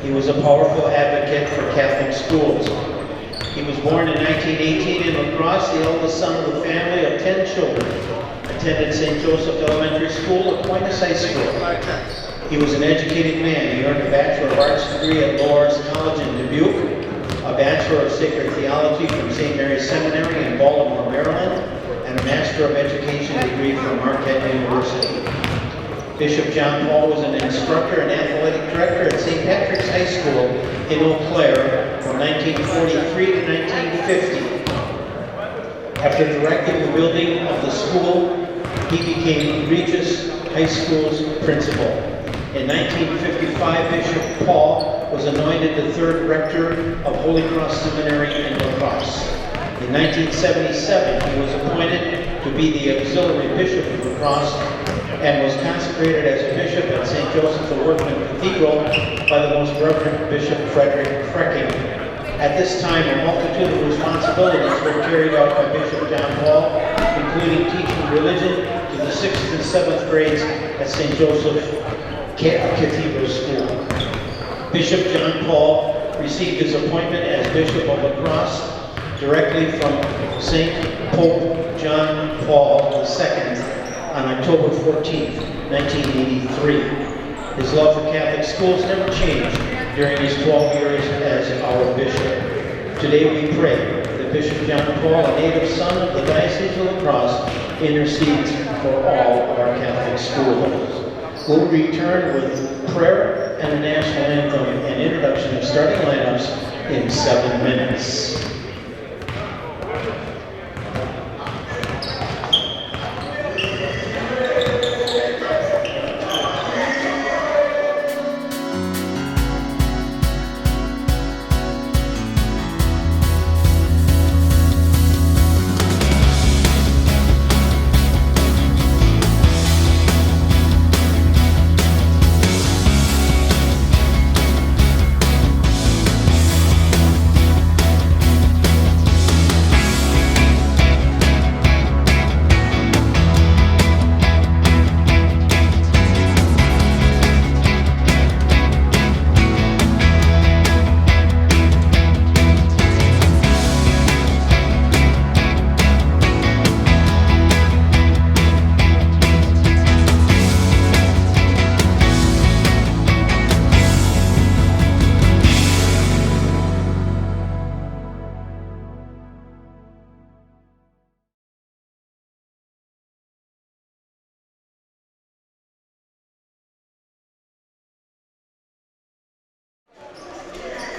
He was a powerful advocate for Catholic schools. He was born in 1918 in La Crosse, the eldest son of a family of 10 children. Attended St. Joseph Elementary School, Aquinas High School. He was an educated man. He earned a Bachelor of Arts degree at Loras College in Dubuque, a Bachelor of Sacred Theology from St. Mary's Seminary in Baltimore, Maryland, and a Master of Education degree from Marquette University. Bishop John Paul was an instructor and athletic director at St. Patrick's High School in Eau Claire from 1943 to 1950. After directing the building of the school, he became Regis High School's principal. In 1955, Bishop Paul was anointed the third rector of Holy Cross Seminary in La Crosse. In 1977, he was appointed to be the auxiliary bishop of La Crosse and was consecrated as a bishop at St. Joseph the Workman Cathedral by the Most Reverend Bishop Frederick Frecking. At this time, a multitude of responsibilities were carried out by Bishop John Paul, including teaching religion to the 6th and 7th grades at St. Joseph Cathedral School. Bishop John Paul received his appointment as Bishop of La Crosse directly from St. Pope John Paul II on October 14, 1983. His love for Catholic schools never changed during his 12 years as our bishop. Today we pray that Bishop John Paul, a native son of the Diocese of La Crosse, intercedes for all of our Catholic schools. We'll return with prayer and a national anthem and introduction of starting lineups in 7 minutes.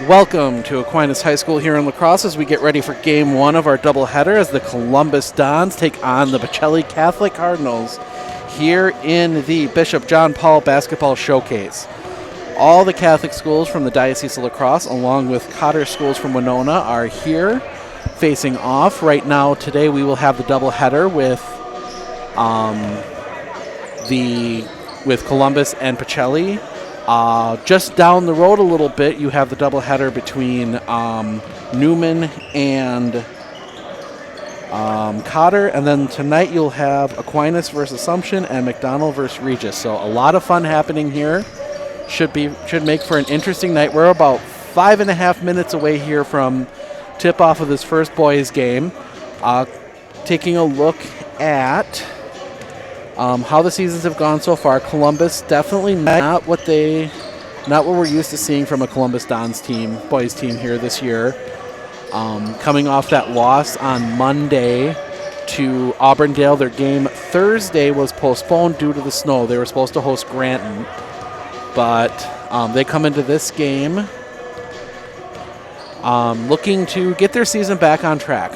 Welcome to Aquinas High School here in La Crosse as we get ready for Game 1 of our doubleheader as the Columbus Dons take on the Pacelli Catholic Cardinals here in the Bishop John Paul Basketball Showcase. All the Catholic schools from the Diocese of La Crosse, along with Cotter schools from Winona, are here facing off. Right now, today, we will have the doubleheader with Columbus and Pacelli. Just down the road a little bit, you have the doubleheader between Newman and Cotter, and then tonight you'll have Aquinas versus Assumption and McDonald versus Regis. So a lot of fun happening here. Should make for an interesting night. We're about 5.5 minutes away here from tip-off of this first boys game. Taking a look at how the seasons have gone so far. Columbus definitely not what we're used to seeing from a Columbus Dons team, boys team here this year. Coming off that loss on Monday to Auburndale, their game Thursday was postponed due to the snow. They were supposed to host Granton, but they come into this game looking to get their season back on track.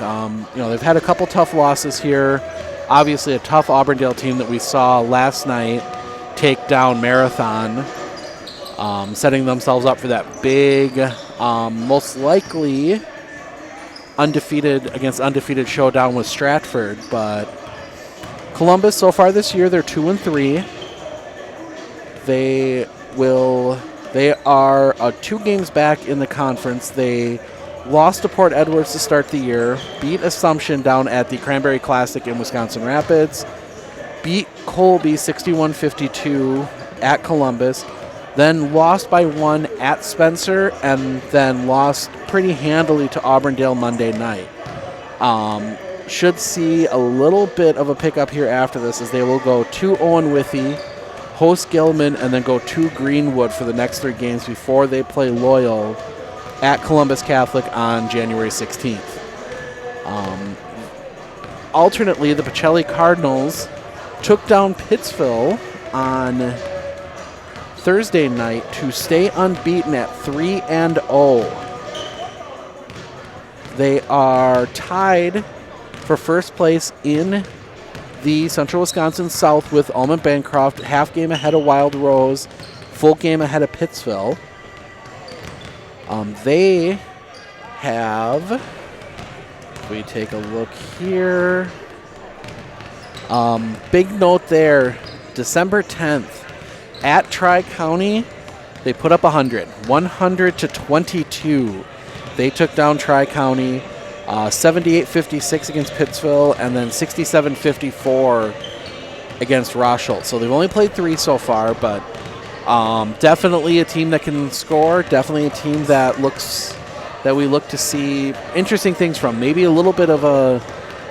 They've had a couple tough losses here. Obviously a tough Auburndale team that we saw last night take down Marathon, setting themselves up for that big, most likely undefeated showdown with Stratford. But Columbus, so far this year, they're 2-3. They are 2 games back in the conference. They lost to Port Edwards to start the year, beat Assumption down at the Cranberry Classic in Wisconsin Rapids, beat Colby 61-52 at Columbus, then lost by 1 at Spencer, and then lost pretty handily to Auburndale Monday night. Should see a little bit of a pickup here after this, as they will go to Owen Withy, host Gilman, and then go to Greenwood for the next 3 games before they play Loyal at Columbus Catholic on January 16th. Alternately, the Pacelli Cardinals took down Pittsville on Thursday night to stay unbeaten at 3-0. They are tied for first place in the Central Wisconsin South with Almond Bancroft, half game ahead of Wild Rose, full game ahead of Pittsville. They have, if we take a look here, big note there, December 10th at Tri-County, they put up 100 to 22. They took down Tri-County, 78-56 against Pittsville, and then 67-54 against Rosholt. So they've only played 3 so far, but definitely a team that can score. Definitely a team that we look to see interesting things from. Maybe a little bit of a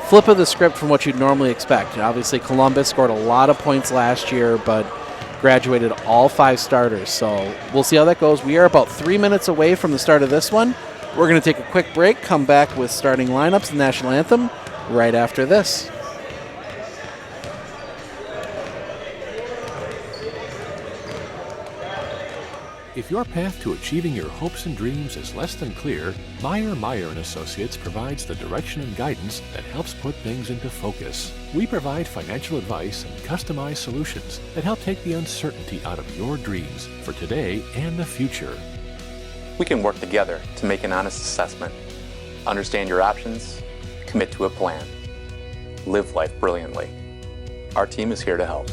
flip of the script from what you'd normally expect. Obviously, Columbus scored a lot of points last year, but graduated all 5 starters. So we'll see how that goes. We are about 3 minutes away from the start of this one. We're going to take a quick break, come back with starting lineups and national anthem right after this. If your path to achieving your hopes and dreams is less than clear, Meyer & Associates provides the direction and guidance that helps put things into focus. We provide financial advice and customized solutions that help take the uncertainty out of your dreams for today and the future. We can work together to make an honest assessment, understand your options, commit to a plan, live life brilliantly. Our team is here to help.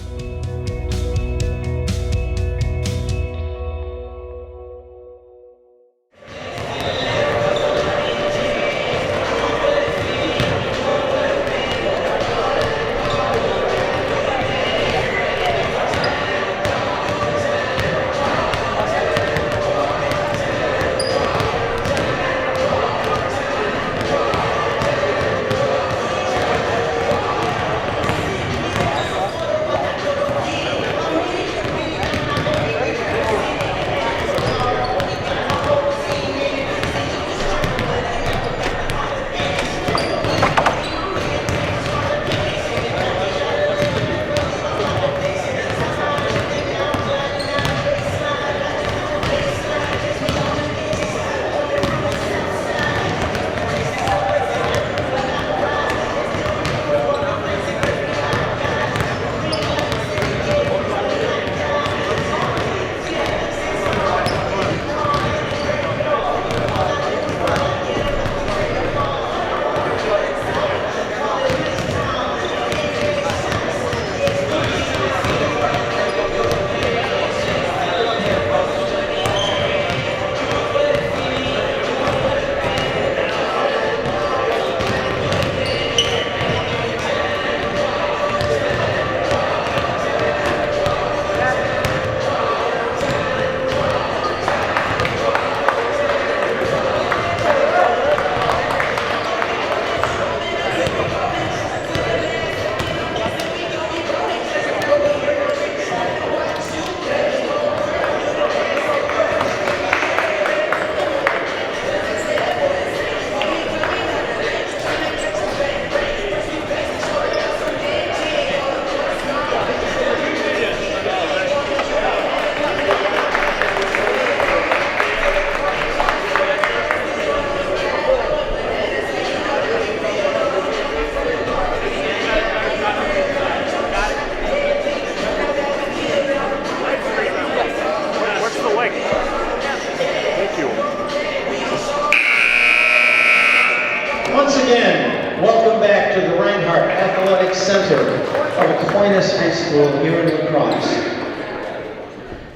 Once again, welcome back to the Reinhardt Athletic Center of Aquinas High School here in La Crosse.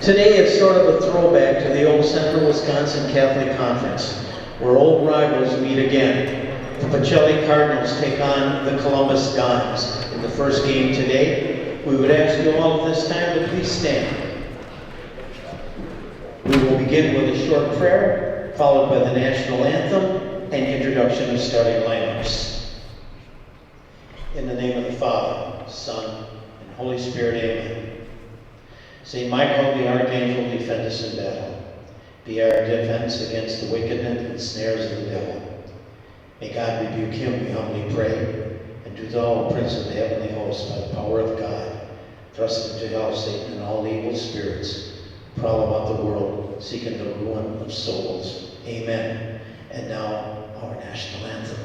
Today it's sort of a throwback to the old Central Wisconsin Catholic Conference, where old rivals meet again. The Pacelli Cardinals take on the Columbus Dimes in the first game today. We would ask you all at this time to please stand. We will begin with a short prayer, followed by the national anthem and introduction of starting lineups. In the name of the Father, Son, and Holy Spirit, amen. Saint Michael, the archangel, defend us in battle. Be our defense against the wickedness and snares of the devil. May God rebuke him, we humbly pray. And do thou, O Prince of the heavenly host, by the power of God, thrust into hell Satan and all evil spirits, prowl about the world, seeking the ruin of souls. Amen. And now, our national anthem.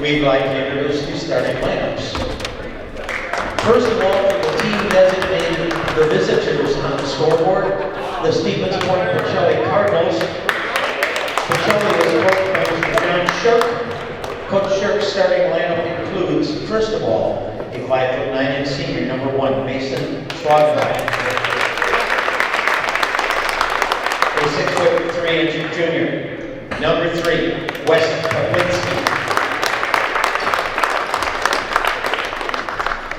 We'd like to introduce the starting lineups. First of all, for the team designated the visitors on the scoreboard, the Stevens Point Pacelli Cardinals. Pacelli is coached by Mr. John Shirk. Coach Shirk's starting lineup includes, first of all, a 5'9" senior, number 1, Mason Schwagman. A 6'3" junior, number 3, Wes Kaplinski.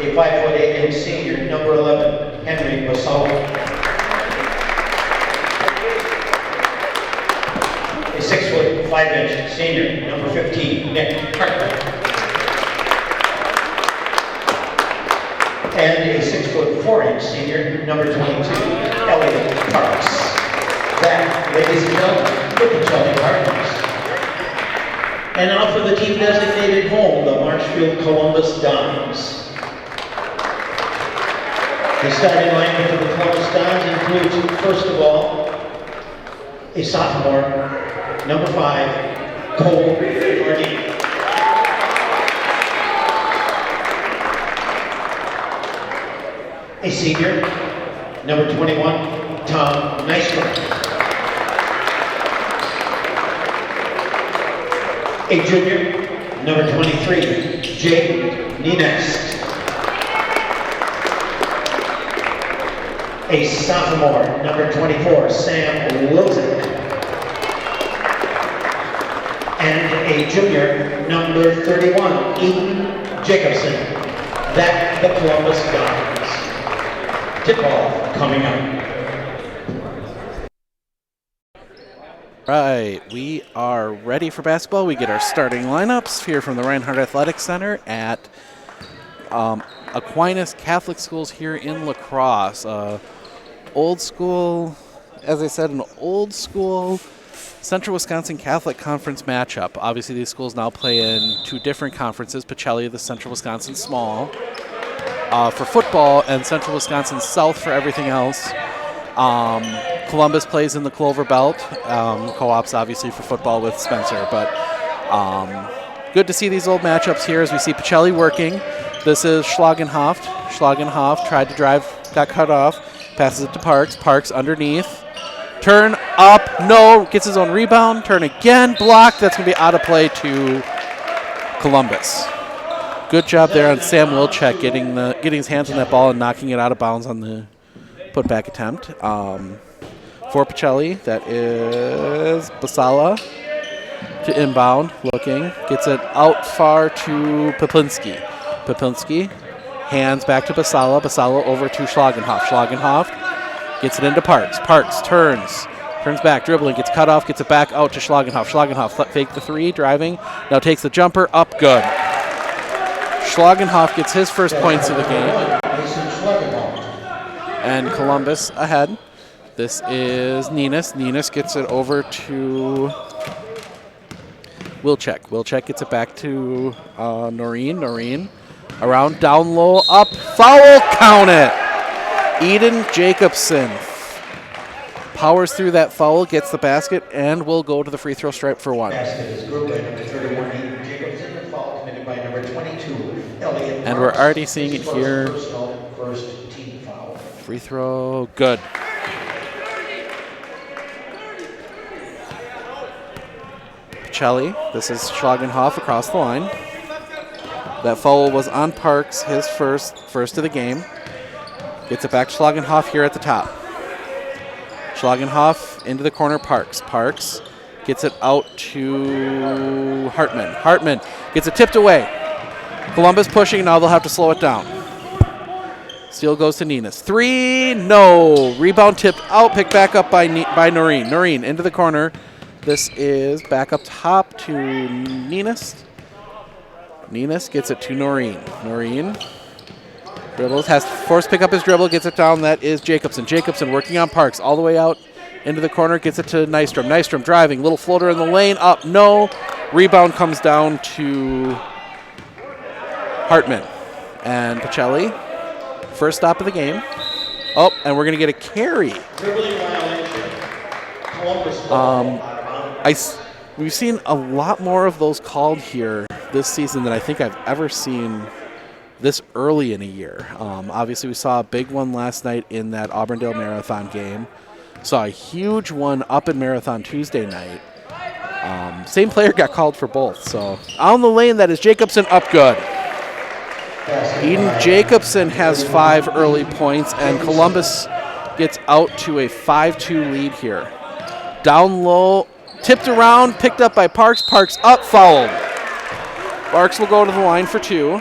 A 5'8" senior, number 11, Henry Pacelli. A 6'5" senior, number 15, Nick Cartwright. And a 6'4" senior, number 22, Elliot Parks. That, ladies and gentlemen, the Pacelli Cardinals. And now for the team designated home, the Marshfield Columbus Dons. The starting lineup for the Columbus Dons includes, first of all, a sophomore, number 5, Cole Jordan. A senior, number 21, Tom Nystrom. A junior, number 23, Jake Nienes. A sophomore, number 24, Sam Lozak. And a junior, number 31, Eden Jacobson. That the Columbus Dons. Tip-off coming up. Right, we are ready for basketball. We get our starting lineups here from the Reinhardt Athletic Center at Aquinas Catholic Schools here in La Crosse. Old school, as I said, an old school Central Wisconsin Catholic Conference matchup. Obviously, these schools now play in 2 different conferences, Pacelli, the Central Wisconsin Small, for football, and Central Wisconsin South for everything else. Columbus plays in the Clover Belt. Co-ops, obviously, for football with Spencer. But good to see these old matchups here as we see Pacelli working. This is Schlagenhoff. Schlagenhoff tried to drive, got cut off. Passes it to Parks. Parks underneath. Turn up, no, gets his own rebound. Turn again, blocked. That's going to be out of play to Columbus. Good job there on Sam Wilczek getting his hands on that ball and knocking it out of bounds on the putback attempt. For Pacelli, that is Basala to inbound, looking. Gets it out far to Poplinski. Poplinski, hands back to Basala. Basala over to Schlagenhoff. Schlagenhoff gets it into Parks. Parks turns back, dribbling, gets cut off, gets it back out to Schlagenhoff. Schlagenhoff fake the three, driving. Now takes the jumper, up, good. Schlagenhoff gets his first points of the game. And Columbus ahead. This is Ninas. Ninas gets it over to Wilczek. Wilczek gets it back to Noreen. Noreen around, down low, up, foul, count it. Eden Jacobson powers through that foul, gets the basket, and will go to the free throw stripe for one. Basket is good by number 31, Eden Jacobson, and foul committed by number 22, Elliot. And we're already seeing it here. First team foul. Free throw, good. Pacelli, this is Schlagenhoff across the line. That foul was on Parks, his first of the game. Gets it back to Schlagenhoff here at the top. Schlagenhoff into the corner, Parks. Parks gets it out to Hartman. Hartman gets it tipped away. Columbus pushing, now they'll have to slow it down. Steal goes to Ninas. Three, no. Rebound tipped out, picked back up by Noreen. Noreen into the corner. This is back up top to Ninas. Ninas gets it to Noreen. Noreen dribbles, has to force pick up his dribble, gets it down. That is Jacobson. Jacobson working on Parks all the way out into the corner, gets it to Nystrom. Nystrom driving, little floater in the lane, up, no. Rebound comes down to Hartman. And Pacelli, first stop of the game. Oh, and we're going to get a carry. We've seen a lot more of those called here this season than I think I've ever seen this early in a year. Obviously, we saw a big one last night in that Auburndale Marathon game. Saw a huge one up in Marathon Tuesday night. Same player got called for both. So on the lane, that is Jacobson, up, good. Eden Jacobson has 5 early points, and Columbus gets out to a 5-2 lead here. Down low, tipped around, picked up by Parks. Parks up, fouled. Parks will go to the line for 2.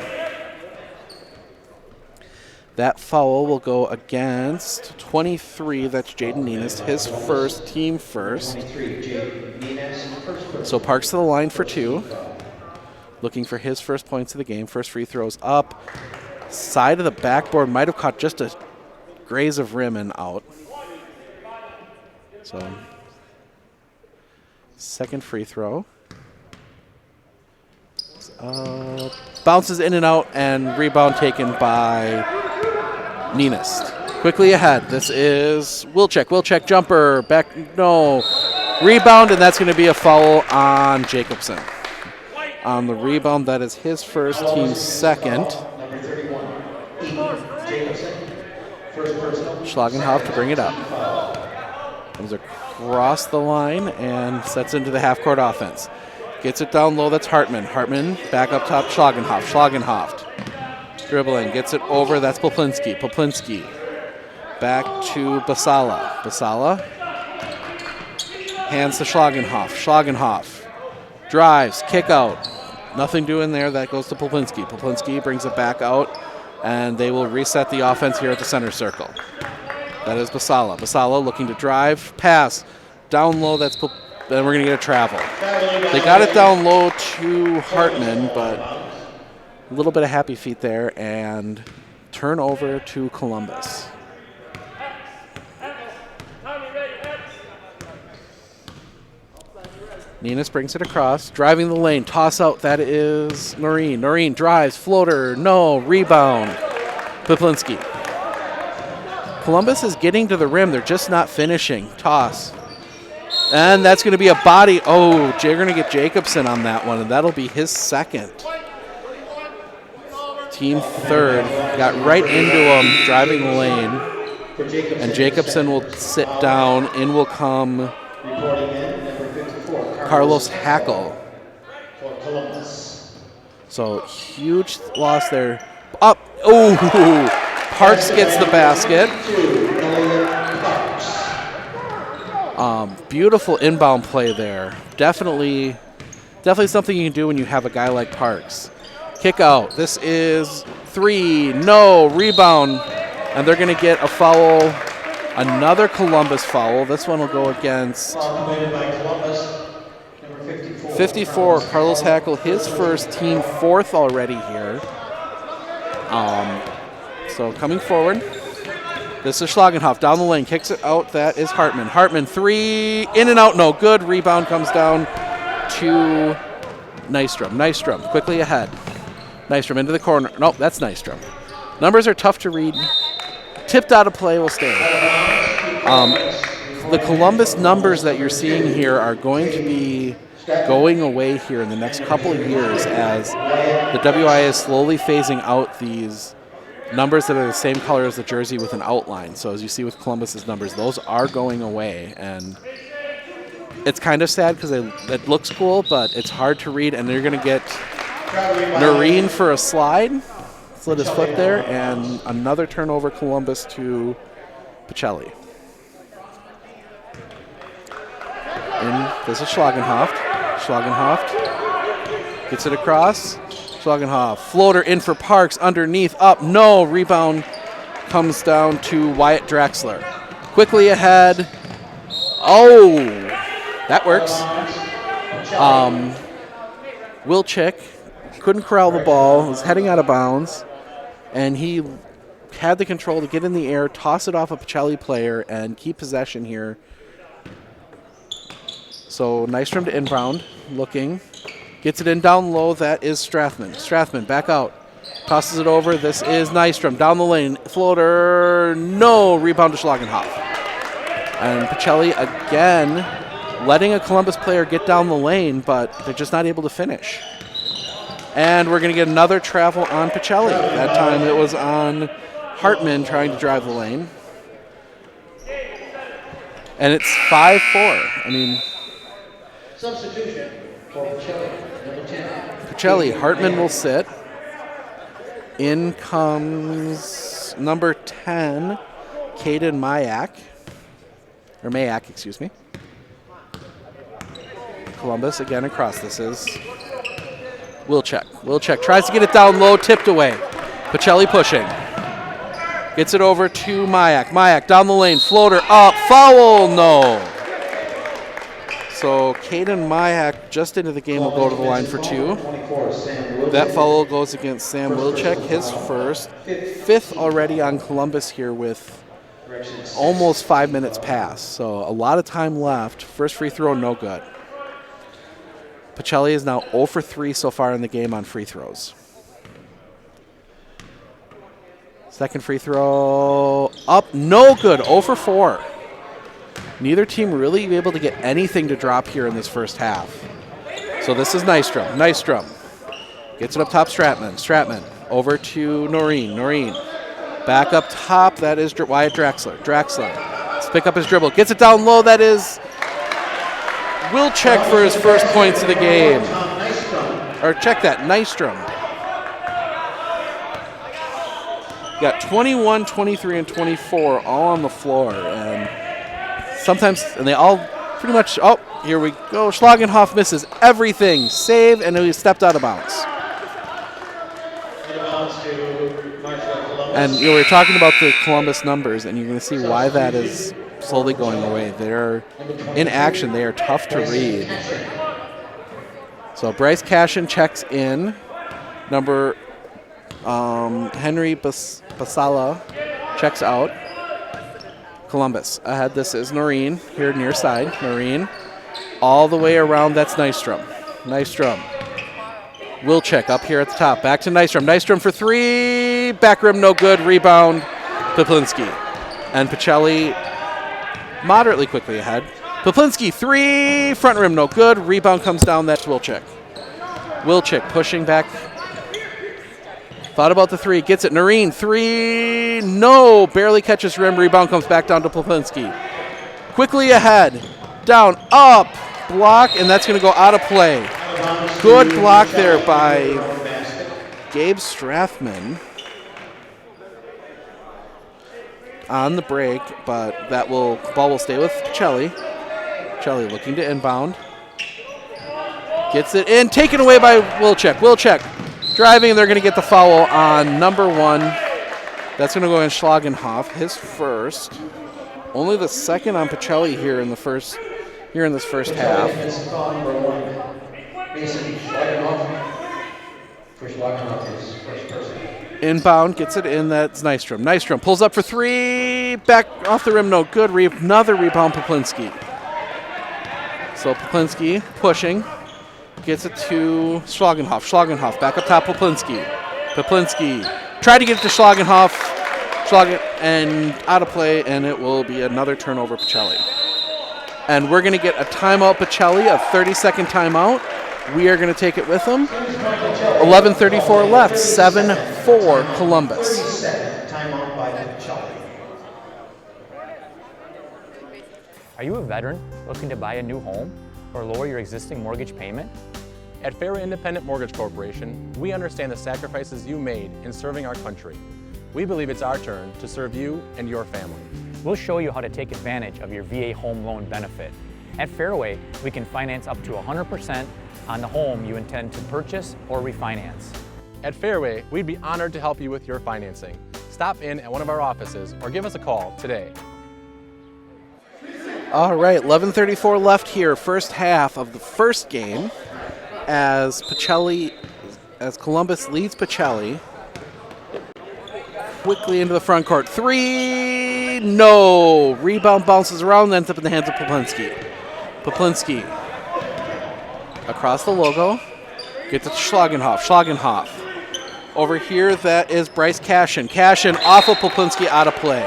That foul will go against 23. That's Jaden Ninas, his first, team first. So Parks to the line for 2. Looking for his first points of the game. First free throws up. Side of the backboard, might have caught just a graze of rim and out. So second free throw. Bounces in and out, and rebound taken by Ninas. Quickly ahead. This is Wilczek. Wilczek jumper. Back, no. Rebound, and that's going to be a foul on Jacobson. On the rebound, that is his first, team second. Schlagenhoff to bring it up. Comes across the line and sets into the half-court offense. Gets it down low, that's Hartman. Hartman back up top, Schlagenhoff. Schlagenhoff dribbling, gets it over, that's Poplinski. Poplinski back to Basala. Basala hands to Schlagenhoff. Schlagenhoff drives, kick out. Nothing doing there, that goes to Poplinski. Poplinski brings it back out, and they will reset the offense here at the center circle. That is Basala. Basala looking to drive, pass, down low, then we're going to get a travel. They got it down low to Hartman, but a little bit of happy feet there, and turnover to Columbus. Ninas brings it across, driving the lane, toss out, that is Noreen. Noreen drives, floater, no, rebound. Poplinski. Columbus is getting to the rim, they're just not finishing. Toss. And that's going to be a body. Oh, they're going to get Jacobson on that one, and that'll be his second. Team third. Got right into him, driving the lane. And Jacobson will sit down. In will come Reporting in, number 54, Carlos Hackle. for Columbus. So huge loss there. Up. Oh, Parks gets the basket. Beautiful inbound play there. Definitely something you can do when you have a guy like Parks. Kick out. This is 3. No. Rebound. And they're going to get a foul. Another Columbus foul. This one will go against Foul committed by Columbus, number 54. 54, Carlos Hackle, his first, team fourth already here. So coming forward. This is Schlagenhoff down the lane, kicks it out. That is Hartman. Hartman 3, in and out, no good. Rebound comes down to Nystrom. Nystrom quickly ahead. Nystrom into the corner. Nope, that's Nystrom. Numbers are tough to read. Tipped out of play will stay. The Columbus numbers that you're seeing here are going to be going away here in the next couple of years as the WI is slowly phasing out these numbers that are the same color as the jersey with an outline. So as you see with Columbus's numbers, those are going away, and it's kind of sad because it looks cool, but it's hard to read, and they're going to get Noreen for a slide. Slid his foot there, and another turnover Columbus to Pacelli. And this is Schlagenhoff. Schlagenhoff gets it across. Schlagenhoff, floater in for Parks, underneath, up, no. Rebound comes down to Wyatt Draxler. Quickly ahead. Oh, that works. Wilczek couldn't corral the ball, was heading out of bounds, and he had the control to get in the air, toss it off a Pacelli player, and keep possession here. So Nystrom to inbound, looking. Gets it in down low. That is Strathman. Strathman back out. Tosses it over. This is Nystrom. Down the lane. Floater. No. Rebound to Schlagenhoff. And Pacelli again letting a Columbus player get down the lane, but they're just not able to finish. And we're going to get another travel on Pacelli. That time it was on Hartman trying to drive the lane. And it's 5-4. I mean, Substitution for Pacelli, number 10. Pacelli, Hartman will sit. In comes number 10, Caden Mayak. Or Mayak, excuse me. Columbus again across. This is Wilczek. Wilczek tries to get it down low, tipped away. Pacelli pushing. Gets it over to Mayak. Mayak down the lane, floater up, foul, no. So Caden Mayak just into the game will go to the line for 2. That foul goes against Sam Wilczek, his first. 5th already on Columbus here with almost 5 minutes past. So a lot of time left. First free throw, no good. Pacelli is now 0 for 3 so far in the game on free throws. Second free throw up, no good, 0 for 4. Neither team really able to get anything to drop here in this first half. So this is Nystrom. Nystrom gets it up top, Stratman. Stratman over to Noreen. Noreen back up top, that is Wyatt Draxler. Draxler, let's pick up his dribble. Gets it down low, that is Wilczek for his first points of the game. Or check that, Nystrom. Got 21, 23, and 24 all on the floor. And sometimes, and they all pretty much, oh, here we go. Schlagenhoff misses everything. Save, and he stepped out of bounds. And you know, we're talking about the Columbus numbers, and you're going to see why that is slowly going away. They're in action. They are tough to read. So Bryce Cashin checks in. Number Henry Basala checks out. Columbus ahead. This is Noreen here near side. Noreen all the way around. That's Nystrom. Nystrom. Wilczek up here at the top. Back to Nystrom. Nystrom for 3. Back rim no good. Rebound Poplinski. And Pacelli moderately quickly ahead. Poplinski 3. Front rim no good. Rebound comes down. That's Wilczek. Wilczek pushing back. Thought about the three. Gets it. Noreen, three. No. Barely catches rim. Rebound comes back down to Poplinski. Quickly ahead. Down. Up. Block. And that's going to go out of play. Good block there by Gabe Strathman on the break, but ball will stay with Pacelli. Pacelli looking to inbound. Gets it in, taken away by Wilczek. Wilczek driving, and they're going to get the foul on number 1. That's going to go in Schlagenhoff, his first. Only the second on Pacelli here in this first half. Inbound, gets it in, that's Nystrom. Nystrom pulls up for 3, back off the rim, no good. Another rebound, Poplinski. So Poplinski pushing, gets it to Schlagenhoff. Schlagenhoff back up top, Poplinski. Poplinski tried to get it to Schlagenhoff. And out of play, and it will be another turnover, Pacelli. And we're going to get a timeout, Pacelli, a 30-second timeout. We are going to take it with them. 11:34 left, 7-4 Columbus. Timeout by Pacelli. Are you a veteran looking to buy a new home or lower your existing mortgage payment? At Fairway Independent Mortgage Corporation, we understand the sacrifices you made in serving our country. We believe it's our turn to serve you and your family. We'll show you how to take advantage of your VA home loan benefit. At Fairway, we can finance up to 100% on the home you intend to purchase or refinance. At Fairway, we'd be honored to help you with your financing. Stop in at one of our offices or give us a call today. All right, 11:34 left here, first half of the first game, as Columbus leads Pacelli. Quickly into the front court. 3, no. Rebound bounces around, ends up in the hands of Poplinski. Poplinski across the logo. Gets it to Schlagenhoff. Schlagenhoff. Over here, that is Bryce Cashin. Cashin off of Poplinski, out of play.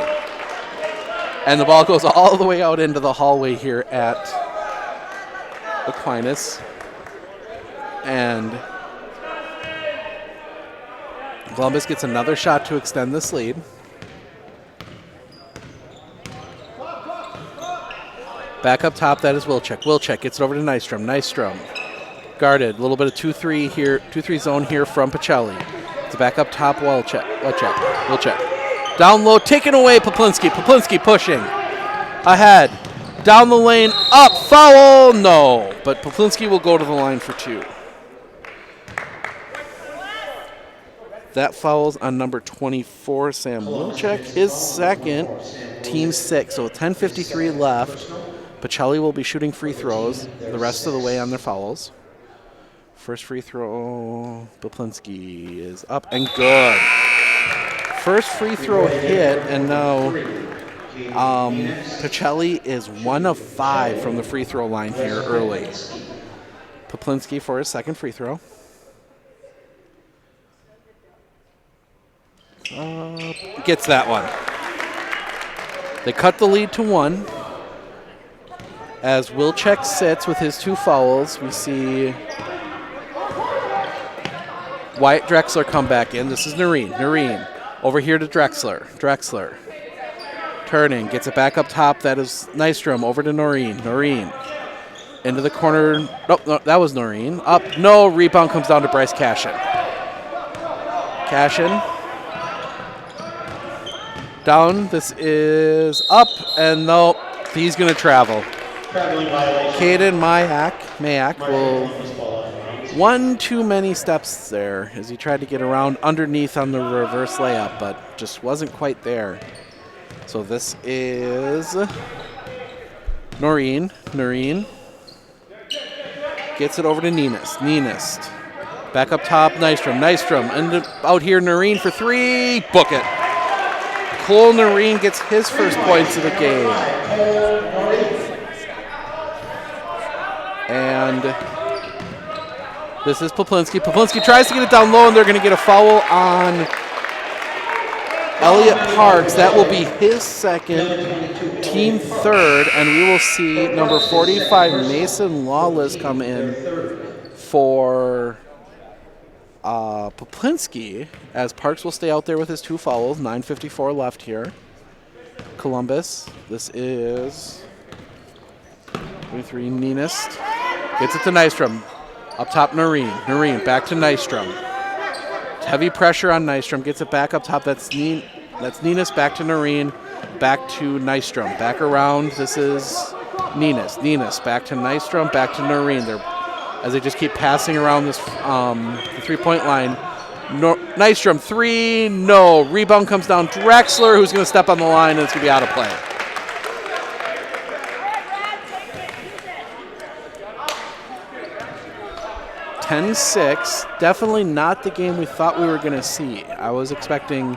And the ball goes all the way out into the hallway here at Aquinas. And Columbus gets another shot to extend this lead. Back up top, that is Wilczek. Wilczek gets it over to Nystrom. Nystrom guarded. A little bit of 2-3 here, 2-3 zone here from Pacelli. It's back up top, Wilczek. Down low, taken away, Poplinski. Poplinski pushing. Ahead. Down the lane, up, foul, no. But Poplinski will go to the line for 2. That fouls on number 24, Sam Wilczek, his second, team 6. So 10:53 left. Pacelli will be shooting free throws the rest of the way on their fouls. First free throw, Poplinski is up and good. First free throw hit, and now Pacelli is 1 of 5 from the free throw line here early. Poplinski for his second free throw. Gets that one. They cut the lead to 1. As Wilczek sits with his 2 fouls, we see Wyatt Drexler come back in. This is Noreen. Noreen over here to Drexler. Drexler turning, gets it back up top. That is Nystrom over to Noreen. Noreen into the corner. Nope, no, that was Noreen. Up, no, rebound comes down to Bryce Cashin. Cashin. Down, this is up, and no, he's going to travel. Caden Mayak will, one too many steps there as he tried to get around underneath on the reverse layup, but just wasn't quite there. So this is Noreen. Noreen gets it over to Ninist. Ninist. Back up top, Nystrom. Nystrom, and out here, Noreen for 3, book it. Cole Noreen gets his first points of the game. And this is Poplinski. Poplinski tries to get it down low, and they're going to get a foul on Elliot Parks. That will be his second, team 3rd, and we will see number 45, Mason Lawless, come in for Poplinski, as Parks will stay out there with his 2 fouls. 9:54 left here. Columbus. This is 23 Ninist. Gets it to Nystrom. Up top, Noreen. Noreen back to Nystrom. Heavy pressure on Nystrom. Gets it back up top. That's Ninist. Back to Noreen. Back to Nystrom. Back around. This is Ninist. Ninist back to Nystrom. Back to Noreen. As they just keep passing around this the 3-point line. Nystrom 3. No. Rebound comes down. Drexler, who's going to step on the line, and it's going to be out of play. (10-6). Definitely not the game we thought we were going to see. I was expecting,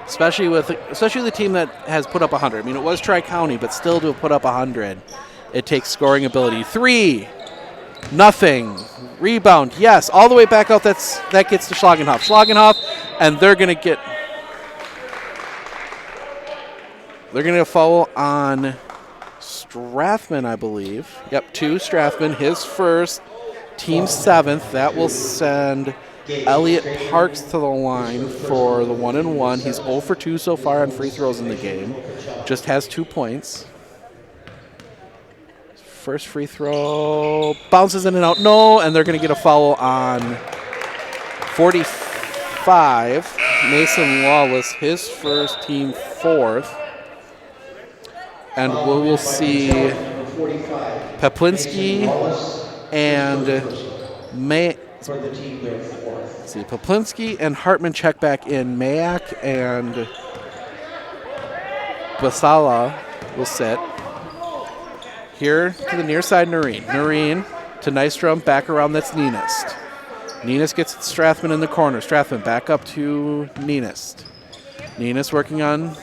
especially with the team that has put up 100. I mean, it was Tri-County, but still to have put up 100, it takes scoring ability. 3. Nothing. Rebound. Yes, all the way back out. That gets to Schlagenhoff. Schlagenhoff, and they're going to get a foul on Strathman, I believe. Yep, 2 Strathman. His first. Team 7th. That will send Elliot Parks to the line for the 1-and-1. He's 0 for 2 so far on free throws in the game. Just has 2 points. First free throw bounces in and out. No, and they're going to get a foul on 45. Mason Lawless, his first, team 4th. And we will see Poplinski and Poplinski and Hartman check back in. Mayak and Basala will sit. Here to the near side, Noreen. Noreen to Nystrom, back around, that's Ninist. Ninist gets Strathman in the corner. Strathman back up to Ninist. Ninist working on,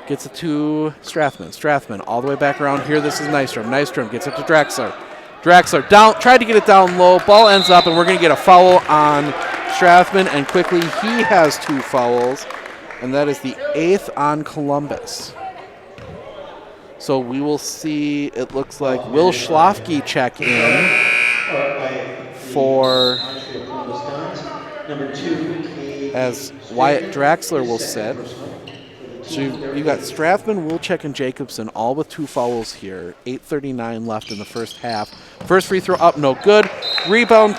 gets it to Strathman. Strathman all the way back around here. This is Nystrom. Nystrom gets it to Drexler. Drexler down, tried to get it down low. Ball ends up, and we're going to get a foul on Strathman. And quickly, he has 2 fouls, and that is the 8th on Columbus. So we will see, it looks like Will Schlafke check in for, as Wyatt Draxler will sit. So you've got Strathman, Wilczek, and Jacobson all with 2 fouls here. 8:39 left in the first half. First free throw up, no good. Rebound,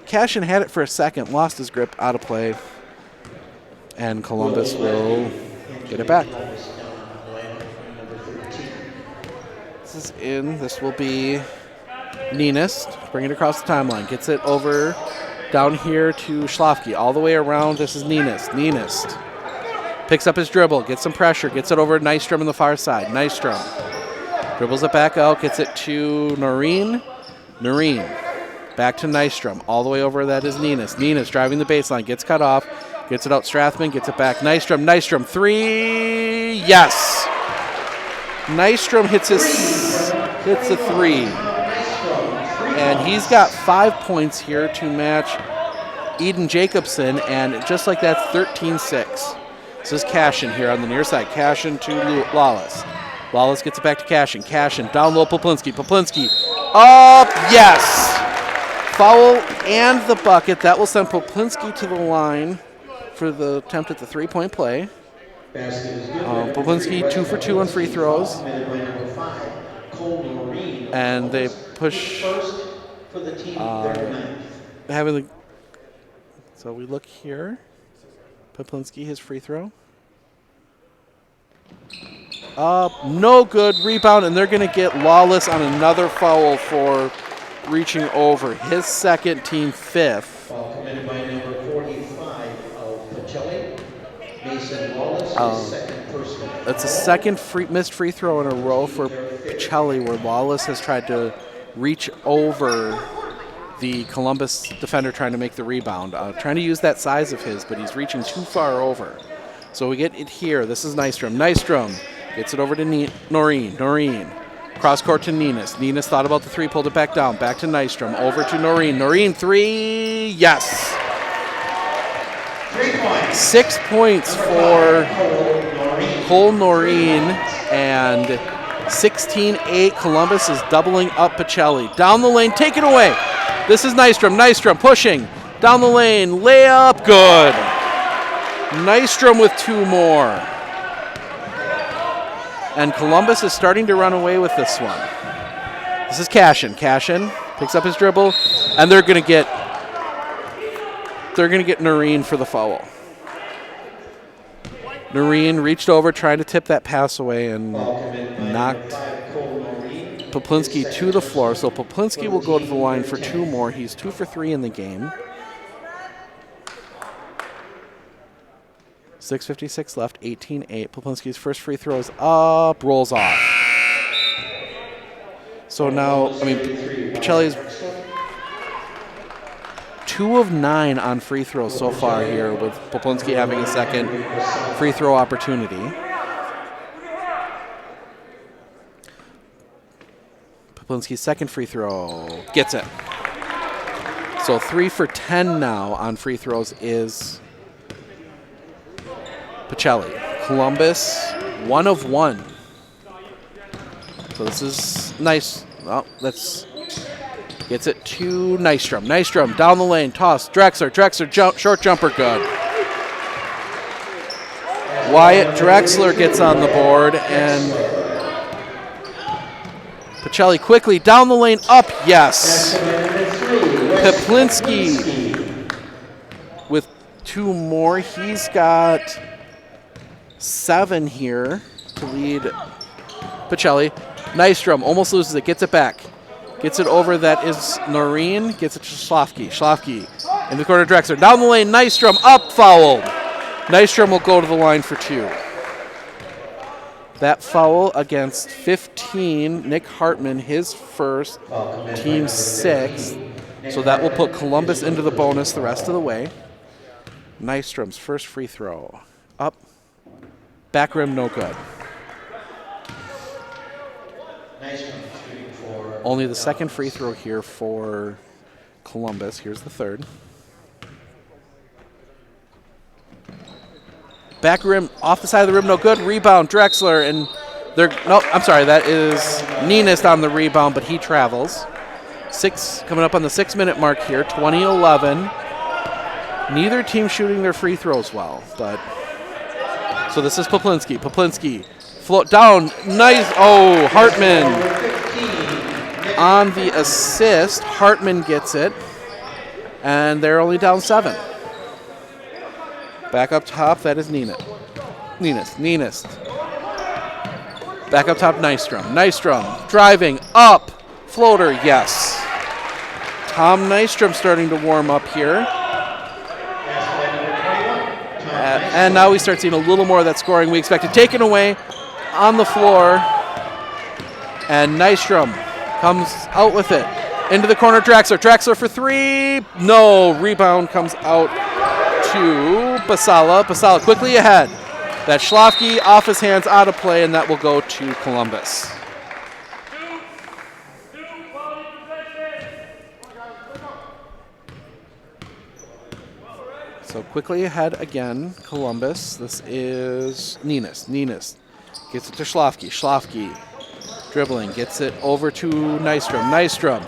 Cashin had it for a second, lost his grip, out of play. And Columbus will get it back. This is in. This will be Ninist. Bring it across the timeline. Gets it over down here to Schlafke. All the way around. This is Ninist. Ninist picks up his dribble. Gets some pressure. Gets it over to Nystrom on the far side. Nystrom dribbles it back out. Gets it to Noreen. Noreen back to Nystrom. All the way over. That is Ninist. Ninist driving the baseline. Gets cut off. Gets it out. Strathman. Gets it back. Nystrom. Nystrom. 3. Yes. Nystrom hits a 3. And he's got 5 points here to match Eden Jacobson. And just like that, 13-6. This is Cashin here on the near side. Cashin to Lawless. Lawless gets it back to Cashin. Cashin down low, Poplinski. Poplinski up, yes. Foul and the bucket. That will send Poplinski to the line for the attempt at the 3-point play. Poplinski 2 for 2 on free throws. And they push so we look here. Poplinski, his free throw. No good. Rebound, and they're going to get Lawless on another foul for reaching over. His second, team 5th. Foul committed by number 45 of Pacelli. Mason Lawless, his second personal. That's a second missed free throw in a row for Pacelli, where Lawless has tried to reach over the Columbus defender trying to make the rebound. Trying to use that size of his, but he's reaching too far over. So we get it here. This is Nystrom. Nystrom gets it over to Noreen. Noreen. Cross court to Ninist. Ninist thought about the 3, pulled it back down. Back to Nystrom. Over to Noreen. Noreen, 3. Yes. 3 points. 6 points for Cole Noreen. And 16-8. Columbus is doubling up Pacelli. Down the lane. Take it away. This is Nystrom. Nystrom pushing down the lane. Layup. Good. Nystrom with 2 more. And Columbus is starting to run away with this one. This is Cashin. Cashin picks up his dribble, and they're going to get Noreen for the foul. Noreen reached over, trying to tip that pass away, and knocked Poplinski to the floor. So Poplinski will go to the line for 2 more. He's 2 for 3 in the game. 6:56 left, 18-8. Poplinski's first free throw is up, rolls off. So now, Pacelli's 2 of 9 on free throws so far here, with Poplinski having a second free throw opportunity. Poplinski's second free throw gets it. So 3 for 10 now on free throws is Pacelli. Columbus, 1 of 1. So this is nice. Well, gets it to Nystrom. Nystrom down the lane, toss. Drexler. Drexler short jumper, good. Wyatt Drexler gets on the board, and Pacelli quickly down the lane, up, yes. Poplinski with 2 more. He's got 7 here to lead Pacelli. Nystrom almost loses it, gets it back. Gets it over, that is Noreen. Gets it to Schlafke. Schlafke in the corner, Drexler. Down the lane, Nystrom up, fouled. Nystrom will go to the line for 2. That foul against 15, Nick Hartman, his first, team 6th. So that will put Columbus into the bonus the rest of the way. Nystrom's first free throw. Up. Back rim, no good. Only the second free throw here for Columbus. Here's the third. Back rim, off the side of the rim, no good. Rebound, Drexler, and that is Ninist on the rebound, but he travels. 6 coming up on the 6-minute mark here, 20-11. Neither team shooting their free throws well, but so this is Poplinski. Poplinski float down, nice. Oh, Hartman on the assist. Hartman gets it, and they're only down 7. Back up top, that is Ninist. Back up top, Nystrom. Nystrom driving up, floater, yes. Tom Nystrom starting to warm up here. And now we start seeing a little more of that scoring we expected. Taken away on the floor, and Nystrom comes out with it. Into the corner, Drexler. Drexler for 3. No, rebound comes out to Basala. Basala quickly ahead. That Schlafke off his hands, out of play, and that will go to Columbus. So quickly ahead again, Columbus. This is Ninist. Ninist gets it to Schlafke. Schlafke dribbling, gets it over to Nystrom. Nystrom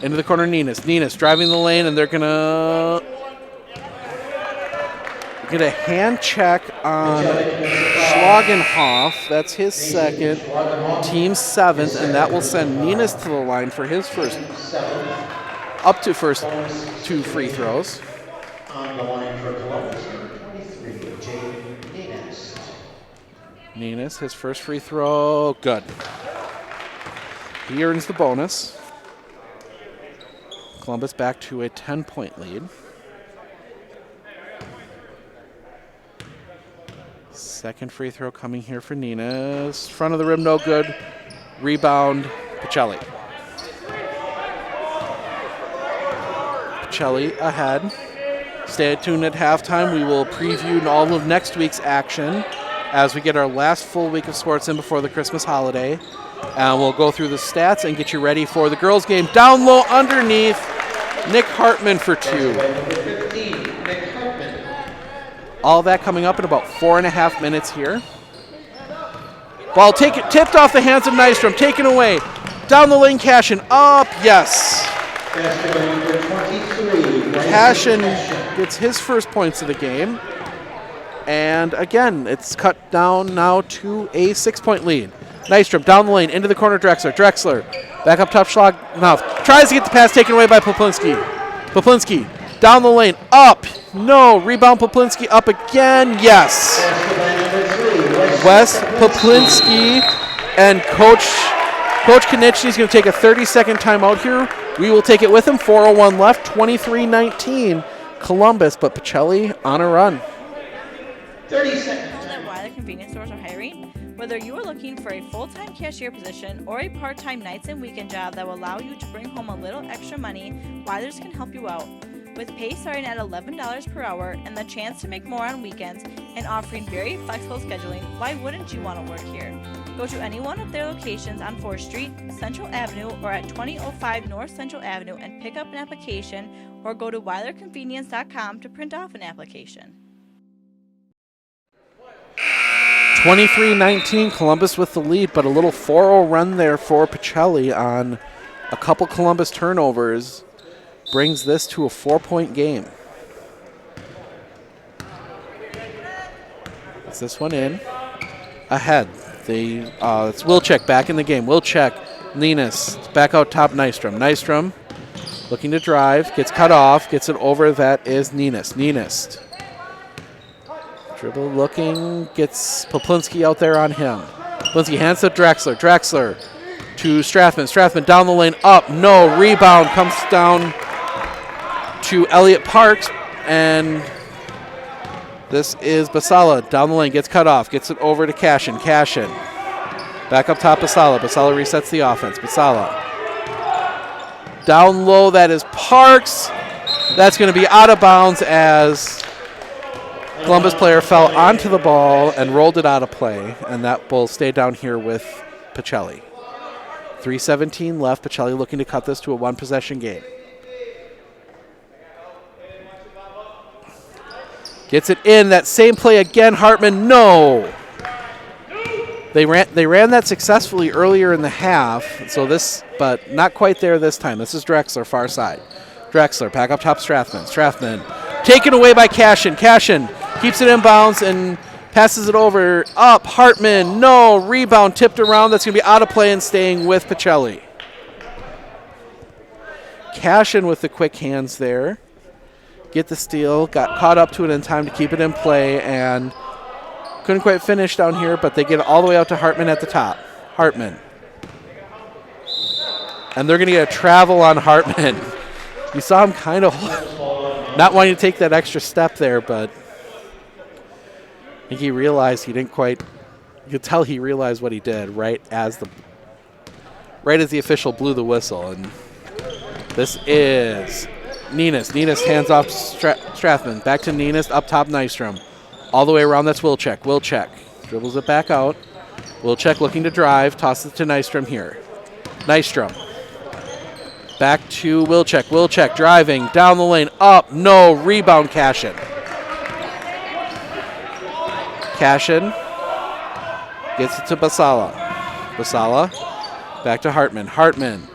into the corner, Ninist. Ninist driving the lane, and they're gonna get a hand check on Schlagenhoff. That's his second, team 7th, and that will send Ninist to the line for his first 2 free throws. On the line for Columbus, number 23, Jay Ninist. Ninist, his first free throw, good. He earns the bonus. Columbus back to a 10-point lead. Second free throw coming here for Ninist. Front of the rim, no good. Rebound, Pacelli. Pacelli ahead. Stay tuned at halftime. We will preview all of next week's action as we get our last full week of sports in before the Christmas holiday. And we'll go through the stats and get you ready for the girls' game. Down low underneath, Nick Hartman for 2. All that coming up in about 4.5 minutes here. Ball tipped off the hands of Nystrom, taken away. Down the lane, Cashin, up, yes. Cashin gets his first points of the game. And again, it's cut down now to a 6-point lead. Nystrom down the lane into the corner. Drexler back up top. Schlagmouth tries to get the pass taken away by Poplinski. Poplinski down the lane up. No, rebound. Poplinski up again. Yes. Wes Poplinski and Coach Konechny is going to take a 30-second timeout here. We will take it with him. 4:01 left. 23-19 Columbus, but Pacelli on a run. 30 seconds. That Weiler convenience stores are hiring. Whether you are looking for a full-time cashier position or a part-time nights and weekend job that will allow you to bring home a little extra money, Weiler's can help you out. With pay starting at $11 per hour and the chance to make more on weekends and offering very flexible scheduling, why wouldn't you want to work here? Go to any one of their locations on 4th Street, Central Avenue, or at 2005 North Central Avenue and pick up an application, or go to WeilerConvenience.com to print off an application. 23-19 Columbus with the lead, but a little 4-0 run there for Pacelli on a couple Columbus turnovers brings this to a 4-point game. Gets this one in. Ahead. It's Wilczek back in the game. Wilczek, Linus, back out top Nystrom. Nystrom looking to drive, gets cut off, gets it over. That is Ninist. Dribble looking, gets Poplinski out there on him. Poplinski hands to Drexler. Drexler to Strathman. Strathman down the lane, up, no, rebound comes down to Elliott Parks, and this is Basala down the lane, gets cut off, gets it over to Cashin. Cashin back up top, Basala. Basala resets the offense. Basala down low, that is Parks. That's going to be out of bounds as Columbus player fell onto the ball and rolled it out of play, and that will stay down here with Pacelli. 3:17 left. Pacelli looking to cut this to a one-possession game. Gets it in. That same play again. Hartman, no. They ran that successfully earlier in the half, so this, but not quite there this time. This is Drexler, far side. Drexler, back up top, Strathman. Strathman taken away by Cashin. Cashin keeps it in bounds and passes it over. Up, Hartman, no. Rebound tipped around. That's going to be out of play and staying with Pacelli. Cashin with the quick hands there. Get the steal, got caught up to it in time to keep it in play, and couldn't quite finish down here, but they get it all the way out to Hartman at the top. Hartman. And they're going to get a travel on Hartman. You saw him kind of not wanting to take that extra step there, but I think he realized he didn't quite, you could tell he realized what he did right as the official blew the whistle. And this is Ninist. Ninist hands off Strathman. Back to Ninist, up top Nystrom. All the way around, that's Wilczek. Wilczek dribbles it back out. Wilczek looking to drive, tosses it to Nystrom here. Nystrom. Back to Wilczek. Wilczek driving down the lane, up, no, rebound Cashin. Cashin gets it to Basala. Basala back to Hartman. Hartman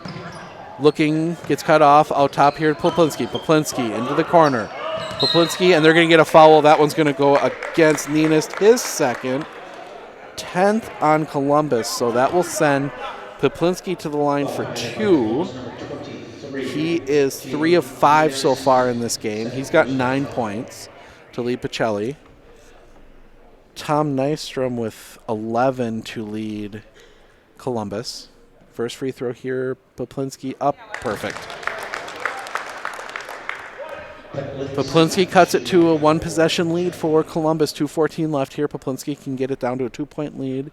looking, gets cut off, out top here to Poplinski. Poplinski into the corner. Poplinski, and they're going to get a foul. That one's going to go against Ninist, his second. 10th on Columbus, so that will send Poplinski to the line for 2. He is 3 of 5 so far in this game. He's got 9 points to lead Pacelli. Tom Nystrom with 11 to lead Columbus. First free throw here, Poplinski up, perfect. Poplinski cuts it to a one-possession lead for Columbus. 2:14 left here. Poplinski can get it down to a 2-point lead.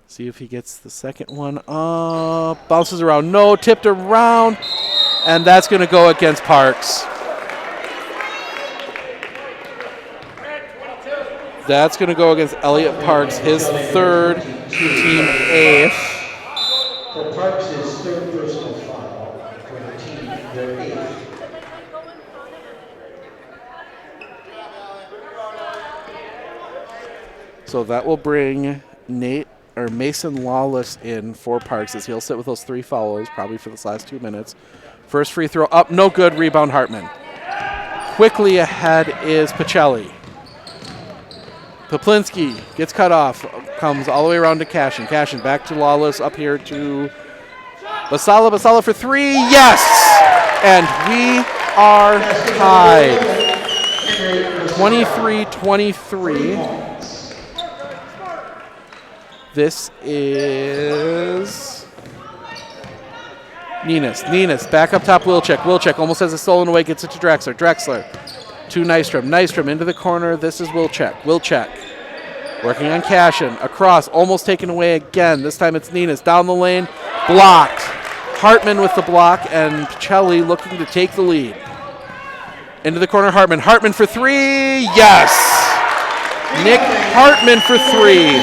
See if he gets the second one up. Bounces around. No, tipped around. And that's going to go against Parks. That's going to go against Elliott Parks, his third, team 8th. For Parks, his third personal foul for the team, their 8th. So that will bring Mason Lawless in for Parks as he'll sit with those 3 fouls, probably for this last 2 minutes. First free throw up, no good. Rebound Hartman. Quickly ahead is Pacelli. Poplinski gets cut off, comes all the way around to Cashin. Cashin back to Lawless, up here to Basala. Basala for three, yes! And we are tied. 23-23. This is Ninas. Ninas back up top, Wilczek. Wilczek almost has it stolen away, gets it to Drexler. Drexler to Nystrom. Nystrom into the corner. This is Wilczek. Wilczek working on Cashin. Across, almost taken away again. This time it's Ninas. Down the lane, blocked. Hartman with the block, and Pacelli looking to take the lead. Into the corner, Hartman. Hartman for three, yes! Nick Hartman for three.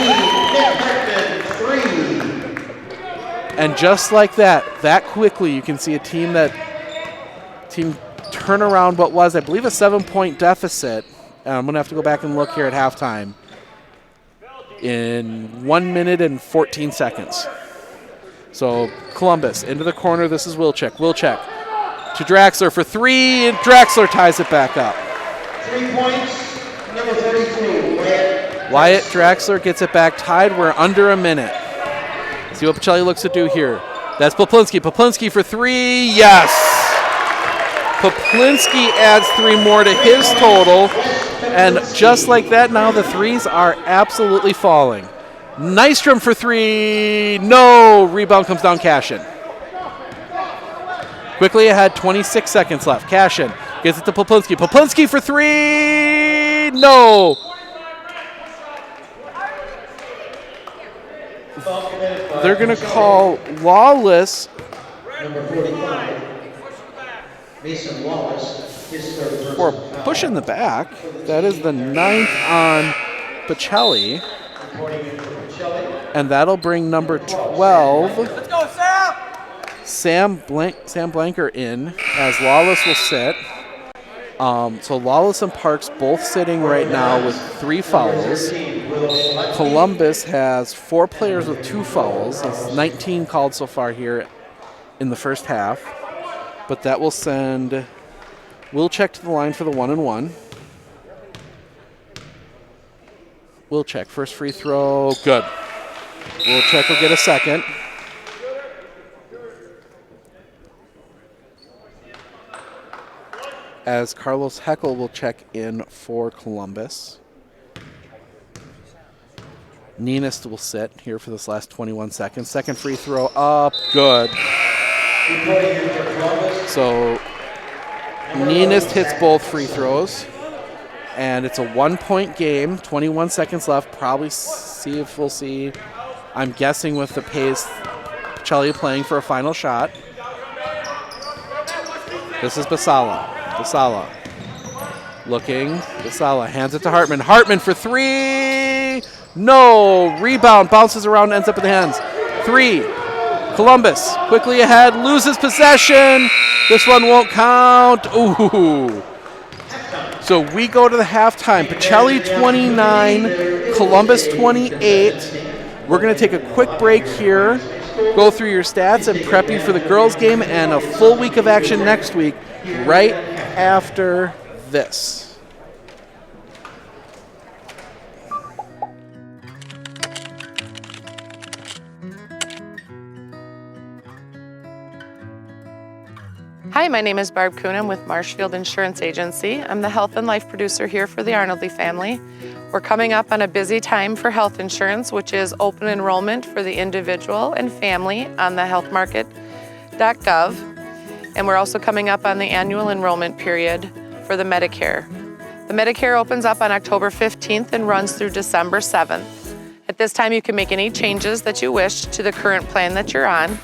And just like that quickly, you can see a team turn around what was, I believe, a 7-point deficit. I'm going to have to go back and look here at halftime in 1 minute and 14 seconds. So Columbus into the corner. This is Wilczek. Wilczek to Draxler for three, and Draxler ties it back up. 3 points, number 32. Wyatt Draxler gets it back tied. We're under a minute. See what Pacelli looks to do here. That's Poplinski. Poplinski for three, yes! Poplinski adds three more to his total. And just like that, now the threes are absolutely falling. Nystrom for three, no! Rebound comes down Cashin. Quickly ahead, 26 seconds left. Cashin gets it to Poplinski. Poplinski for three, no! They're going to call Lawless. Number 45, Mason Wallace, his third personal For foul. push in the back. That is the 9th on Pacelli. Reporting in for Pacelli. And that'll bring number 12. Let's go, Sam! Sam Blanker in, as Lawless will sit. So Lawless and Parks both sitting right now with 3 fouls. Columbus has 4 players with 2 fouls. It's 19 called so far here in the first half. But that will send Wilczek to the line for the 1-and-1. Wilczek, first free throw, good. Wilczek will get a second. As Carlos Heckel will check in for Columbus. Ninas will sit here for this last 21 seconds. Second free throw up, good. So Ninas hits both free throws. And it's a 1-point game, 21 seconds left. Probably see if we'll see. I'm guessing with the pace, Pacelli playing for a final shot. This is Basala. Basala looking. Basala hands it to Hartman. Hartman for three. No. Rebound. Bounces around, ends up in the hands. 3. Columbus quickly ahead. Loses possession. This one won't count. Ooh. So we go to the halftime. Pacelli 29, Columbus 28. We're going to take a quick break here, go through your stats, and prep you for the girls' game and a full week of action next week right after this. Hi, my name is Barb Kuhn. I'm with Marshfield Insurance Agency. I'm the health and life producer here for the Arnoldly family. We're coming up on a busy time for health insurance, which is open enrollment for the individual and family on the healthmarket.gov. And we're also coming up on the annual enrollment period for the Medicare. The Medicare opens up on October 15th and runs through December 7th. At this time, you can make any changes that you wish to the current plan that you're on.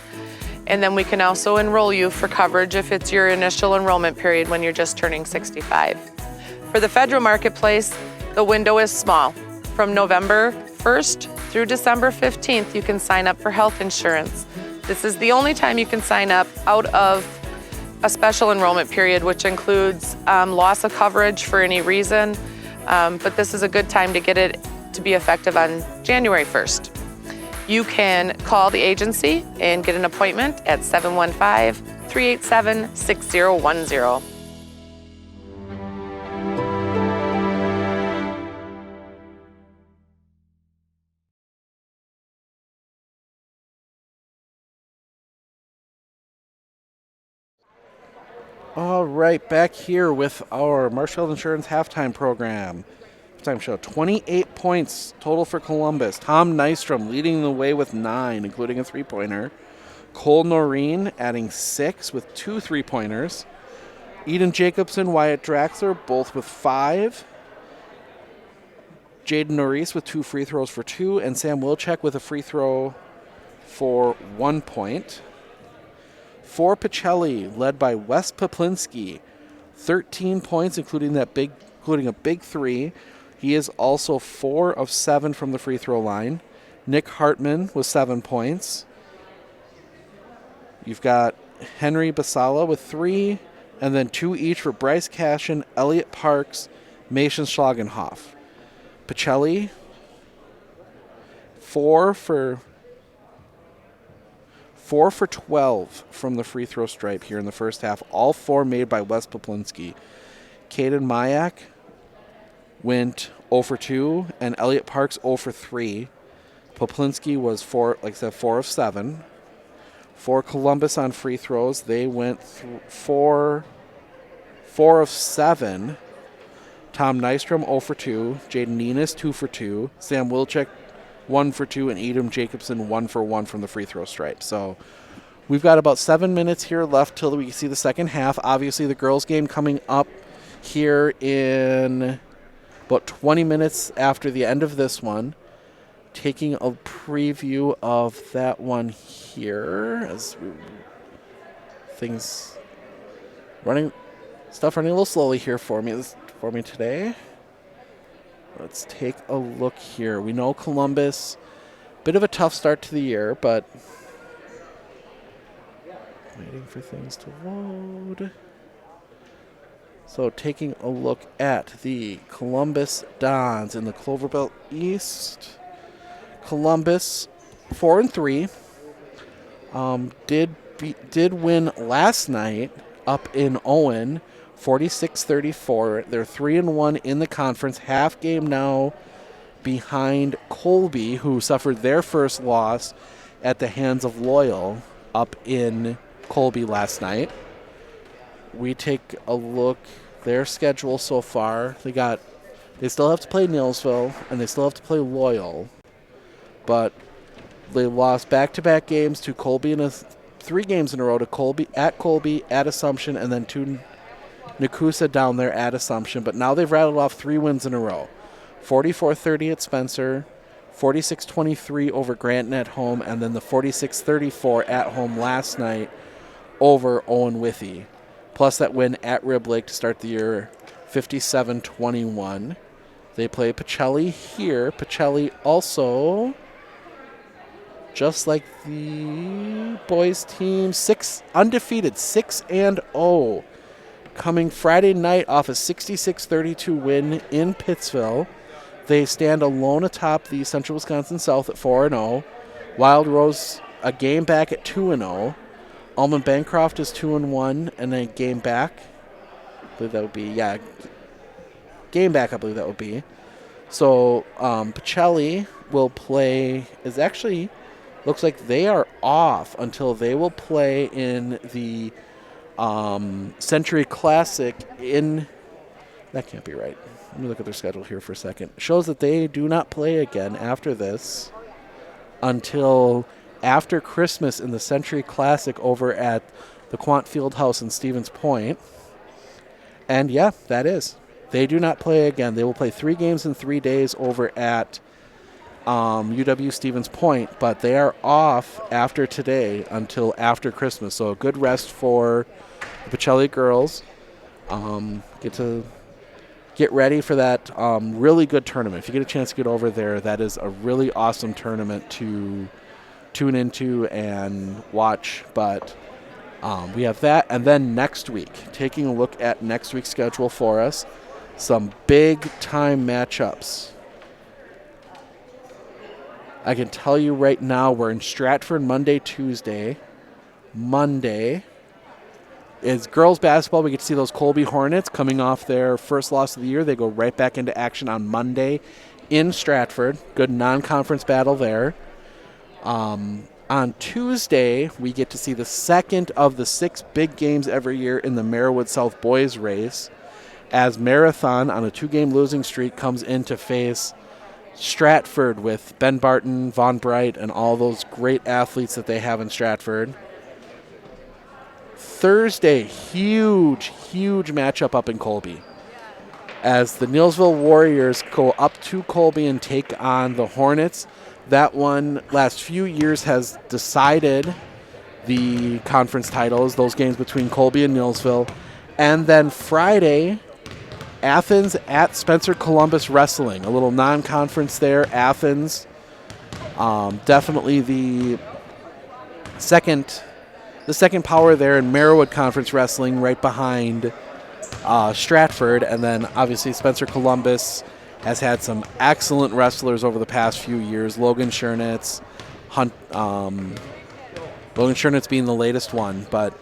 And then we can also enroll you for coverage if it's your initial enrollment period when you're just turning 65. For the federal marketplace, the window is small. From November 1st through December 15th, you can sign up for health insurance. This is the only time you can sign up out of a special enrollment period, which includes loss of coverage for any reason. But this is a good time to get it to be effective on January 1st. You can call the agency and get an appointment at 715-387-6010. All right, back here with our Marshall Insurance halftime program. Halftime show, 28 points total for Columbus. Tom Nystrom leading the way with 9, including a three-pointer. Cole Noreen adding 6 with 2 3-pointers. Eden Jacobson, Wyatt Draxler, both with 5. Jaden Norris with 2 free throws for 2, and Sam Wilczek with a free throw for 1 point. For Pacelli, led by Wes Poplinski, 13 points, including a big 3. He is also 4 of 7 from the free throw line. Nick Hartman with 7 points. You've got Henry Basala with 3, and then 2 each for Bryce Cashin, Elliot Parks, Mason Schlagenhoff. Pacelli, 4 for 12 from the free throw stripe here in the first half. All 4 made by Wes Poplinski. Caden Mayak went 0 for 2, and Elliot Parks 0 for 3. Poplinski was 4 of 7. For Columbus on free throws, they went 4 of 7. Tom Nystrom 0 for 2. Jaden Nenes 2 for 2. Sam Wilczek 1 for 2, and Edom Jacobson 1 for 1 from the free throw stripe. So we've got about 7 minutes here left till we see the second half. Obviously, the girls' game coming up here in about 20 minutes after the end of this one. Taking a preview of that one here as things running a little slowly here for me today. Let's take a look here. We know Columbus, bit of a tough start to the year, but waiting for things to load. So taking a look at the Columbus Dons in the Clover Belt East. Columbus 4-3. Did win last night up in Owen, 46-34. They're 3-1 in the conference. Half game now behind Colby, who suffered their first loss at the hands of Loyal up in Colby last night. We take a look their schedule so far. They still have to play Neillsville and they still have to play Loyal, but they lost back-to-back games to Colby 3 games in a row to Colby, at Assumption, and then to Nakusa down there at Assumption. But now they've rattled off 3 wins in a row. 44-30 at Spencer, 46-23 over Granton at home, and then the 46-34 at home last night over Owen Withee. Plus that win at Rib Lake to start the year, 57-21. They play Pacelli here. Pacelli also, just like the boys team, undefeated, 6-0. Coming Friday night off a 66-32 win in Pittsville. They stand alone atop the Central Wisconsin South at 4-0. Wild Rose a game back at 2-0. Almond Bancroft is 2-1 and a game back. I believe that would be, game back I believe that would be. So Pacelli will play, looks like they are off until they will play in the Century Classic that can't be right. Let me look at their schedule here for a second. It shows that they do not play again after this until after Christmas in the Century Classic over at the Quant Fieldhouse in Stevens Point. And that is. They do not play again. They will play 3 games in 3 days over at UW Stevens Point, but they are off after today until after Christmas. So a good rest for the Pacelli girls. Get ready for that really good tournament. If you get a chance to get over there, that is a really awesome tournament to tune into and watch. But we have that. And then next week, taking a look at next week's schedule for us, some big-time matchups. I can tell you right now we're in Stratford Monday, Tuesday. Monday is girls basketball. We get to see those Colby Hornets coming off their first loss of the year. They go right back into action on Monday in Stratford. Good non-conference battle there. On On Tuesday, we get to see the second of the 6 big games every year in the Merriwood South Boys race, as Marathon, on a 2-game losing streak, comes in to face Stratford with Ben Barton, Von Bright, and all those great athletes that they have in Stratford. Thursday, huge matchup up in Colby, as the Neillsville Warriors go up to Colby and take on the Hornets. That one, last few years, has decided the conference titles, those games between Colby and Neillsville. And then Friday, Athens at Spencer Columbus Wrestling, a little non-conference there. Athens, definitely the second power there in Merriwood Conference Wrestling, right behind Stratford. And then obviously Spencer Columbus has had some excellent wrestlers over the past few years. Logan Schernitz, Logan Schernitz being the latest one. But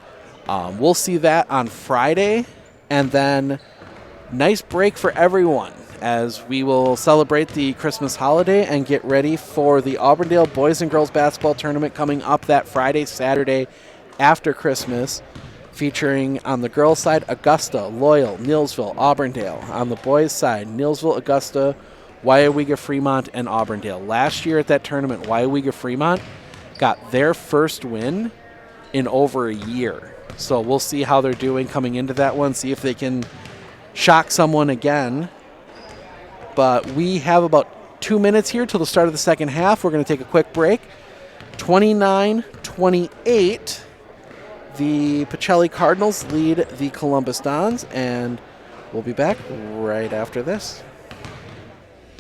we'll see that on Friday. And then nice break for everyone, as we will celebrate the Christmas holiday and get ready for the Auburndale Boys and Girls Basketball Tournament coming up that Friday, Saturday after Christmas, featuring on the girls' side Augusta, Loyal, Neillsville, Auburndale. On the boys' side, Neillsville, Augusta, Weyauwega, Fremont, and Auburndale. Last year at that tournament, Weyauwega, Fremont got their first win in over a year. So we'll see how they're doing coming into that one, see if they can shock someone again. But we have about 2 minutes here till the start of the second half. We're going to take a quick break. 29-28. The Pacelli Cardinals lead the Columbus Dons, and we'll be back right after this.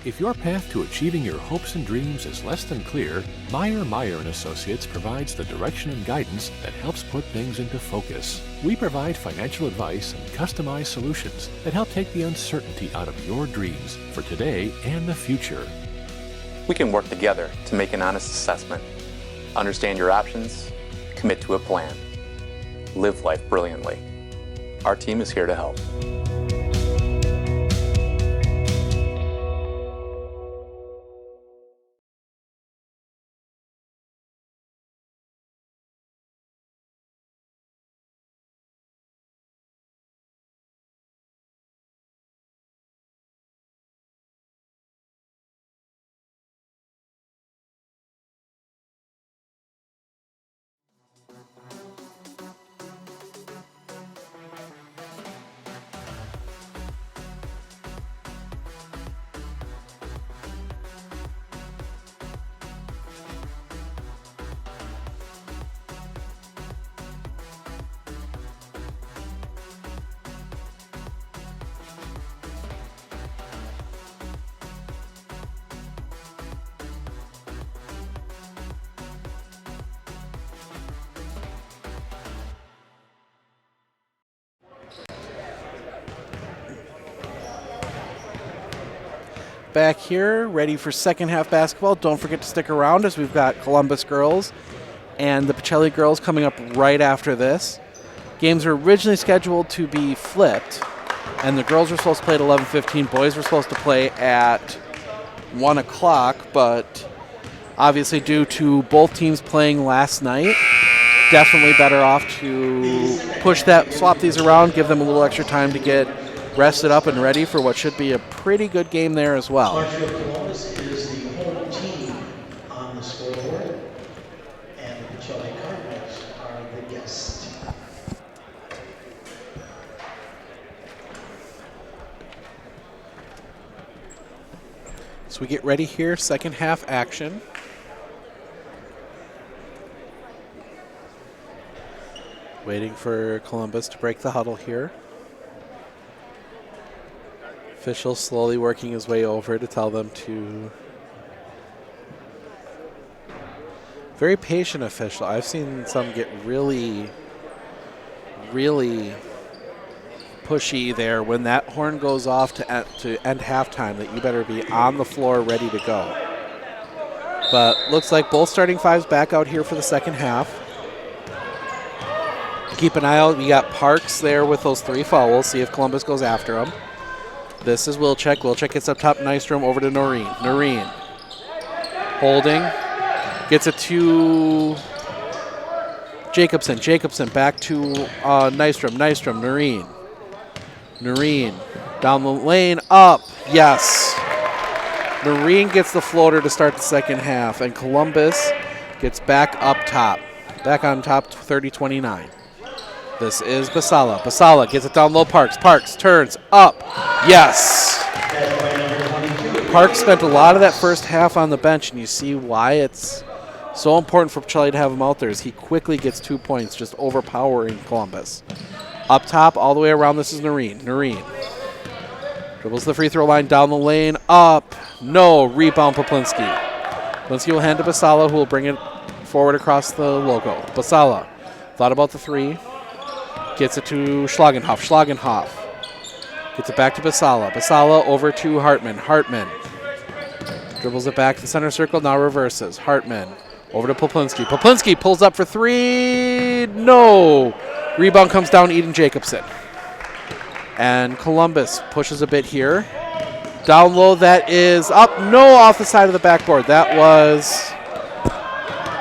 If your path to achieving your hopes and dreams is less than clear, Meyer & Associates provides the direction and guidance that helps put things into focus. We provide financial advice and customized solutions that help take the uncertainty out of your dreams for today and the future. We can work together to make an honest assessment, understand your options, commit to a plan. Live life brilliantly. Our team is here to help. Back here, ready for second half basketball. Don't forget to stick around, as we've got Columbus girls and the Pacelli girls coming up right after this. Games were originally scheduled to be flipped, and the girls were supposed to play at 11:15. Boys were supposed to play at 1 o'clock, but obviously due to both teams playing last night, definitely better off to swap these around, give them a little extra time to get rested up and ready for what should be a pretty good game there as well. Marshfield Columbus is the home team on the scoreboard, and the Pacelli Cardinals are the guest. So we get ready here, second half action. Waiting for Columbus to break the huddle here. Official slowly working his way over to tell them to... Very patient official. I've seen some get really pushy there when that horn goes off to end halftime, that you better be on the floor ready to go. But looks like both starting fives back out here for the second half. Keep an eye out. We got Parks there with those 3 fouls. See if Columbus goes after him. This is Wilczek. Wilczek gets up top, Nystrom over to Noreen. Noreen holding, Gets it to Jacobson. Jacobson back to Nystrom. Nystrom, Noreen. Noreen down the lane, up. Yes. Noreen gets the floater to start the second half, and Columbus gets back up top. Back on top, 30-29. This is Pacelli. Pacelli gets it down low, Parks. Parks turns up. Yes. Parks spent a lot of that first half on the bench, and you see why it's so important for Pacelli to have him out there. Is he quickly gets 2 points, just overpowering Columbus. Up top, all the way around, this is Noreen. Noreen dribbles the free throw line, down the lane, up. No, rebound Poplinski. Poplinski will hand to Pacelli, who will bring it forward across the logo. Pacelli thought about the three. Gets it to Schlagenhoff. Schlagenhoff gets it back to Pacelli. Pacelli over to Hartman. Hartman dribbles it back to the center circle, now reverses. Hartman over to Poplinski. Poplinski pulls up for three. No. Rebound comes down, Eden Jacobson. And Columbus pushes a bit here. Down low, that is up. No, off the side of the backboard. That was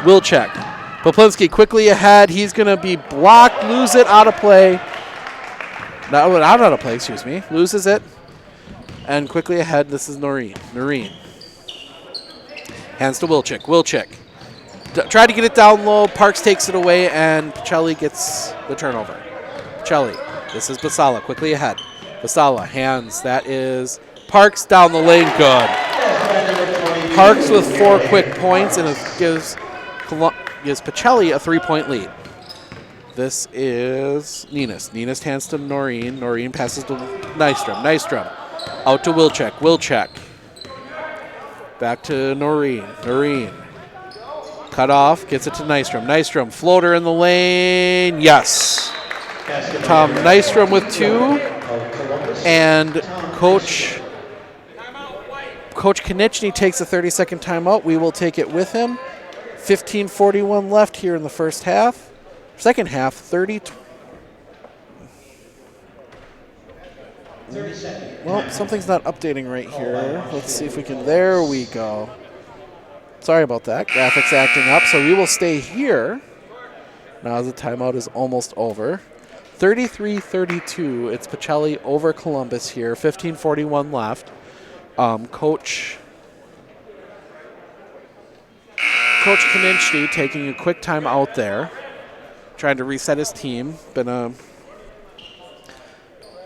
Wilczek. Poplinski quickly ahead. He's going to be blocked, lose it, out of play. Not out of play, excuse me. Loses it. And quickly ahead, this is Noreen. Noreen. Hands to Wilczek. Wilczek. Tried to get it down low. Parks takes it away, and Pacelli gets the turnover. Pacelli. This is Pacelli, quickly ahead. Pacelli, hands. That is Parks down the lane. Good. Parks with 4 quick points, and it gives Pacelli a 3-point lead. This is Ninus. Ninus hands to Noreen. Noreen passes to Nystrom. Nystrom out to Wilczek. Wilczek back to Noreen. Noreen cut off, gets it to Nystrom. Nystrom, floater in the lane. Yes. Tom Nystrom with 2. And Coach Konieczny takes a 30-second timeout. We will take it with him. 15:41 left here in the first half. Second half, 30. Well, something's not updating right here. Let's see if we can. There we go. Sorry about that. Graphics acting up. So we will stay here. Now the timeout is almost over. 33-32. It's Pacelli over Columbus here. 15:41 left. Coach Konieczny taking a quick time out there, trying to reset his team. Been a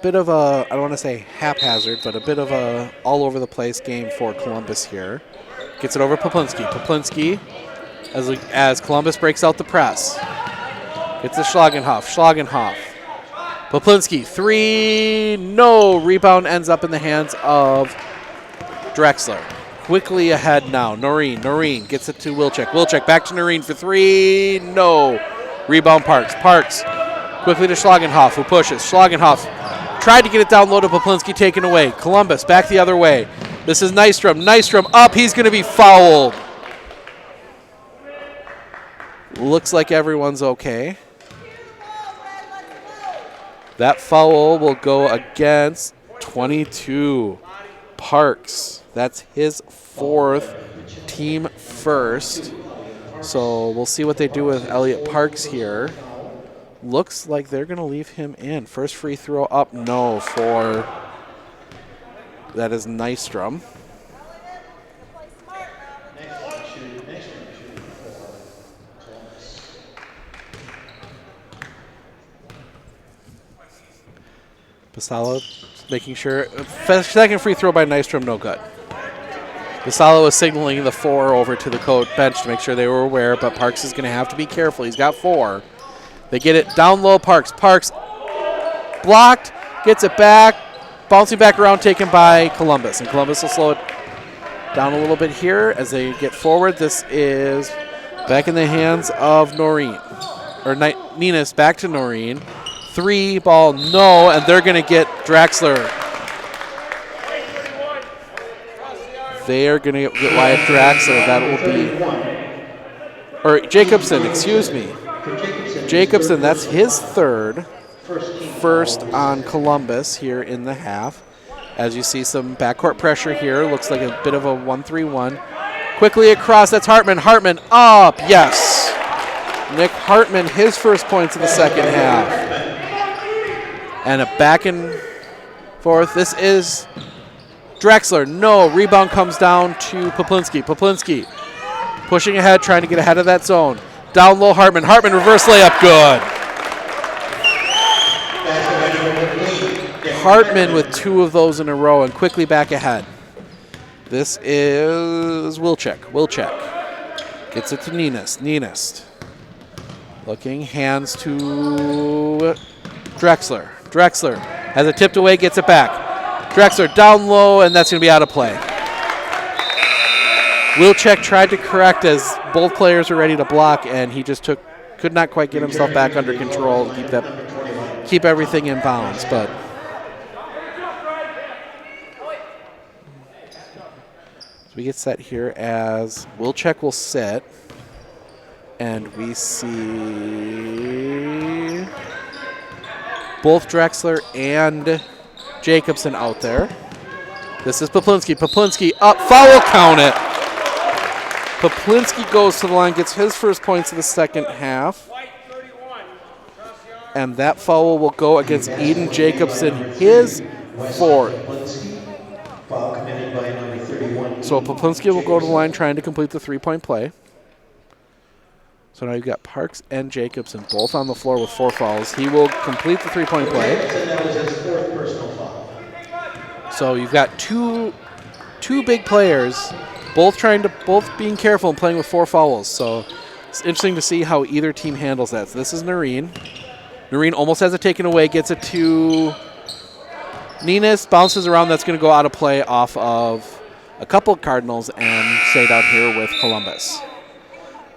bit of a, I don't want to say haphazard, but a bit of a all over the place game for Columbus here. Gets it over Poplinski. Poplinski, as Columbus breaks out the press. Gets to Schlagenhoff. Schlagenhoff. Poplinski, 3, no. Rebound ends up in the hands of Drexler. Quickly ahead now. Noreen. Noreen gets it to Wilczek. Wilczek back to Noreen for 3, no. Rebound Parks. Parks quickly to Schlagenhoff, who pushes. Schlagenhoff tried to get it down low to Poplinski, taken away. Columbus back the other way. This is Nystrom. Nystrom up. He's going to be fouled. Looks like everyone's okay. That foul will go against 22. Parks. That's his 4th, team first. So we'll see what they do with Elliot Parks here. Looks like they're going to leave him in. First free throw up, no, for that is Nystrom. Pacelli making sure. Second free throw by Nystrom, no good. Pacelli was signaling the 4 over to the bench to make sure they were aware, but Parks is going to have to be careful. He's got 4. They get it down low, Parks. Parks blocked, gets it back, bouncing back around, taken by Columbus. And Columbus will slow it down a little bit here as they get forward. This is back in the hands of Noreen. Or Ninus back to Noreen. 3 ball, no, and they're going to get Drexler. They are going to get Wyatt Drexler. That will be, or Jacobson, excuse me. Jacobson, that's his 3rd. First on Columbus here in the half. As you see some backcourt pressure here. Looks like a bit of a 1-3-1. Quickly across, that's Hartman. Hartman up, yes. Nick Hartman, his first points of the second half. And a back and forth. This is Drexler. No, rebound comes down to Poplinski. Poplinski pushing ahead, trying to get ahead of that zone. Down low, Hartman. Hartman, reverse layup, good. Hartman with 2 of those in a row and quickly back ahead. This is Wilczek. Wilczek gets it to Ninist. Ninist looking, hands to Drexler. Drexler has it tipped away, gets it back. Drexler down low, and that's going to be out of play. Wilczek tried to correct as both players were ready to block, and he just could not quite get himself back under control to keep everything in bounds. But so we get set here as Wilczek will sit, and we see both Drexler and Jacobson out there. This is Poplinski. Poplinski up, foul, count it. Poplinski goes to the line, gets his first points of the second half. And that foul will go against Eden Jacobson, his 4th. So Poplinski will go to the line trying to complete the 3-point play. So now you've got Parks and Jacobson both on the floor with 4 fouls. He will complete the 3-point play. So you've got two big players, both being careful and playing with 4 fouls. So it's interesting to see how either team handles that. So this is Noreen. Noreen almost has it taken away, gets it to Ninist, bounces around. That's going to go out of play off of a couple of Cardinals and stay down here with Columbus.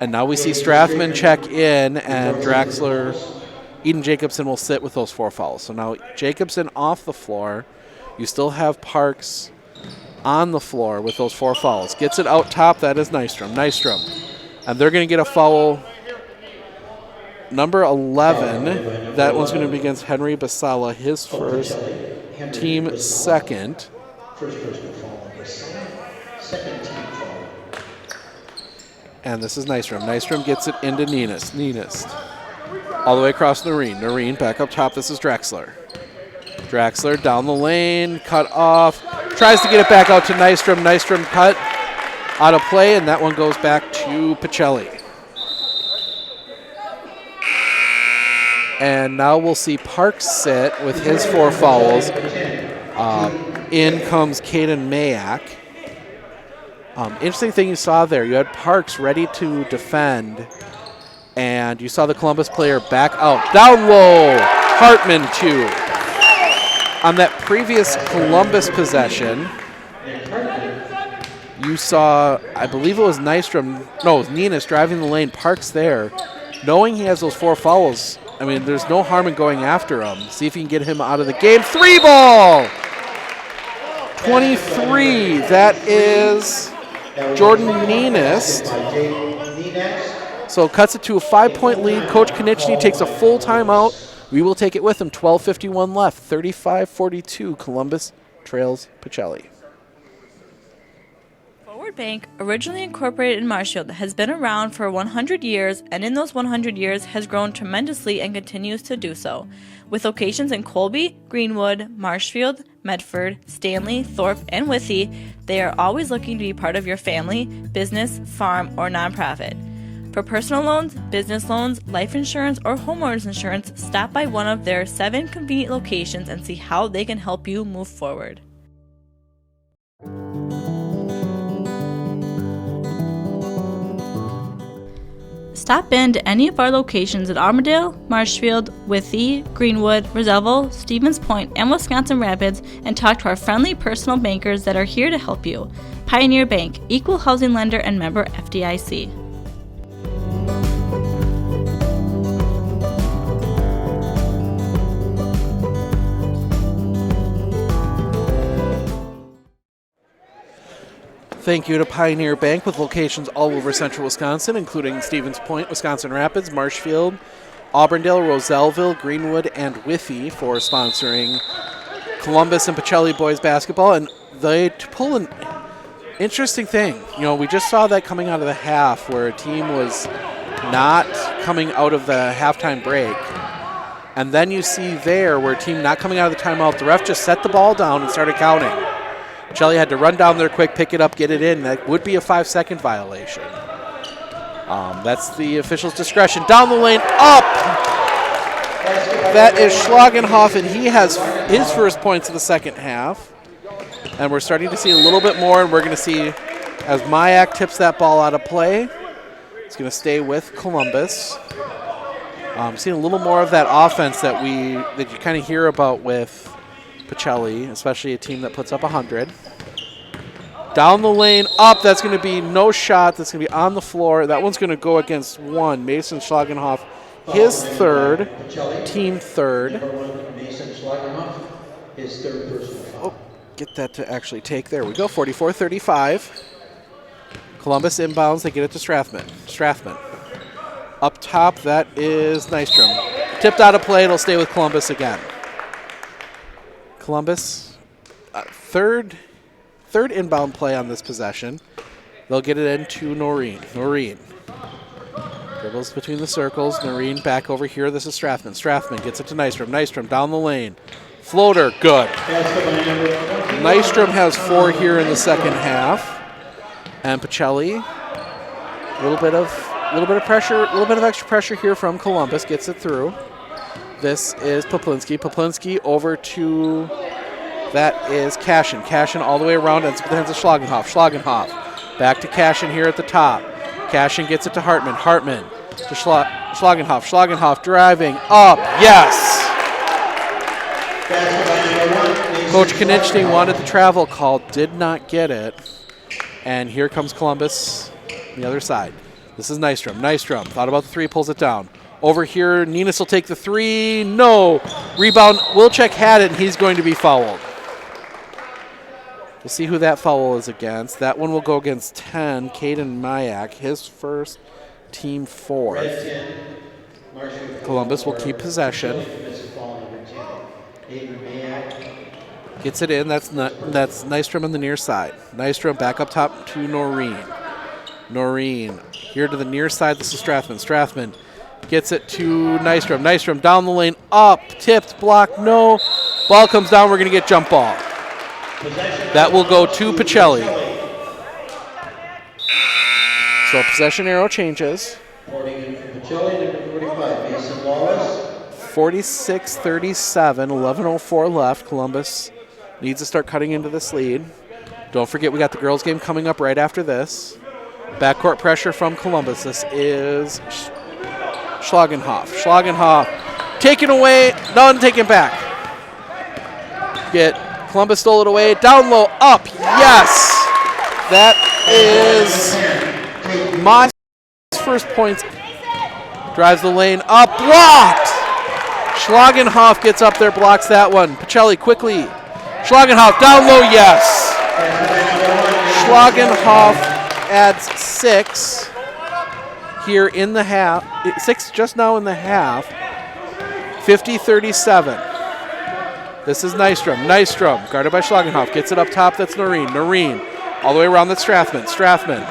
And now we see Strathman check in, and Drexler, Eden Jacobson will sit with those 4 fouls. So now Jacobson off the floor. You still have Parks on the floor with those 4 fouls. Gets it out top, that is Nystrom. Nystrom. And they're going to get a foul, number 11. That one's going to be against Henry Basala, his first, team second. First personal foul, second team foul. And this is Nystrom. Nystrom gets it into Ninist. Ninist. All the way across Noreen. Noreen back up top. This is Drexler. Drexler down the lane, cut off. Tries to get it back out to Nystrom. Nystrom cut out of play, and that one goes back to Pacelli. And now we'll see Parks sit with his 4 fouls. In comes Caden Mayak. Interesting thing you saw there, you had Parks ready to defend, and you saw the Columbus player back out. Down low, Hartman 2. On that previous Columbus possession, you saw, I believe it was Nystrom, no, it was Ninist driving the lane, Parks there. Knowing he has those 4 fouls, I mean, there's no harm in going after him. See if you can get him out of the game. 3 ball! 23, that is Jordan Ninist. So cuts it to a 5-point lead. Coach Konieczny takes a full timeout. We will take it with him. 12:51 left. 35-42. Columbus trails Pacelli. Forward Bank, originally incorporated in Marshfield, has been around for 100 years, and in those 100 years has grown tremendously and continues to do so. With locations in Colby, Greenwood, Marshfield, Medford, Stanley, Thorpe, and Withee, they are always looking to be part of your family, business, farm, or nonprofit. For personal loans, business loans, life insurance, or homeowners insurance, stop by one of their 7 convenient locations and see how they can help you move forward. Stop in to any of our locations at Armadale, Marshfield, Withee, Greenwood, Roosevelt, Stevens Point, and Wisconsin Rapids and talk to our friendly personal bankers that are here to help you. Pioneer Bank, equal housing lender and member FDIC. Thank you to Pioneer Bank with locations all over central Wisconsin, including Stevens Point, Wisconsin Rapids, Marshfield, Auburndale, Roselleville, Greenwood, and Withee for sponsoring Columbus and Pacelli boys basketball. And they pull Interesting thing. We just saw that coming out of the half where a team was not coming out of the halftime break. And then you see there where a team not coming out of the timeout, the ref just set the ball down and started counting. Pacelli had to run down there quick, pick it up, get it in. That would be a 5-second violation. That's the official's discretion. Down the lane, up! That is Schlagenhoff, and he has his first points of the second half. And we're starting to see a little bit more, and we're going to see as Mayak tips that ball out of play. It's going to stay with Columbus. Seeing a little more of that offense that you kind of hear about with Pacelli, especially a team that puts up 100. Down the lane, up. That's going to be no shot. That's going to be on the floor. That one's going to go against one. Mason Schlagenhoff, his third, team third. Mason Schlagenhoff, his third personal foul. Get that to actually take. There we go. 44-35. Columbus inbounds. They get it to Strathman. Up top, that is Nystrom. Tipped out of play. It'll stay with Columbus again. Columbus, third inbound play on this possession. They'll get it into Noreen. Dribbles between the circles. Noreen back over here. This is Strathman. Strathman gets it to Nystrom. Nystrom down the lane. Floater, good. Nystrom has 4 here in the second half. And Pacelli, a little bit of pressure, a little bit of extra pressure here from Columbus, gets it through. This is Poplinski. Poplinski over to, that is Cashin. Cashin all the way around, and it's the hands of Schlagenhoff. Schlagenhoff back to Cashin here at the top. Cashin gets it to Hartman. Hartman to Schlagenhoff. Schlagenhoff driving up, yes! Coach Konieczny wanted the travel call, did not get it. And here comes Columbus on the other side. This is Nystrom. Nystrom thought about the three, pulls it down. Over here, Ninus will take the three. No. Rebound. Wilczek had it, and he's going to be fouled. We'll see who that foul is against. That one will go against 10, Caden Mayak, his first, team fourth. Columbus will keep possession. Gets it in. That's Nystrom on the near side. Nystrom back up top to Noreen. Noreen here to the near side. This is Strathman. Strathman gets it to Nystrom. Nystrom down the lane, up, tipped, blocked, no. Ball comes down. We're going to get jump ball. That will go to Pacelli. So possession arrow changes. 46-37, 11:04 left. Columbus needs to start cutting into this lead. Don't forget we got the girls game coming up right after this. Backcourt pressure from Columbus. This is Schlagenhoff. Schlagenhoff taken away. No one taken back. Columbus stole it away. Down low. Up. Yes. That is my first points. Drives the lane. Up. Blocked. Schlagenhoff gets up there. Blocks that one. Pacelli quickly. Schlagenhoff down low. Yes. Schlagenhoff adds 6 here in the half. 6 just now in the half. 50-37. This is Nystrom. Nystrom, guarded by Schlagenhoff, gets it up top. That's Noreen. Noreen, all the way around. That's Strathman. Strathman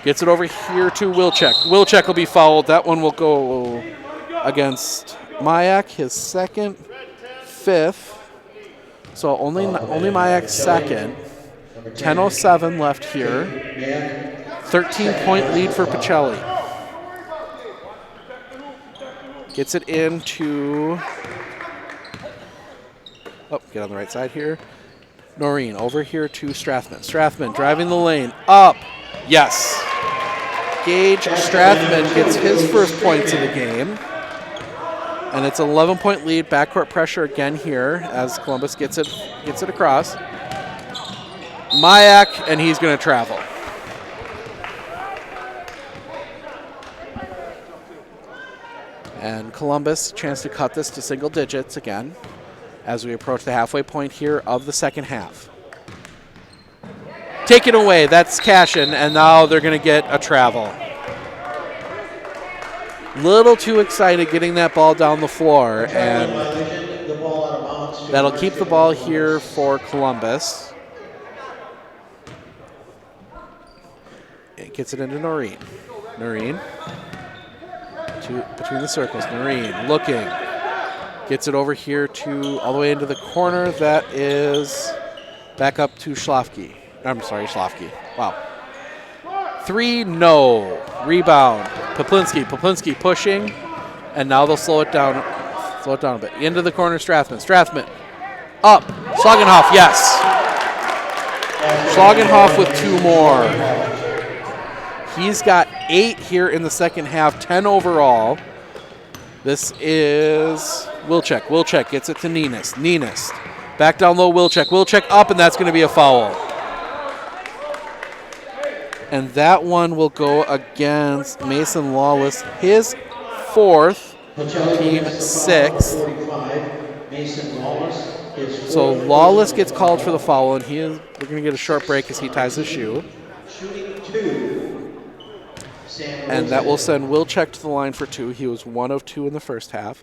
gets it over here to Wilczek. Wilczek will be fouled. That one will go against Mayak, his second, 5th. So only Mayak's second. 10:07 left here. 13-point lead for Pacelli. Gets it into... Oh, get on the right side here. Noreen over here to Strathman. Strathman driving the lane. Up. Yes. Gage Strathman gets his first points of the game. And it's an 11-point lead. Backcourt pressure again here as Columbus gets it across. Mayak, and he's going to travel. And Columbus, chance to cut this to single digits again as we approach the halfway point here of the second half. Taken away, that's Cashin, and now they're going to get a travel. Little too excited getting that ball down the floor, and that'll keep the ball here for Columbus. gets it into Noreen. Noreen between the circles. Noreen looking. Gets it over here to all the way into the corner. That is back up to Schlafke. I'm sorry, Schlafke. Wow. 3, no. Rebound. Poplinski pushing. And now they'll slow it down a bit. Into the corner, Strathman. Up. Schlagenhoff, yes. Schlagenhoff with 2 more. He's got 8 here in the second half, 10 overall. This is Wilczek. Wilczek gets it to Ninus. Ninus. Back down low, Wilczek. Wilczek up, and that's going to be a foul. And that one will go against Mason Lawless, his 4th, team 6th. So Lawless gets called for the foul, and we're going to get a short break as he ties his shoe. And that will send Wilczek to the line for 2. He was 1 of 2 in the first half.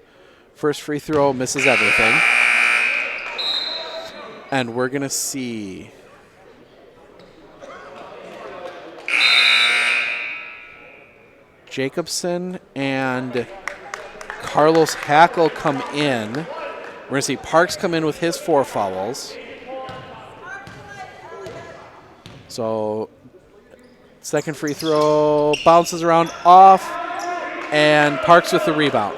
First free throw, misses everything. And we're going to see Jacobson and Carlos Hackle come in. We're going to see Parks come in with his 4 fouls. So second free throw bounces around off, and Parks with the rebound.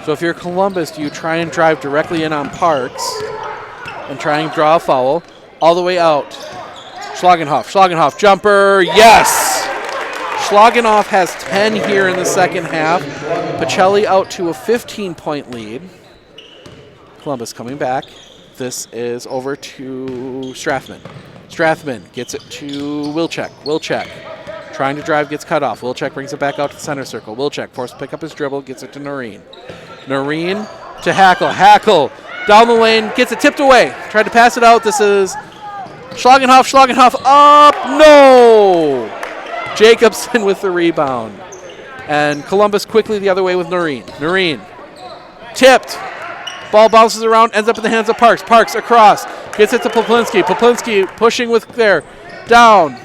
So if you're Columbus, do you try and drive directly in on Parks and try and draw a foul all the way out? Schlagenhoff, jumper, yes! Schlagenhoff has 10 here in the second half. Pacelli out to a 15-point lead. Columbus coming back. This is over to Strathman. Strathman gets it to Wilczek. Wilczek trying to drive, gets cut off. Wilczek brings it back out to the center circle. Wilczek forced to pick up his dribble, gets it to Noreen. Noreen to Hackle. Hackle down the lane, gets it tipped away. Tried to pass it out. This is Schlagenhoff up. No! Jacobson with the rebound. And Columbus quickly the other way with Noreen. Noreen tipped. Ball bounces around, ends up in the hands of Parks. Parks across. Gets it to Poplinski. Poplinski pushing with there. Down.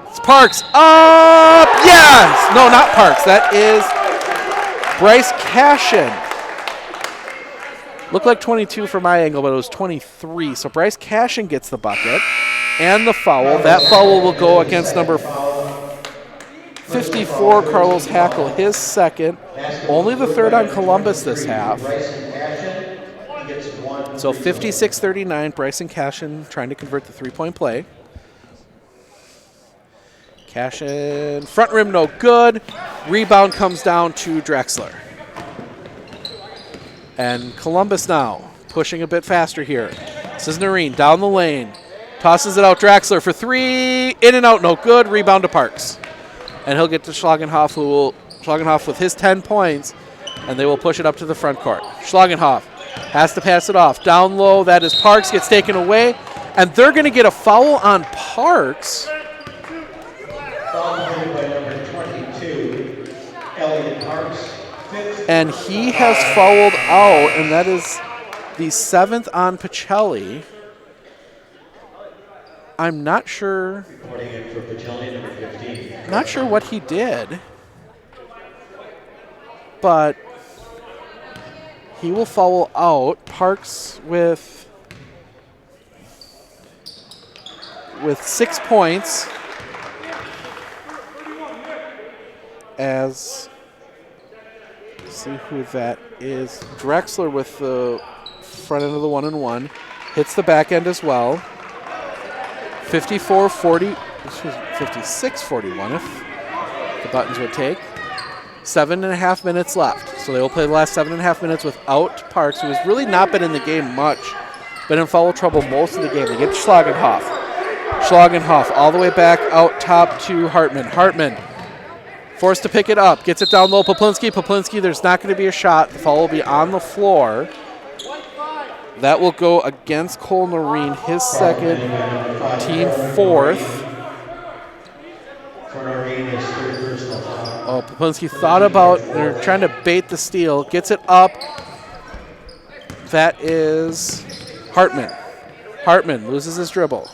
It's Parks. Up! Yes! No, not Parks. That is Bryce Cashin. Looked like 22 from my angle, but it was 23. So Bryce Cashin gets the bucket and the foul. That foul will go against number 54, Carlos Hackle, his 2nd. Only the 3rd on Columbus this half. So 56-39, Bryson Cashin trying to convert the 3-point play. Cashin, front rim no good. Rebound comes down to Drexler. And Columbus now pushing a bit faster here. This is Noreen down the lane. Tosses it out, Drexler for 3. In and out, no good. Rebound to Parks. And he'll get to Schlagenhoff with his 10 points, and they will push it up to the front court. Schlagenhoff has to pass it off. Down low, that is Parks, gets taken away. And they're going to get a foul on Parks. Foul by number 22, Elliot Parks. And he has fouled out, and that is the 7th on Pacelli. I'm not sure. Reporting in for Pacelli, number 15. Not sure what he did, but he will foul out. Parks with 6 points, as see who that is. Drexler with the front end of the 1-and-1, hits the back end as well. 56-41 if the Buttons would take. 7.5 minutes left. So they will play the last 7.5 minutes without Parks, who has really not been in the game much. Been in foul trouble most of the game. They get to Schlagenhoff. Schlagenhoff all the way back out top to Hartman. Hartman forced to pick it up. Gets it down low. Poplinski. There's not going to be a shot. The foul will be on the floor. That will go against Cole Noreen, his 2nd, team 4th. Oh, Poplinski thought about, they're trying to bait the steal. Gets it up. That is Hartman. Hartman loses his dribble.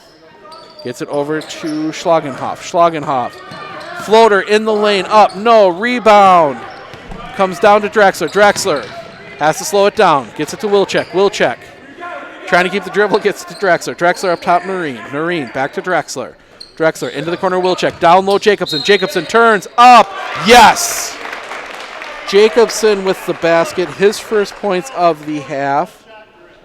Gets it over to Schlagenhoff. Schlagenhoff. Floater in the lane. Up. No. Rebound. Comes down to Drexler. Drexler has to slow it down. Gets it to Wilczek. Wilczek trying to keep the dribble. Gets it to Drexler. Drexler up top. Noreen. Noreen back to Drexler. Drexler into the corner. Wilczek. Down low. Jacobson. Jacobson turns up. Yes. Jacobson with the basket. His first points of the half.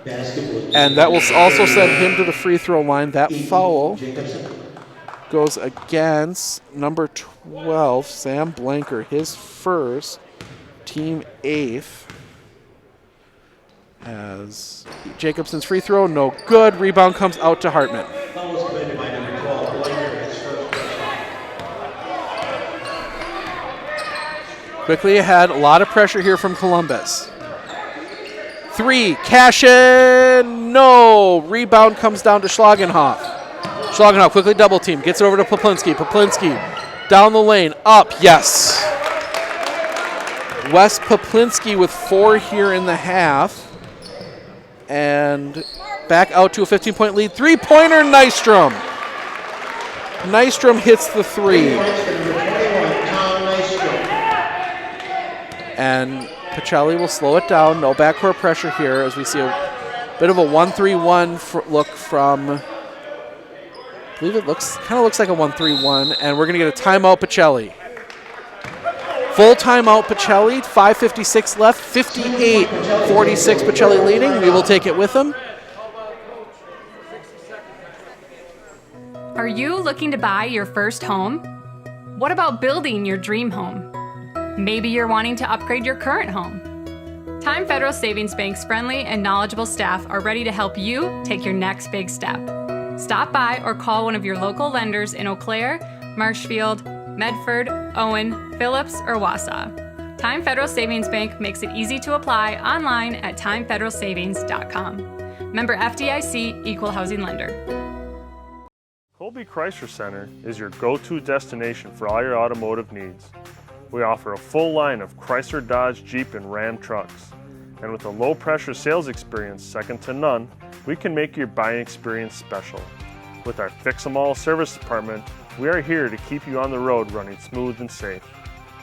And that will also send him to the free throw line. That foul goes against number 12, Sam Blanker, his first, team 8th. As Jacobson's free throw, no good. Rebound comes out to Hartman. Quickly ahead, a lot of pressure here from Columbus. 3, cash in, no. Rebound comes down to Schlagenhoff. Schlagenhoff quickly double team, gets it over to Poplinski. Poplinski down the lane, up, yes. Wes Poplinski with 4 here in the half. And back out to a 15-point lead. 3-pointer, Nystrom. Nystrom hits the 3. And Pacelli will slow it down. No backcourt pressure here as we see a bit of a 1-3-1 look from, I believe it kind of looks like a 1-3-1, and we're going to get a timeout, Pacelli. Full timeout, Pacelli. 5:56 left. 58-46, Pacelli leading. We will take it with him. Are you looking to buy your first home? What about building your dream home? Maybe you're wanting to upgrade your current home. Time Federal Savings Bank's friendly and knowledgeable staff are ready to help you take your next big step. Stop by or call one of your local lenders in Eau Claire, Marshfield, Medford, Owen, Phillips, or Wausau. Time Federal Savings Bank makes it easy to apply online at timefederalsavings.com. Member FDIC, Equal Housing Lender. Colby Chrysler Center is your go-to destination for all your automotive needs. We offer a full line of Chrysler, Dodge, Jeep, and Ram trucks. And with a low-pressure sales experience second to none, we can make your buying experience special. With our Fix-em-all service department, we are here to keep you on the road running smooth and safe.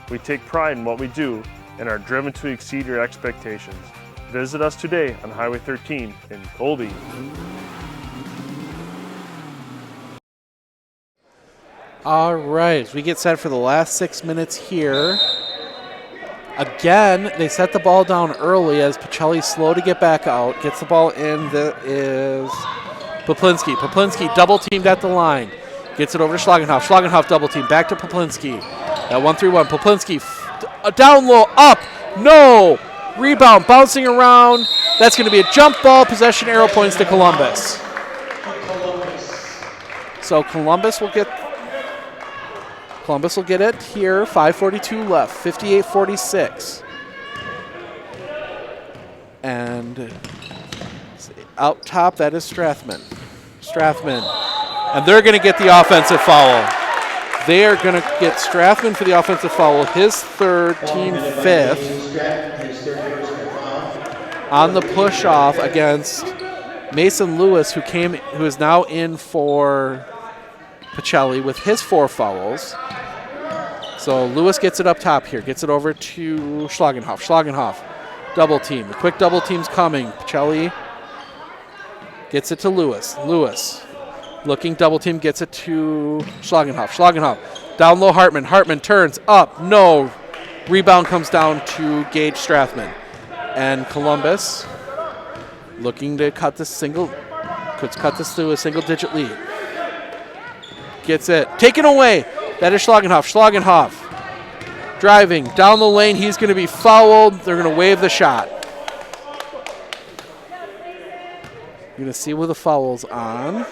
We take pride in what we do and are driven to exceed your expectations. Visit us today on Highway 13 in Colby. All right, we get set for the last 6 minutes here. Again, they set the ball down early as Pacelli's slow to get back out. Gets the ball in. That is Poplinski. Poplinski double teamed at the line. Gets it over to Schlagenhoff. Schlagenhoff double team. Back to Poplinski. At 1-3-1. Poplinski down low. Up. No. Rebound. Bouncing around. That's going to be a jump ball. Possession arrow points to Columbus. So Columbus will get it here. 5:42 left. 58-46. And out top, that is Strathman. And they're going to get the offensive foul. They are going to get Strathman for the offensive foul. His third, team 5th. On the push-off against Mason Lewis, who is now in for Pacelli with his 4 fouls. So Lewis gets it up top here. Gets it over to Schlagenhoff. Schlagenhoff, double team. A quick double team's coming. Pacelli gets it to Lewis. Lewis, looking double team, gets it to Schlagenhoff. Schlagenhoff, down low Hartman. Hartman turns up. No. Rebound comes down to Gage Strathman. And Columbus looking to cut this to a single-digit lead. Gets it. Taken away. That is Schlagenhoff. Schlagenhoff driving down the lane. He's going to be fouled. They're going to waive the shot. You're going to see where the foul's on.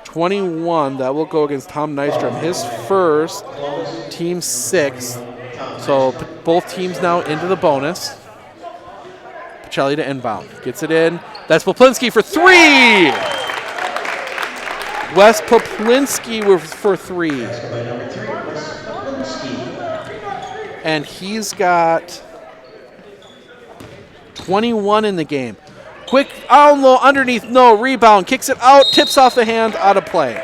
21. That will go against Tom Nystrom. His first, team 6th. So both teams now into the bonus. Pacelli to inbound. Gets it in. That's Poplinski for 3. Wes Poplinski for 3. And he's got 21 in the game. Quick down low, underneath, no, rebound, kicks it out, tips off the hand, out of play.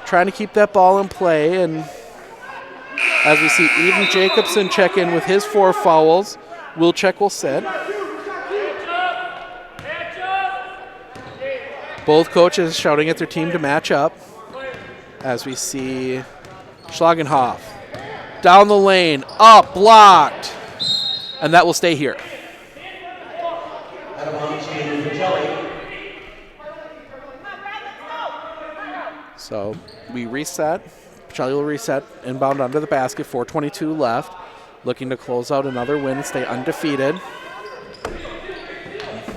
Trying to keep that ball in play, and as we see Eden Jacobson check in with his 4 fouls, Wilczek will sit. Both coaches shouting at their team to match up. As we see Schlagenhoff down the lane, up, blocked, and that will stay here. So we reset. Pacelli will reset, inbound under the basket, 4:22 left. Looking to close out another win and stay undefeated.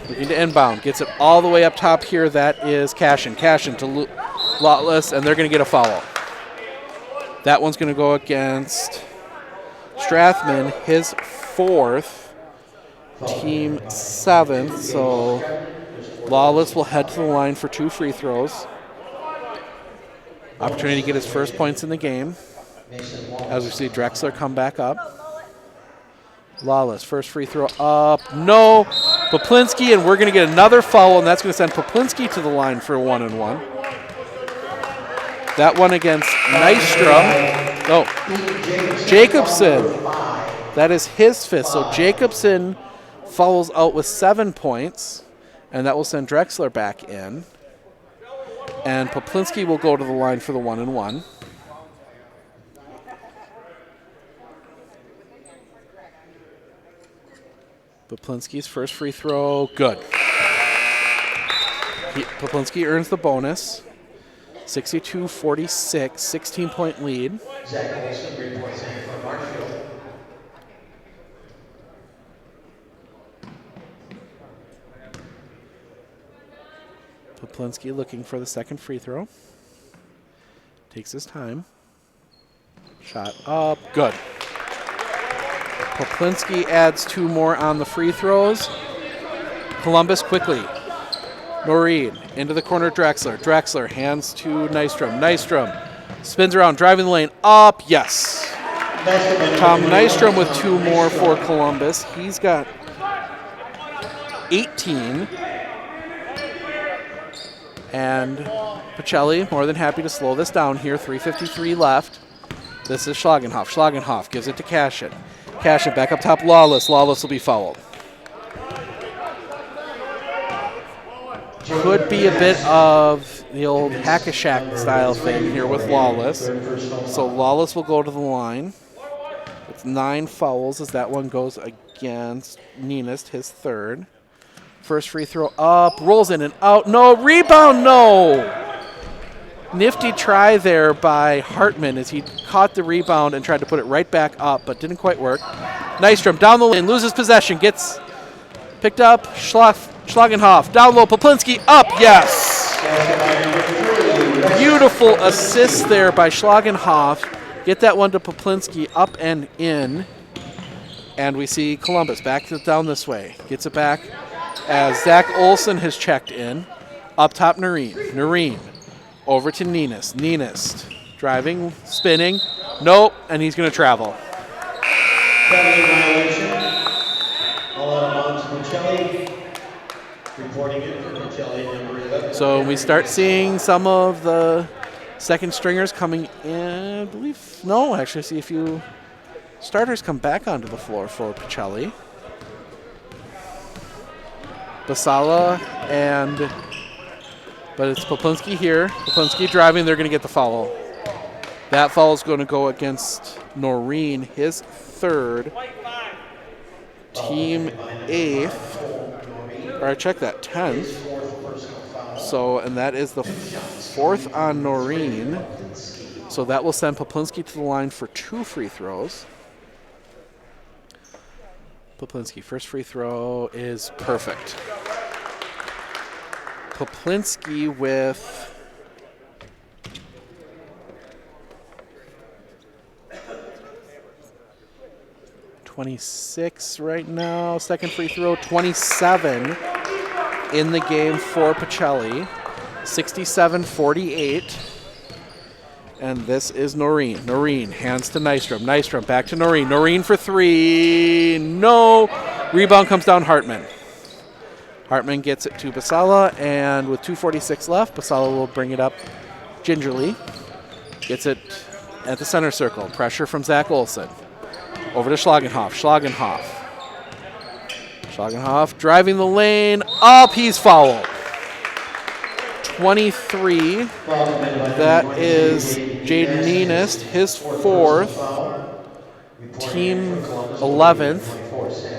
Looking to inbound, gets it all the way up top here. That is Cashin. Cashin to Lawless, and they're going to get a foul. That one's going to go against Strathman, his 4th, team 7th. So Lawless will head to the line for 2 free throws. Opportunity to get his first points in the game. As we see Drexler come back up. Lawless, first free throw up, no. Poplinski, and we're going to get another foul, and that's going to send Poplinski to the line for a 1-and-1. That one against Nystrom. No, Jacobson. That is his 5th. So Jacobson fouls out with 7 points, and that will send Drexler back in. And Poplinski will go to the line for the 1-and-1. Poplinski's first free throw, good. Poplinski earns the bonus. 62-46, 16-point lead. Zach Olson reports in from Marshfield. Poplinski looking for the second free throw. Takes his time. Shot up, good. Poplinski adds 2 more on the free throws. Columbus quickly. Noreen into the corner, Drexler. Drexler hands to Nystrom. Nystrom spins around, driving the lane, up, yes. Tom Nystrom with 2 more for Columbus. He's got 18. And Pacelli more than happy to slow this down here. 3:53 left. This is Schlagenhoff. Schlagenhoff gives it to Cashin. Cashin back up top, Lawless. Lawless will be fouled. Could be a bit of the old hack-a-shack style thing here with Lawless. So Lawless will go to the line. It's 9 fouls as that one goes against Ninist, his 3rd. First free throw up, rolls in and out. No, rebound, no! Nifty try there by Hartman as he caught the rebound and tried to put it right back up, but didn't quite work. Nystrom down the lane, loses possession, gets picked up. Schlagenhoff down low, Poplinski up, yes! Beautiful assist there by Schlagenhoff. Get that one to Poplinski, up and in. And we see Columbus back down this way. Gets it back as Zach Olson has checked in. Up top, Noreen. Noreen over to Ninist. Ninist driving, spinning. Nope, and he's going to travel. Penalty violation. All out of bounds, Pacelli. Reporting it for Pacelli, number 11. So we start seeing some of the second stringers coming in. I believe, no, actually, see a few starters come back onto the floor for Pacelli. Basala but it's Poplinski here. Poplinski driving, they're going to get the foul. That foul is going to go against Noreen, his 3rd, team 8th, or I check that, 10th. So, and that is the 4th on Noreen. So that will send Poplinski to the line for 2 free throws. Poplinski, first free throw is perfect. Poplinski with 26 right now. Second free throw, 27 in the game for Pacelli. 67-48. And this is Noreen. Noreen hands to Nystrom. Nystrom back to Noreen. Noreen for 3. No. Rebound comes down Hartman. Hartman gets it to Pacelli, and with 2:46 left, Pacelli will bring it up gingerly. Gets it at the center circle. Pressure from Zach Olson. Over to Schlagenhoff. Schlagenhoff driving the lane. Up, he's fouled. 23. That is Jaden Neenest, his 4th, team 11th.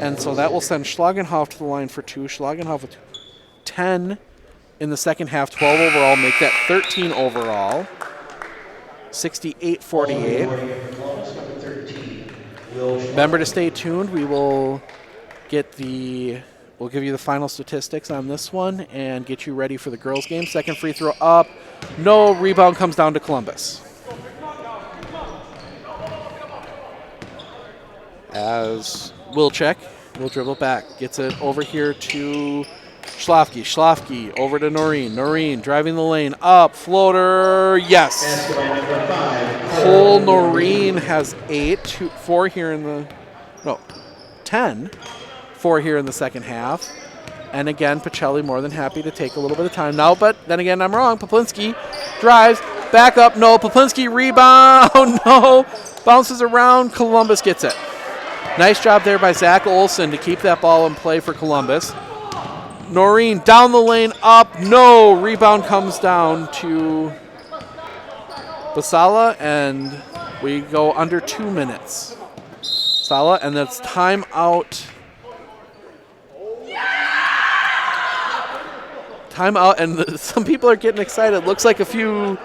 And so that will send Schlagenhoff to the line for 2. Schlagenhoff with 10 in the second half, 12 overall, make that 13 overall. 68-48. Remember to stay tuned. We'll give you the final statistics on this one and get you ready for the girls' game. Second free throw up. No. Rebound comes down to Columbus. As Wilczek will dribble back. Gets it over here to Schlafke. Schlafke over to Noreen. Noreen driving the lane. Up. Floater. Yes. Cole Noreen has 4 here in the... No, 10. 4 here in the second half. And again, Pacelli more than happy to take a little bit of time now. But then again, I'm wrong. Poplinski drives. Back up. No. Poplinski rebound. No. Bounces around. Columbus gets it. Nice job there by Zach Olson to keep that ball in play for Columbus. Noreen down the lane, up, no. Rebound comes down to Pacelli, and we go under 2 minutes. Pacelli, and that's timeout. Timeout, and some people are getting excited. Looks like a few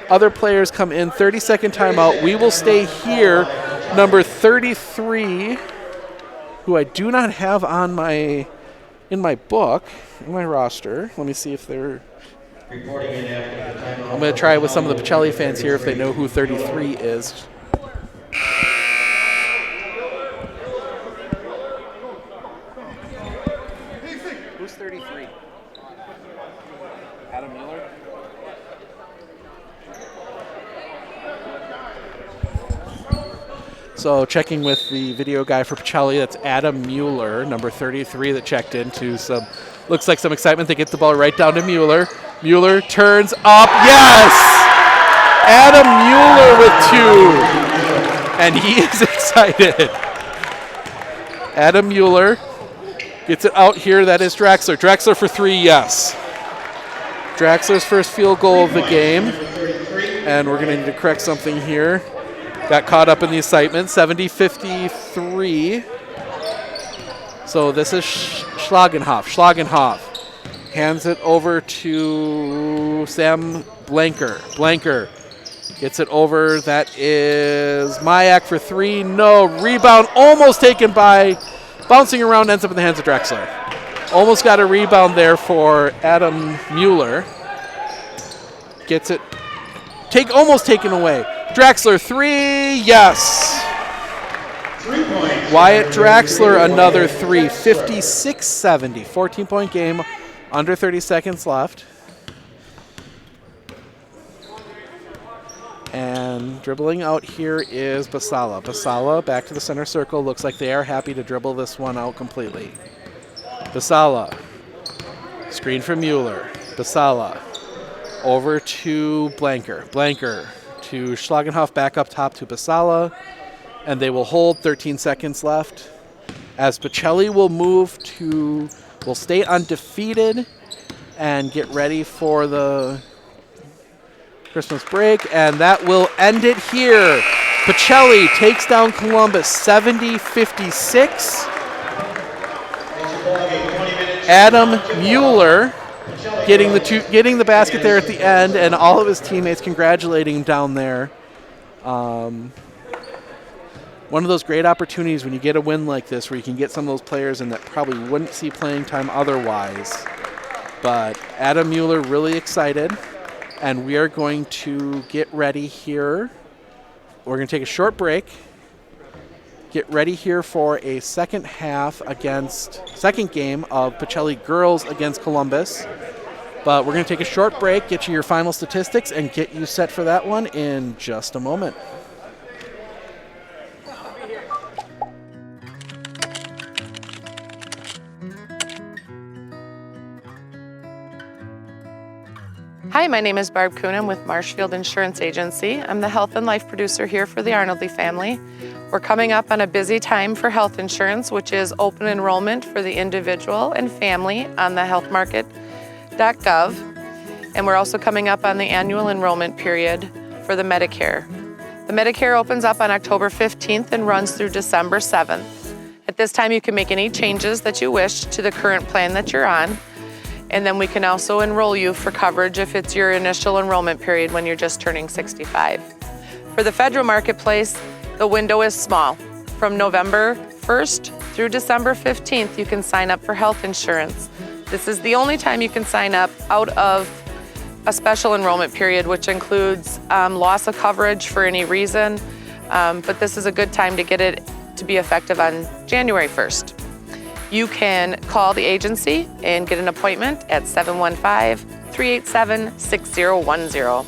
other players come in. 30-second timeout. We will stay here. Number 33, who I do not have on in my book, in my roster. Let me see if they're... I'm going to try with some of the Pacelli fans here if they know who 33 is. Who's 33? Adam Miller? So checking with the video guy for Pacelli, that's Adam Mueller, number 33, that checked into some, looks like some excitement. They get the ball right down to Mueller. Mueller turns up, yes! Adam Mueller with 2, and he is excited. Adam Mueller gets it out here, that is Draxler. Draxler for 3, yes. Draxler's first field goal of the game, and we're going to need to correct something here. Got caught up in the excitement, 70-53. So this is Schlagenhoff. Schlagenhoff hands it over to Sam Blanker. Blanker gets it over. That is Mayak for 3. No. Rebound almost taken by, bouncing around, ends up in the hands of Drexler. Almost got a rebound there for Adam Mueller. Gets it, almost taken away. Draxler, 3, yes. 3 points. Wyatt Draxler, another 3, 56-70. 14-point game, under 30 seconds left. And dribbling out here is Pacelli. Pacelli back to the center circle. Looks like they are happy to dribble this one out completely. Pacelli, screen from Mueller. Pacelli over to Blanker. Blanker to Schlagenhoff, back up top to Pacelli, and they will hold. 13 seconds left. As Pacelli will stay undefeated and get ready for the Christmas break, and that will end it here. Pacelli takes down Columbus 70-56. Adam Mueller getting the basket there at the end, and all of his teammates congratulating him down there. One of those great opportunities when you get a win like this where you can get some of those players in that probably wouldn't see playing time otherwise. But Adam Mueller really excited, and we are going to get ready here. We're going to take a short break. Get ready here for a second game of Pacelli girls against Columbus. But we're going to take a short break, get you your final statistics, and get you set for that one in just a moment. Hi, my name is Barb Kuhn. I'm with Marshfield Insurance Agency. I'm the health and life producer here for the Arnoldly family. We're coming up on a busy time for health insurance, which is open enrollment for the individual and family on the healthmarket.gov. And we're also coming up on the annual enrollment period for the Medicare. The Medicare opens up on October 15th and runs through December 7th. At this time, you can make any changes that you wish to the current plan that you're on. And then we can also enroll you for coverage if it's your initial enrollment period when you're just turning 65. For the federal marketplace, the window is small. From November 1st through December 15th, you can sign up for health insurance. This is the only time you can sign up out of a special enrollment period, which includes loss of coverage for any reason. But this is a good time to get it to be effective on January 1st. You can call the agency and get an appointment at 715-387-6010.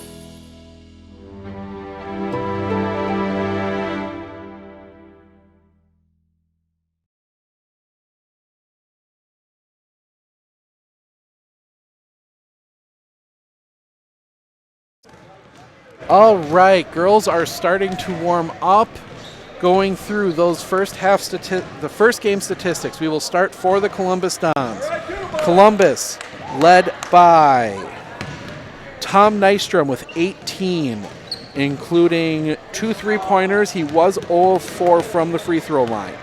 All right, girls are starting to warm up. Going through those the first game statistics. We will start for the Columbus Dons. Columbus led by Tom Nystrom with 18, including 2 3-pointers. He was 0 of 4 from the free throw line.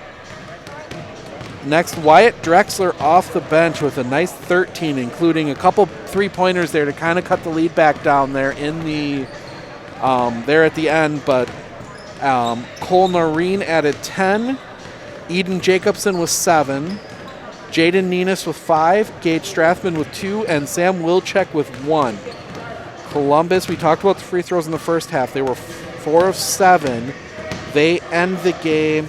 Next, Wyatt Drexler off the bench with a nice 13, including a couple 3-pointers there to kind of cut the lead back down there in the there at the end, but Cole Noreen added 10. Eden Jacobson with 7. Jaden Nenis with 5. Gage Strathman with 2. And Sam Wilczek with 1. Columbus, we talked about the free throws in the first half. They were 4 of 7. They end the game.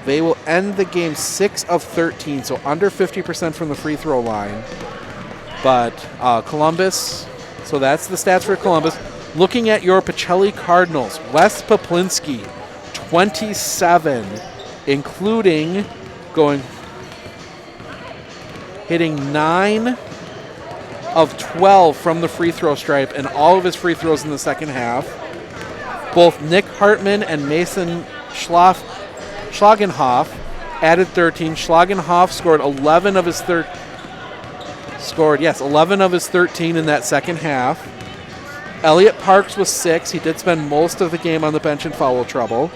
They will end the game 6 of 13, so under 50% from the free throw line. But Columbus, so that's the stats for Columbus. Looking at your Pacelli Cardinals, Wes Poplinski, 27, including hitting 9 of 12 from the free throw stripe and all of his free throws in the second half. Both Nick Hartman and Mason Schlagenhoff added 13. Schlagenhoff scored 11 of his 13 in that second half. Elliot Parks was 6. He did spend most of the game on the bench in foul trouble.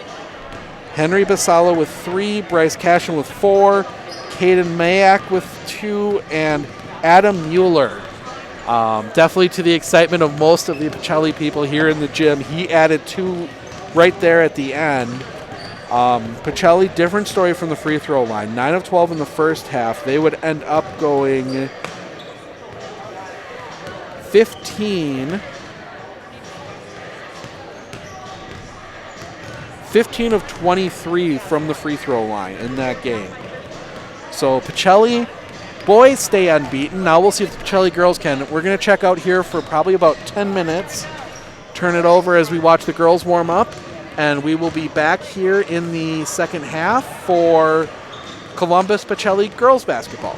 Henry Basala with 3. Bryce Cashin with 4. Caden Mayak with 2. And Adam Mueller. Definitely to the excitement of most of the Pacelli people here in the gym. He added 2 right there at the end. Pacelli, different story from the free throw line. 9 of 12 in the first half. They would end up going 15 of 23 from the free throw line in that game. So Pacelli boys stay unbeaten. Now we'll see if the Pacelli girls can. We're going to check out here for probably about 10 minutes. Turn it over as we watch the girls warm up. And we will be back here in the second half for Columbus Pacelli girls basketball.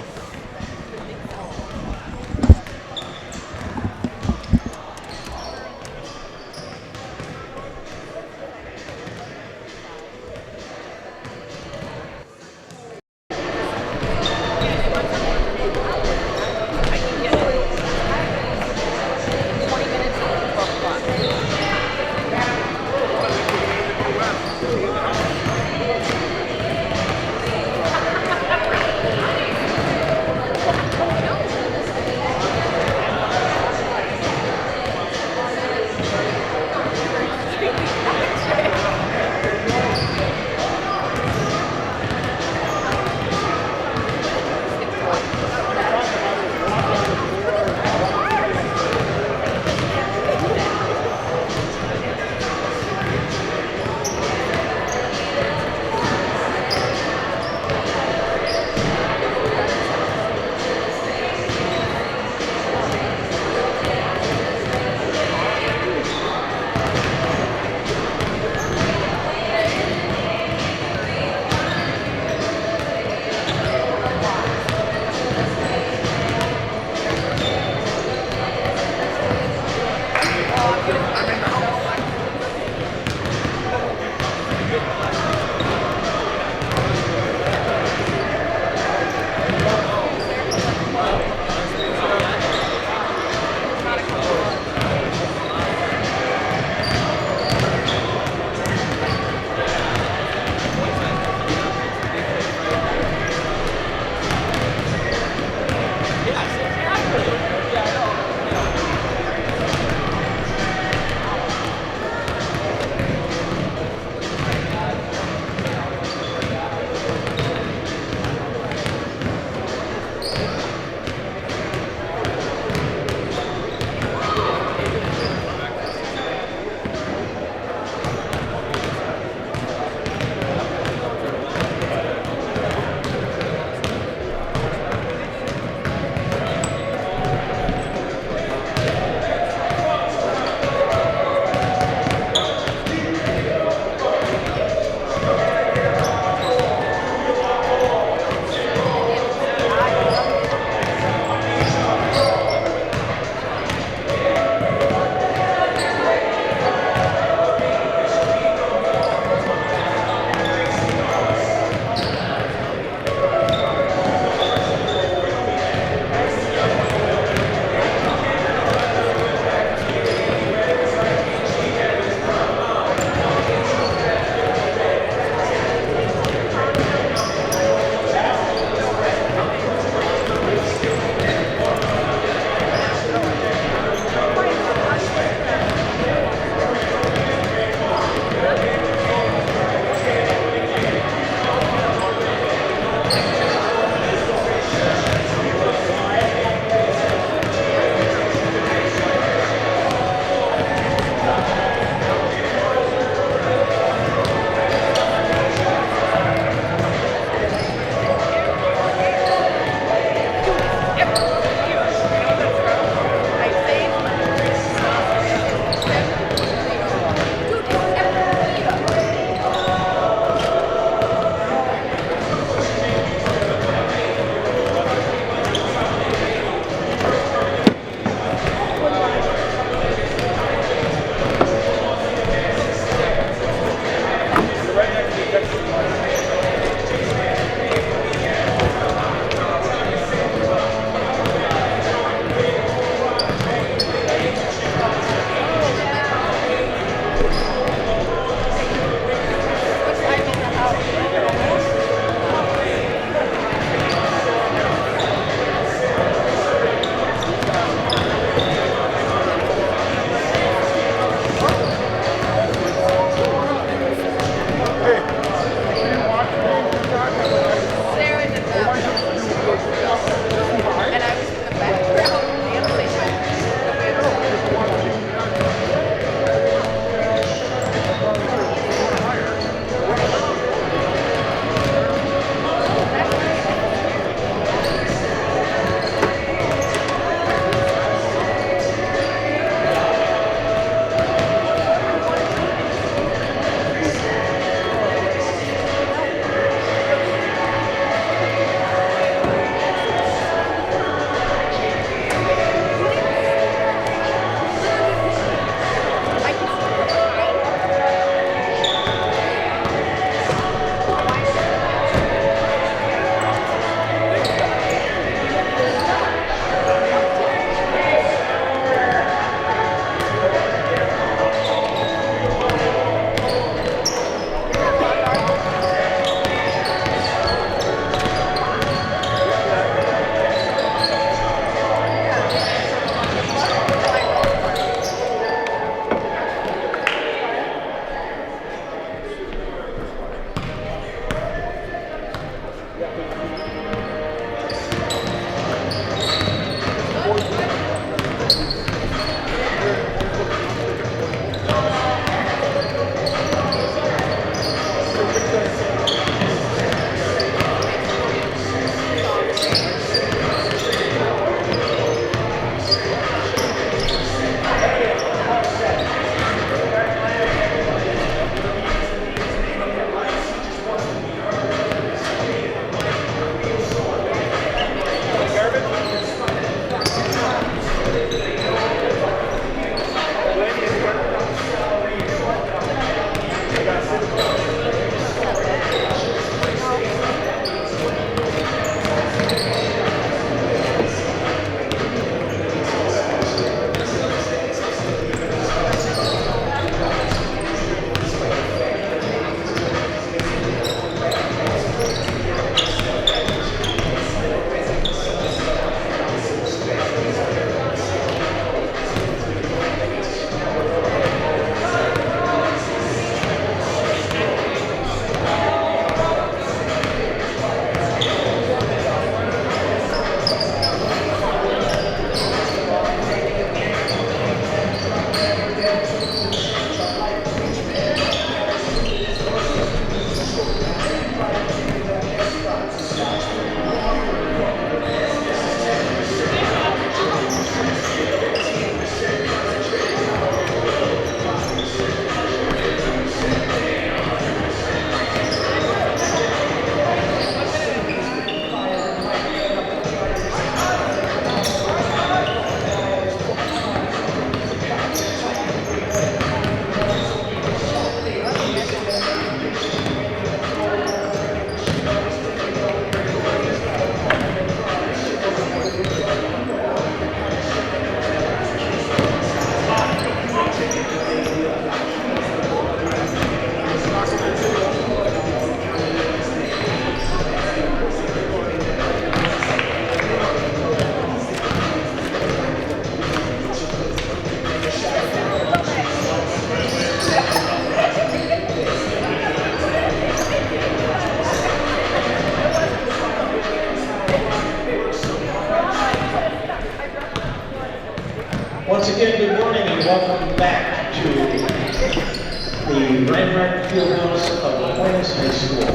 Rivals of Aquinas High School.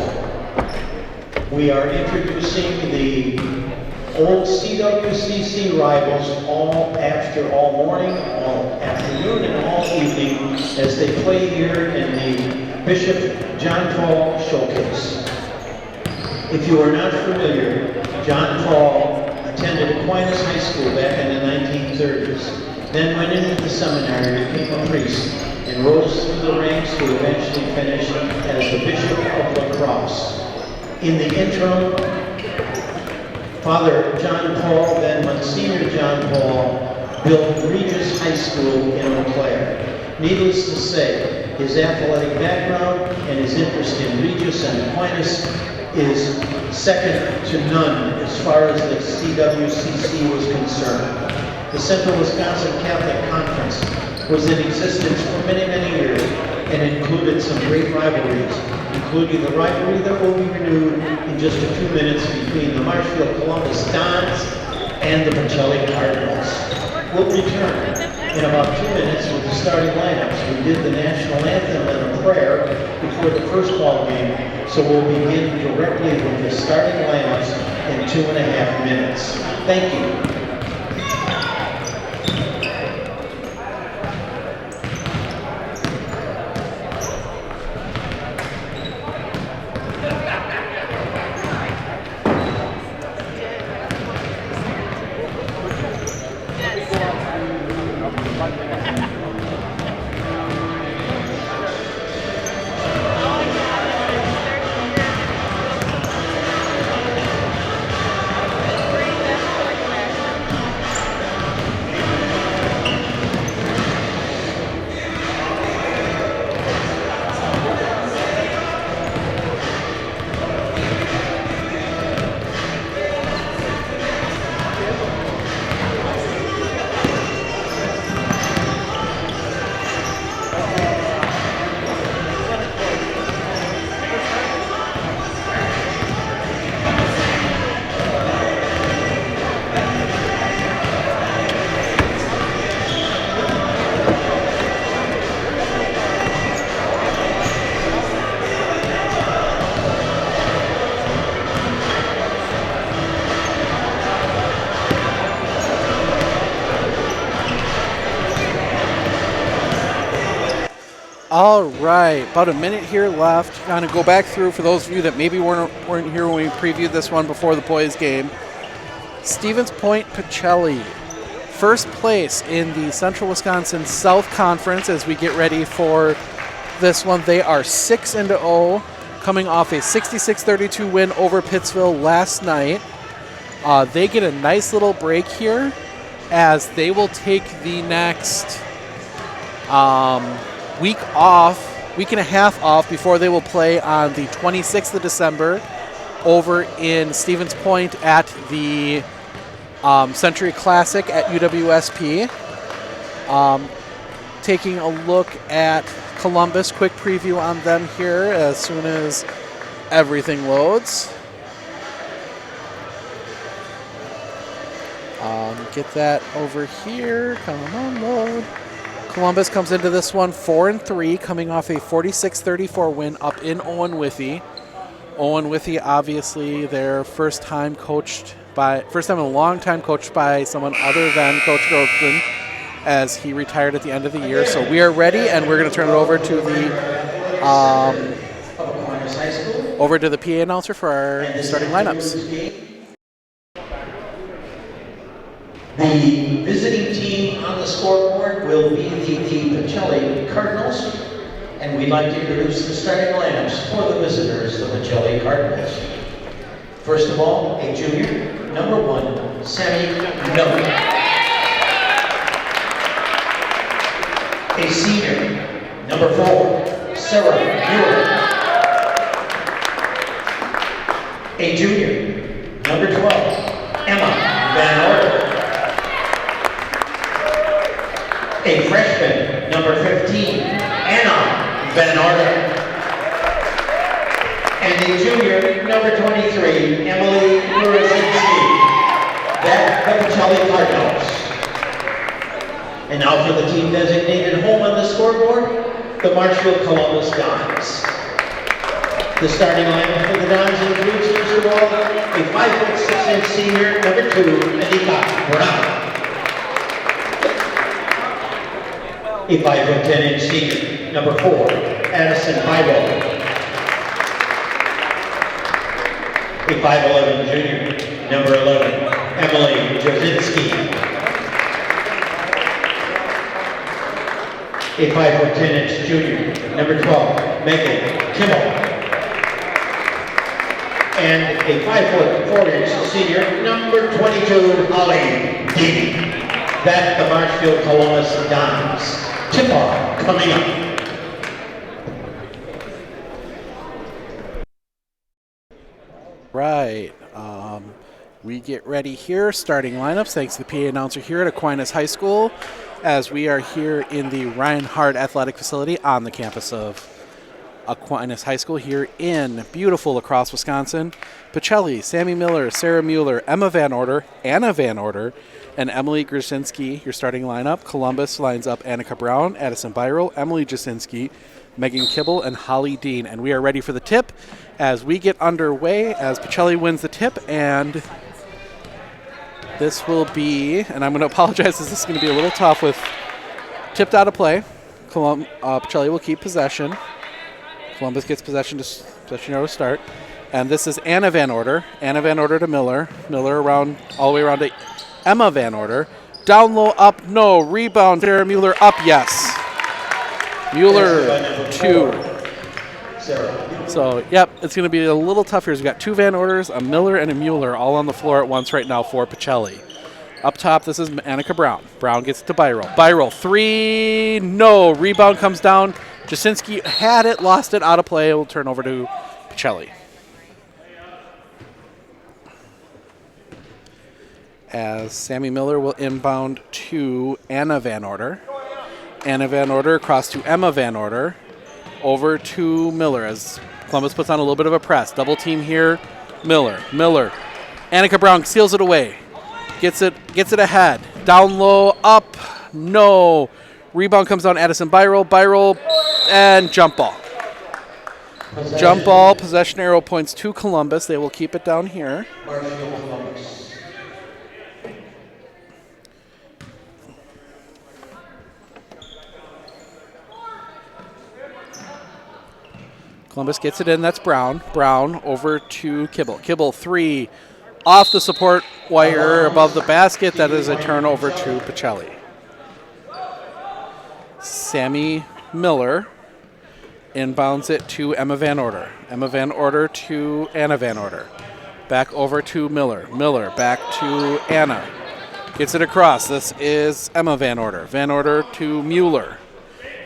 We are introducing the old CWCC rivals all morning, all afternoon, and all evening as they play here in the Bishop John Paul Showcase. If you are not familiar, John Paul attended Aquinas High School back in the 1930s, then went into the seminary, became a priest, and rose through the ranks to eventually finish as the Bishop of La Crosse. In the interim, Father John Paul, then Monsignor John Paul, built Regis High School in Eau Claire. Needless to say, his athletic background and his interest in Regis and Aquinas is second to none as far as the CWCC was concerned. The Central Wisconsin Catholic Conference was in existence for many, many years and included some great rivalries, including the rivalry that will be renewed in just a few minutes between the Marshfield-Columbus Dons and the Pacelli Cardinals. We'll return in about 2 minutes with the starting lineups. We did the national anthem and a prayer before the first ball game, so we'll begin directly with the starting lineups in 2.5 minutes. Thank you. All right, about a minute here left. Going to go back through for those of you that maybe weren't here when we previewed this one before the boys' game. Stevens Point Pacelli, first place in the Central Wisconsin South Conference as we get ready for this one. They are 6-0, coming off a 66-32 win over Pittsville last night. They get a nice little break here as they will take the next week and a half off before they will play on the 26th of December over in Stevens Point at the Century Classic at UWSP. Taking a look at Columbus, quick preview on them here as soon as everything loads. Get that over here. Come on, load. Columbus comes into this one 4-3, coming off a 46-34 win up in Owen Withee. Owen Withee, obviously, their first time in a long time coached by someone other than Coach Grogan, as he retired at the end of the year. So we are ready, and we're going to turn it over to the PA announcer for our starting lineups. The visiting team on the scoreboard will be the Pacelli Cardinals, and we'd like to introduce the starting lineups for the visitors, the Pacelli Cardinals. First of all, a junior, number 1, Sammy Miller. A senior, number 4, Sarah Muir. A junior, number 12, Emma Van Orden. A freshman, number 15, Anna Van Orden. And a junior, number 23, Emily Murazinski. That's the Pacelli Cardinals. And now for the team designated home on the scoreboard, the Marshfield Columbus Dons. The starting lineup for the Dons includes, first of all, a 5'6" senior, number 2, Anika Brown. A 5'10" senior, number 4, Addison Bible. A 5'11" junior, number 11, Emily Jasinski. A 5'10" junior, number 12, Megan Kimmel. And a 5'4" senior, number 22, Holly Dean. That's the Marshfield Columbus Dons. Tip-off coming up. Right. We get ready here, starting lineups, thanks to the PA announcer here at Aquinas High School, as we are here in the Reinhardt Athletic Facility on the campus of Aquinas High School here in beautiful La Crosse, Wisconsin. Pacelli, Sammy Miller, Sarah Mueller, Emma Van Order, Anna Van Order, and Emily Grzinski, your starting lineup. Columbus lines up Annika Brown, Addison Byro, Emily Jasinski, Megan Kibble, and Holly Dean. And we are ready for the tip as we get underway, as Pacelli wins the tip. And this will be, and I'm going to apologize, this is going to be a little tough with tipped out of play. Pacelli will keep possession. Columbus gets possession to start. And this is Anna Van Order. Anna Van Order to Miller. Miller around, all the way around to Emma Van Order. Down low, up, no. Rebound, Sarah Mueller, up, yes. Mueller, 2. So, yep, it's going to be a little tough here. We've got 2 Van Orders, a Miller, and a Mueller all on the floor at once right now for Pacelli. Up top, this is Annika Brown. Brown gets it to Byro. Byro, 3, no. Rebound comes down. Jasinski had it, lost it, out of play. It will turn over to Pacelli. As Sammy Miller will inbound to Anna Van Order. Anna Van Order across to Emma Van Order. Over to Miller as Columbus puts on a little bit of a press. Double team here. Miller. Annika Brown steals it away. Gets it ahead. Down low, up, no. Rebound comes down, Addison Byro, and jump ball. Jump ball, possession arrow points to Columbus. They will keep it down here. Columbus gets it in, that's Brown. Brown over to Kibble. Kibble, 3, off the support wire above the basket. That is a turnover to Pacelli. Sammy Miller inbounds it to Emma Van Order. Emma Van Order to Anna Van Order. Back over to Miller. Miller back to Anna. Gets it across. This is Emma Van Order. Van Order to Mueller.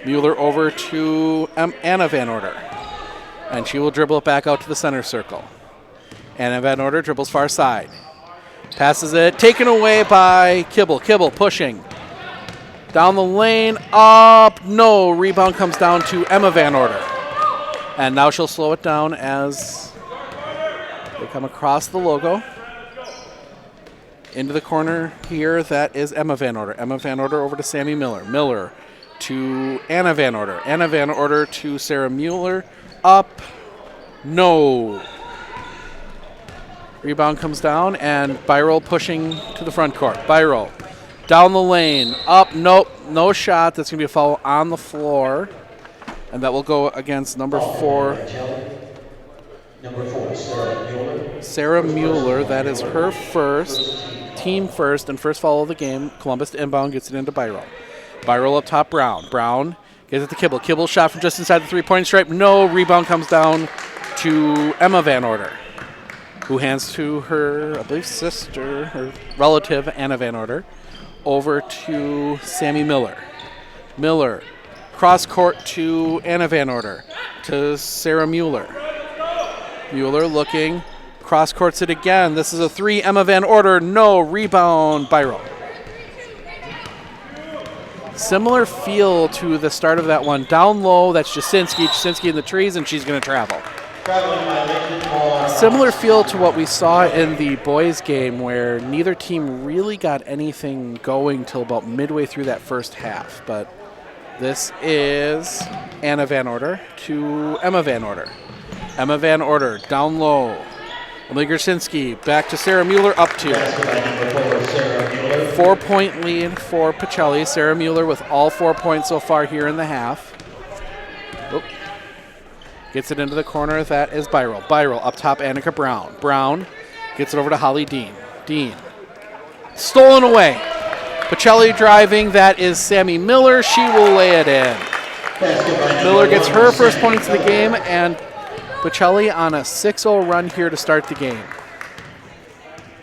Mueller over to Anna Van Order. And she will dribble it back out to the center circle. Anna Van Order dribbles far side. Passes it. Taken away by Kibble. Kibble pushing. Down the lane. Up. No. Rebound comes down to Emma Van Order. And now she'll slow it down as they come across the logo. Into the corner here. That is Emma Van Order. Emma Van Order over to Sammy Miller. Miller to Anna Van Order. Anna Van Order to Sarah Mueller. Up. No. Rebound comes down, and Byro pushing to the front court. Byro down the lane. Up. Nope. No shot. That's going to be a foul on the floor. And that will go against number 4. Sarah Mueller. That is her first. Team first and first foul of the game. Columbus to inbound, gets it into Byro. Byro up top, Brown. Brown gets it to Kibble. Kibble shot from just inside the three-point stripe. No. Rebound comes down to Emma Van Order, who hands to her, I believe, sister, her relative, Anna Van Order, over to Sammy Miller. Miller, cross court to Anna Van Order, to Sarah Mueller. Mueller looking, cross courts it again. This is a 3, Emma Van Order, no. Rebound, Byro. Similar feel to the start of that one. Down low, that's Jasinski. Jasinski in the trees, and she's going to travel. Similar feel to what we saw in the boys' game, where neither team really got anything going till about midway through that first half. But this is Anna Van Order to Emma Van Order. Emma Van Order down low. Emily Grzinski back to Sarah Mueller, up 2. 4-point lead for Pacelli. Sarah Mueller with all 4 points so far here in the half. Oop. Gets it into the corner. That is Byrell. Byrell up top, Annika Brown. Brown gets it over to Holly Dean. Dean. Stolen away. Pacelli driving. That is Sammy Miller. She will lay it in. Miller gets her first points of the game, and Pacelli on a 6-0 run here to start the game.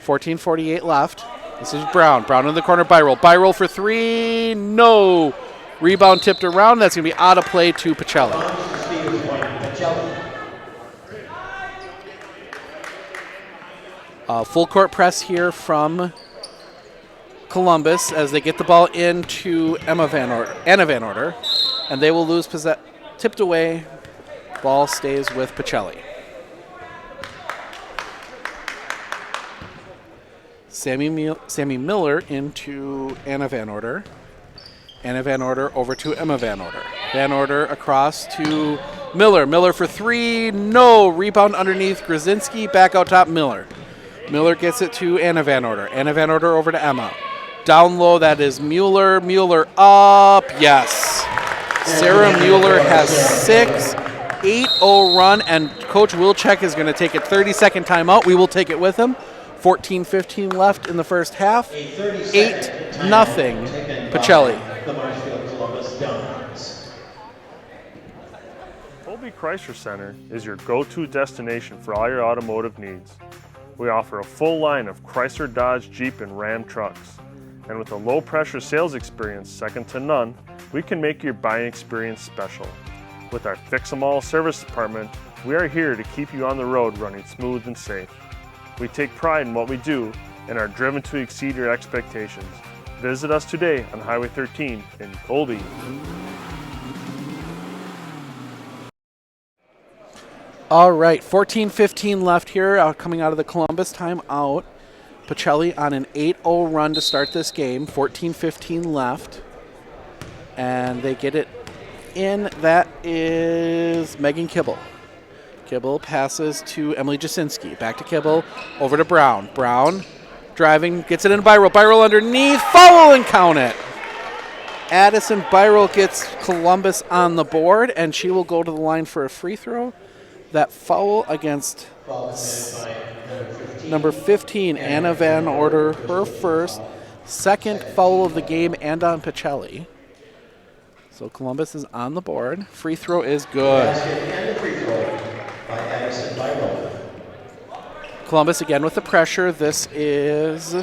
14:48 left. This is Brown. Brown in the corner, Byrell. Byrell for 3. No. Rebound tipped around. That's going to be out of play to Pacelli. Full court press here from Columbus as they get the ball into Anna Van Order, and they will lose possession. Tipped away. Ball stays with Pacelli. Sammy Miller into Anna Van Order. Anna Van Order over to Emma Van Order. Van Order across to Miller. Miller for 3. No. Rebound underneath. Grzinski back out top. Miller. Miller gets it to Anna Van Order. Anna Van Order over to Emma. Down low, that is Mueller. Mueller up. Yes. Sarah Mueller has 6. 8-0 run, and Coach Wilczek is going to take a 30-second timeout. We will take it with him. 14:15 left in the first half. 8-0 Pacelli. The Marshfield Columbus Dons. Colby Chrysler Center is your go-to destination for all your automotive needs. We offer a full line of Chrysler, Dodge, Jeep, and Ram trucks. And with a low-pressure sales experience second to none, we can make your buying experience special. With our Fix-em-all service department, we are here to keep you on the road running smooth and safe. We take pride in what we do and are driven to exceed your expectations. Visit us today on Highway 13 in Colby. All right, 14:15 left here, coming out of the Columbus timeout. Pacelli on an 8-0 run to start this game. 14:15 left, and they get it in. That is Megan Kibble. Kibble passes to Emily Jasinski. Back to Kibble, over to Brown. Brown driving, gets it in Byrell. Byrell underneath, foul and count it. Addison Byrell gets Columbus on the board, and she will go to the line for a free throw. That foul against number 15, Anna Van Order, her first, second foul of the game and on Pacelli. So Columbus is on the board. Free throw is good. Columbus again with the pressure. This is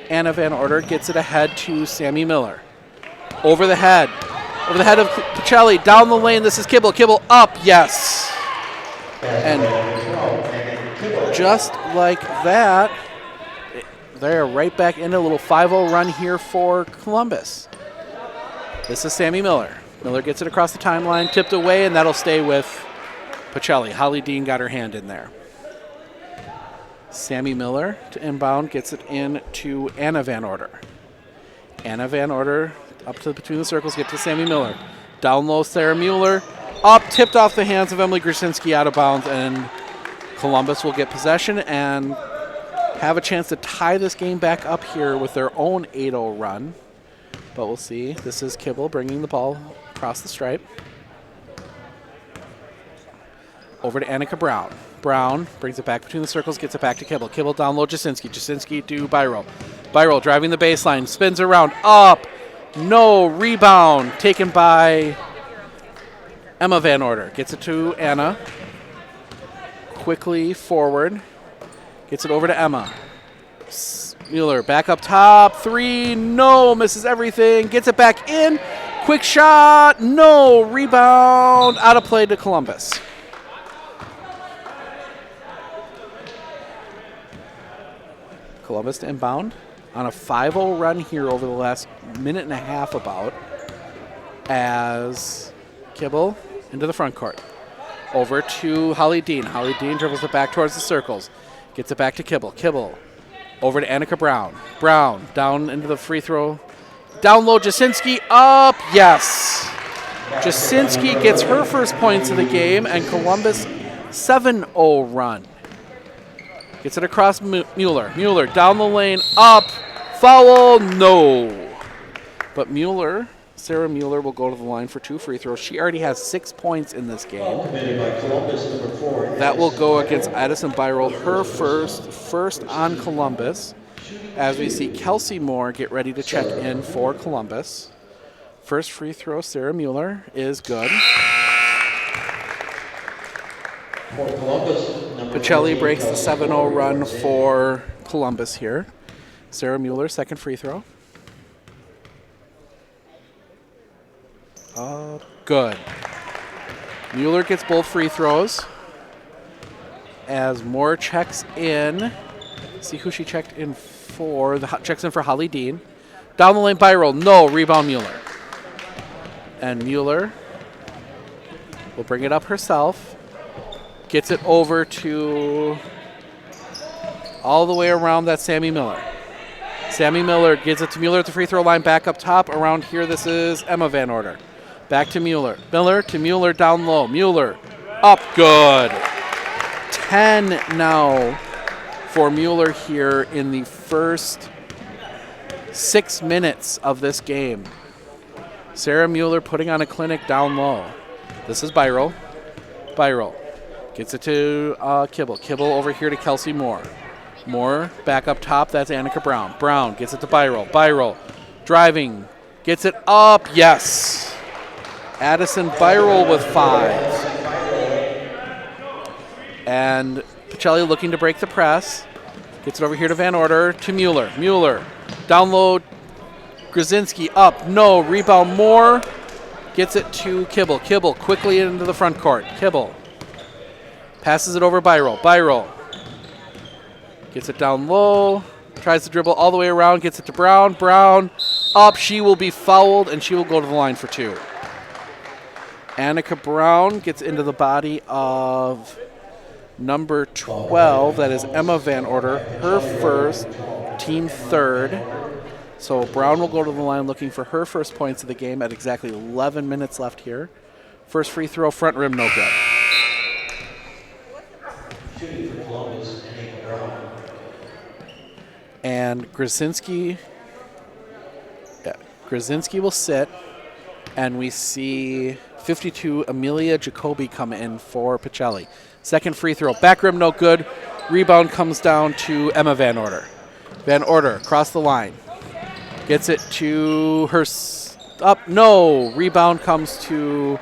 Anna Van Order, gets it ahead to Sammy Miller. Over the head of Pacelli, down the lane. This is Kibble. Kibble up, yes. And just like that, they're right back into a little 5-0 run here for Columbus. This is Sammy Miller. Miller gets it across the timeline, tipped away, and that'll stay with Pacelli. Holly Dean got her hand in there. Sammy Miller to inbound, gets it in to Anna Van Order. Anna Van Order up to between the circles, get to Sammy Miller. Down low, Sarah Mueller. Up, tipped off the hands of Emily Grzinski, out of bounds, and Columbus will get possession and have a chance to tie this game back up here with their own 8-0 run. But we'll see. This is Kibble bringing the ball across the stripe. Over to Annika Brown. Brown brings it back between the circles, gets it back to Kibble. Kibble down low, Jasinski. Jasinski to Byrell. Byrell driving the baseline, spins around, up. No, rebound taken by Emma Van Order. Gets it to Anna. Quickly forward. Gets it over to Emma. Mueller back up top. 3, no, misses everything. Gets it back in. Quick shot, no, rebound. Out of play to Columbus. Columbus to inbound on a 5-0 run here over the last minute and a half about, as Kibble into the front court. Over to Holly Dean. Holly Dean dribbles it back towards the circles. Gets it back to Kibble. Kibble over to Annika Brown. Brown down into the free throw. Down low, Jasinski up, yes. Jasinski gets her first points of the game, and Columbus 7-0 run. Gets it across Mueller. Mueller down the lane, up, foul, no. But Mueller, Sarah Mueller, will go to the line for 2 free throws. She already has 6 points in this game. Committed by Columbus, number 4. That will go against Addison Byrell, her first on Columbus. As we see Kelsey Moore get ready to check in for Columbus. First free throw, Sarah Mueller, is good. For Columbus, number Pacelli 14, breaks the Kelsey 7-0 Moore. run for Columbus here. Sarah Mueller, second free throw. Good. Mueller gets both free throws. As Moore checks in. See who she checked in for. Checks in for Holly Dean. Down the lane, Byrell. No. Rebound, Mueller. And Mueller will bring it up herself. Gets it over to all the way around that Sammy Miller. Sammy Miller gives it to Mueller at the free throw line. Back up top. Around here, this is Emma Van Order. Back to Mueller. Miller to Mueller down low. Mueller up, good. 10 now for Mueller here in the first 6 minutes of this game. Sarah Mueller putting on a clinic down low. This is Byrell. Byrell gets it to Kibble. Kibble over here to Kelsey Moore. Moore back up top. That's Annika Brown. Brown gets it to Byrell. Byrell driving. Gets it up. Yes. Addison Byrell with 5. And Pacelli looking to break the press. Gets it over here to Van Order to Mueller. Mueller down low. Grzinski up. No. Rebound Moore. Gets it to Kibble. Kibble quickly into the front court. Kibble passes it over Byrell. Byrell gets it down low. Tries to dribble all the way around. Gets it to Brown. Brown up. She will be fouled, and she will go to the line for 2. Annika Brown gets into the body of number 12. That is Emma Van Order. Her first, team third. So Brown will go to the line looking for her first points of the game at exactly 11 minutes left here. First free throw, front rim, no good. Shooting for Columbus, Annika Brown. And Grzinski will sit. And we see 52 Amelia Jacoby come in for Pacelli. Second free throw, back rim, no good. Rebound comes down to Emma Van Order. Van Order across the line. Gets it to her up, no. Rebound comes to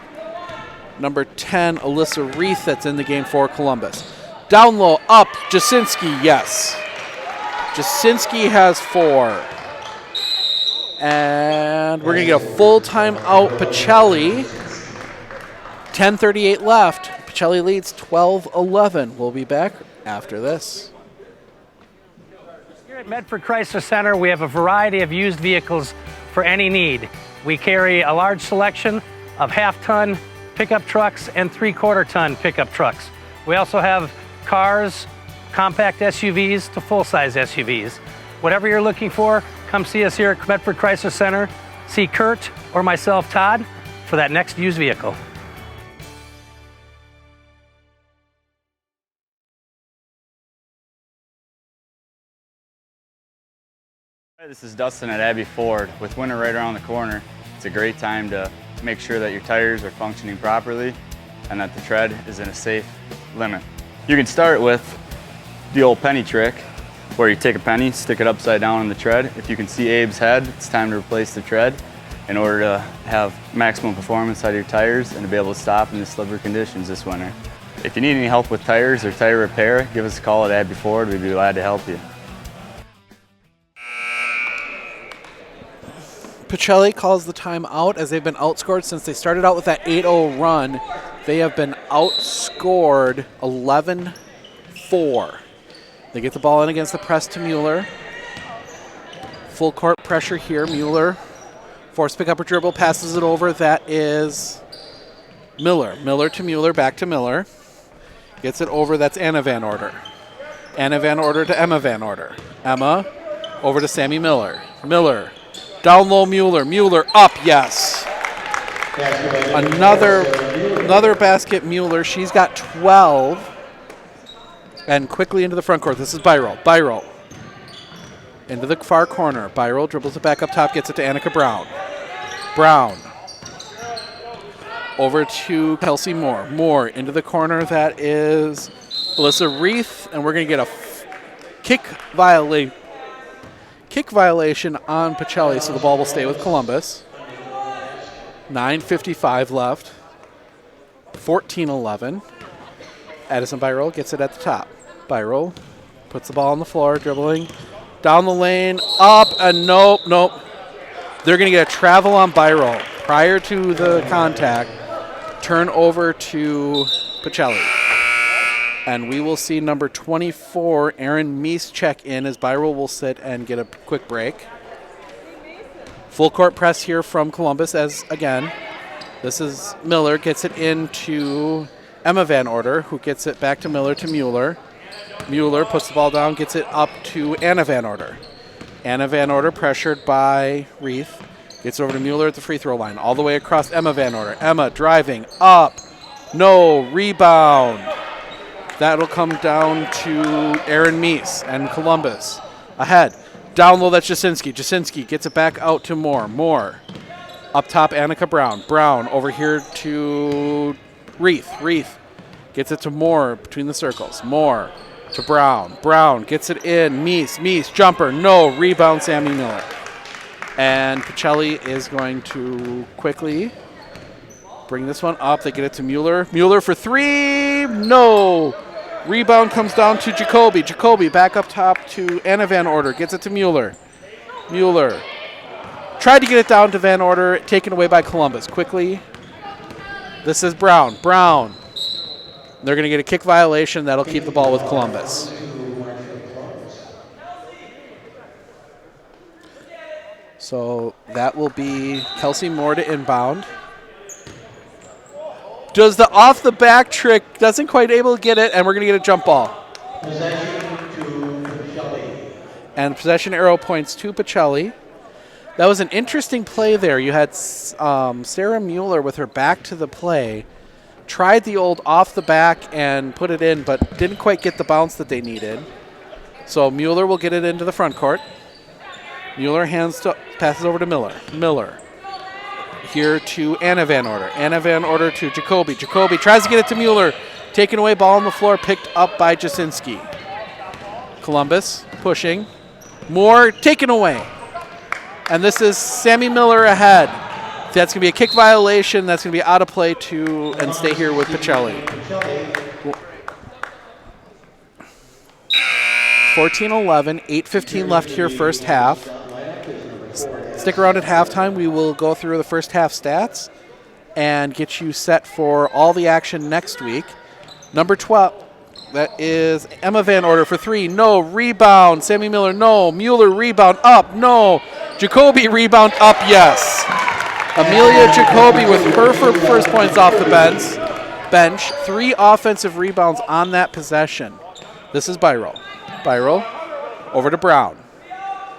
number 10, Alyssa Reith, that's in the game for Columbus. Down low, up, Jasinski, yes. Jasinski has 4. And we're going to get a full timeout. Pacelli, 10:38 left. Pacelli leads 12-11. We'll be back after this. Here at Medford Chrysler Center, we have a variety of used vehicles for any need. We carry a large selection of half-ton pickup trucks and 3/4-ton pickup trucks. We also have cars, compact SUVs to full-size SUVs. Whatever you're looking for, come see us here at Medford Chrysler Center. See Kurt or myself, Todd, for that next used vehicle. Hi, this is Dustin at Abbey Ford. With winter right around the corner, it's a great time to make sure that your tires are functioning properly and that the tread is in a safe limit. You can start with the old penny trick, where you take a penny, stick it upside down on the tread. If you can see Abe's head, it's time to replace the tread in order to have maximum performance out of your tires and to be able to stop in the slippery conditions this winter. If you need any help with tires or tire repair, give us a call at Abbey Ford. We'd be glad to help you. Pacelli calls the timeout as they've been outscored since they started out with that 8-0 run. They have been outscored 11-4. They get the ball in against the press to Mueller. Full court pressure here. Mueller forced pick up her dribble, passes it over. That is Miller. Miller to Mueller, back to Miller. Gets it over. That's Anna Van Order. Anna Van Order to Emma Van Order. Emma over to Sammy Miller. Miller down low, Mueller. Mueller up, yes. Another Another basket, Mueller. She's got 12. And quickly into the front court. This is Byroll. Byroll. Into the far corner. Byroll dribbles it back up top, gets it to Annika Brown. Brown. Over to Kelsey Moore. Moore into the corner. That is Alyssa Reith. And we're going to get a kick violation on Pacelli, so the ball will stay with Columbus. 9:55 left. 14-11. Addison Byroll gets it at the top. Byroll puts the ball on the floor, dribbling down the lane, up, and nope. They're going to get a travel on Byroll prior to the contact. Turn over to Pacelli. And we will see number 24, Aaron Meese, check in as Byroll will sit and get a quick break. Full court press here from Columbus as, again, this is Miller, gets it into Emma Van Order, who gets it back to Miller to Mueller. Mueller puts the ball down, gets it up to Anna Van Order. Anna Van Order pressured by Reith. Gets over to Mueller at the free throw line. All the way across Emma Van Order. Emma driving up. No. Rebound. That'll come down to Aaron Meese and Columbus. Ahead. Down low, that's Jasinski. Jasinski gets it back out to Moore. Moore. Up top, Annika Brown. Brown over here to Reith. Reith gets it to Moore between the circles. Moore to Brown. Brown gets it in. Meese. Jumper. No. Rebound, Sammy Miller. And Pacelli is going to quickly bring this one up. They get it to Mueller. Mueller for three. No. Rebound comes down to Jacoby. Jacoby back up top to Anna Van Order. Gets it to Mueller. Mueller tried to get it down to Van Order. Taken away by Columbus. Quickly. This is Brown. Brown. They're going to get a kick violation. That'll keep the ball with Columbus. So that will be Kelsey Moore to inbound. Does the off the back trick, doesn't quite able to get it, and we're going to get a jump ball. Possession to Pacelli. And possession arrow points to Pacelli. That was an interesting play there. You had Sarah Mueller with her back to the play. Tried the old off the back and put it in, but didn't quite get the bounce that they needed. So Mueller will get it into the front court. Mueller passes over to Miller. Miller here to Anna Van Order. Anna Van Order to Jacoby. Jacoby tries to get it to Mueller. Taken away, ball on the floor, picked up by Jasinski. Columbus pushing. Moore taken away. And this is Sammy Miller ahead. That's going to be a kick violation. That's going to be out of play and stay here with Pacelli. 14-11, 8:15 left here first half. Stick around at halftime. We will go through the first half stats and get you set for all the action next week. Number 12, that is Emma Van Order for three. No. Rebound. Sammy Miller, no. Mueller, rebound, up, no. Jacoby, rebound, up, yes. Amelia Jacoby with her first points off the bench. 3 offensive rebounds on that possession. This is Byroll. Byroll over to Brown.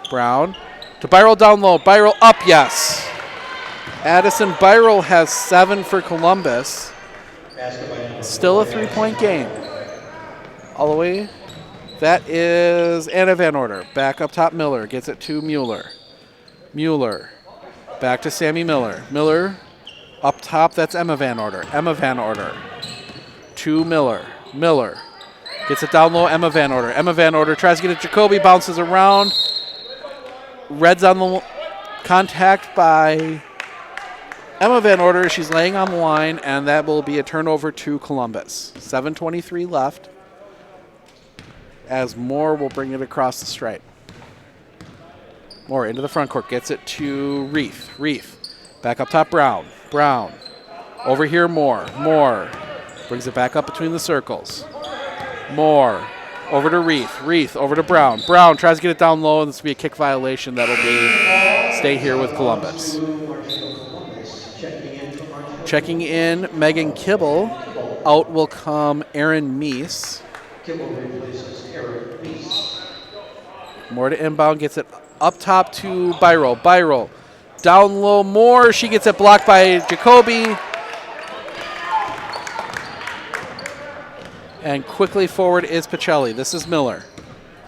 Brown to Byroll down low. Byroll up, yes. Addison Byroll has 7 for Columbus. Still a 3-point game. All the way. That is Anna Van Order. Back up top, Miller gets it to Mueller. Mueller back to Sammy Miller. Miller up top, that's Emma Van Order. Emma Van Order to Miller. Miller gets it down low, Emma Van Order. Emma Van Order tries to get it. Jacoby bounces around. Red's on the contact by Emma Van Order. She's laying on the line, and that will be a turnover to Columbus. 7:23 left as Moore will bring it across the stripe. Moore into the front court, gets it to Reith. Reith back up top, Brown. Brown over here, Moore. Moore brings it back up between the circles. Moore over to Reith. Reith over to Brown. Brown tries to get it down low, and this will be a kick violation. That'll be stay here with Columbus. Checking in, Megan Kibble. Out will come Aaron Meese. Moore to inbound, gets it up top to Byroll. Byroll down low, Moore. She gets it blocked by Jacoby. And quickly forward is Pacelli. This is Miller.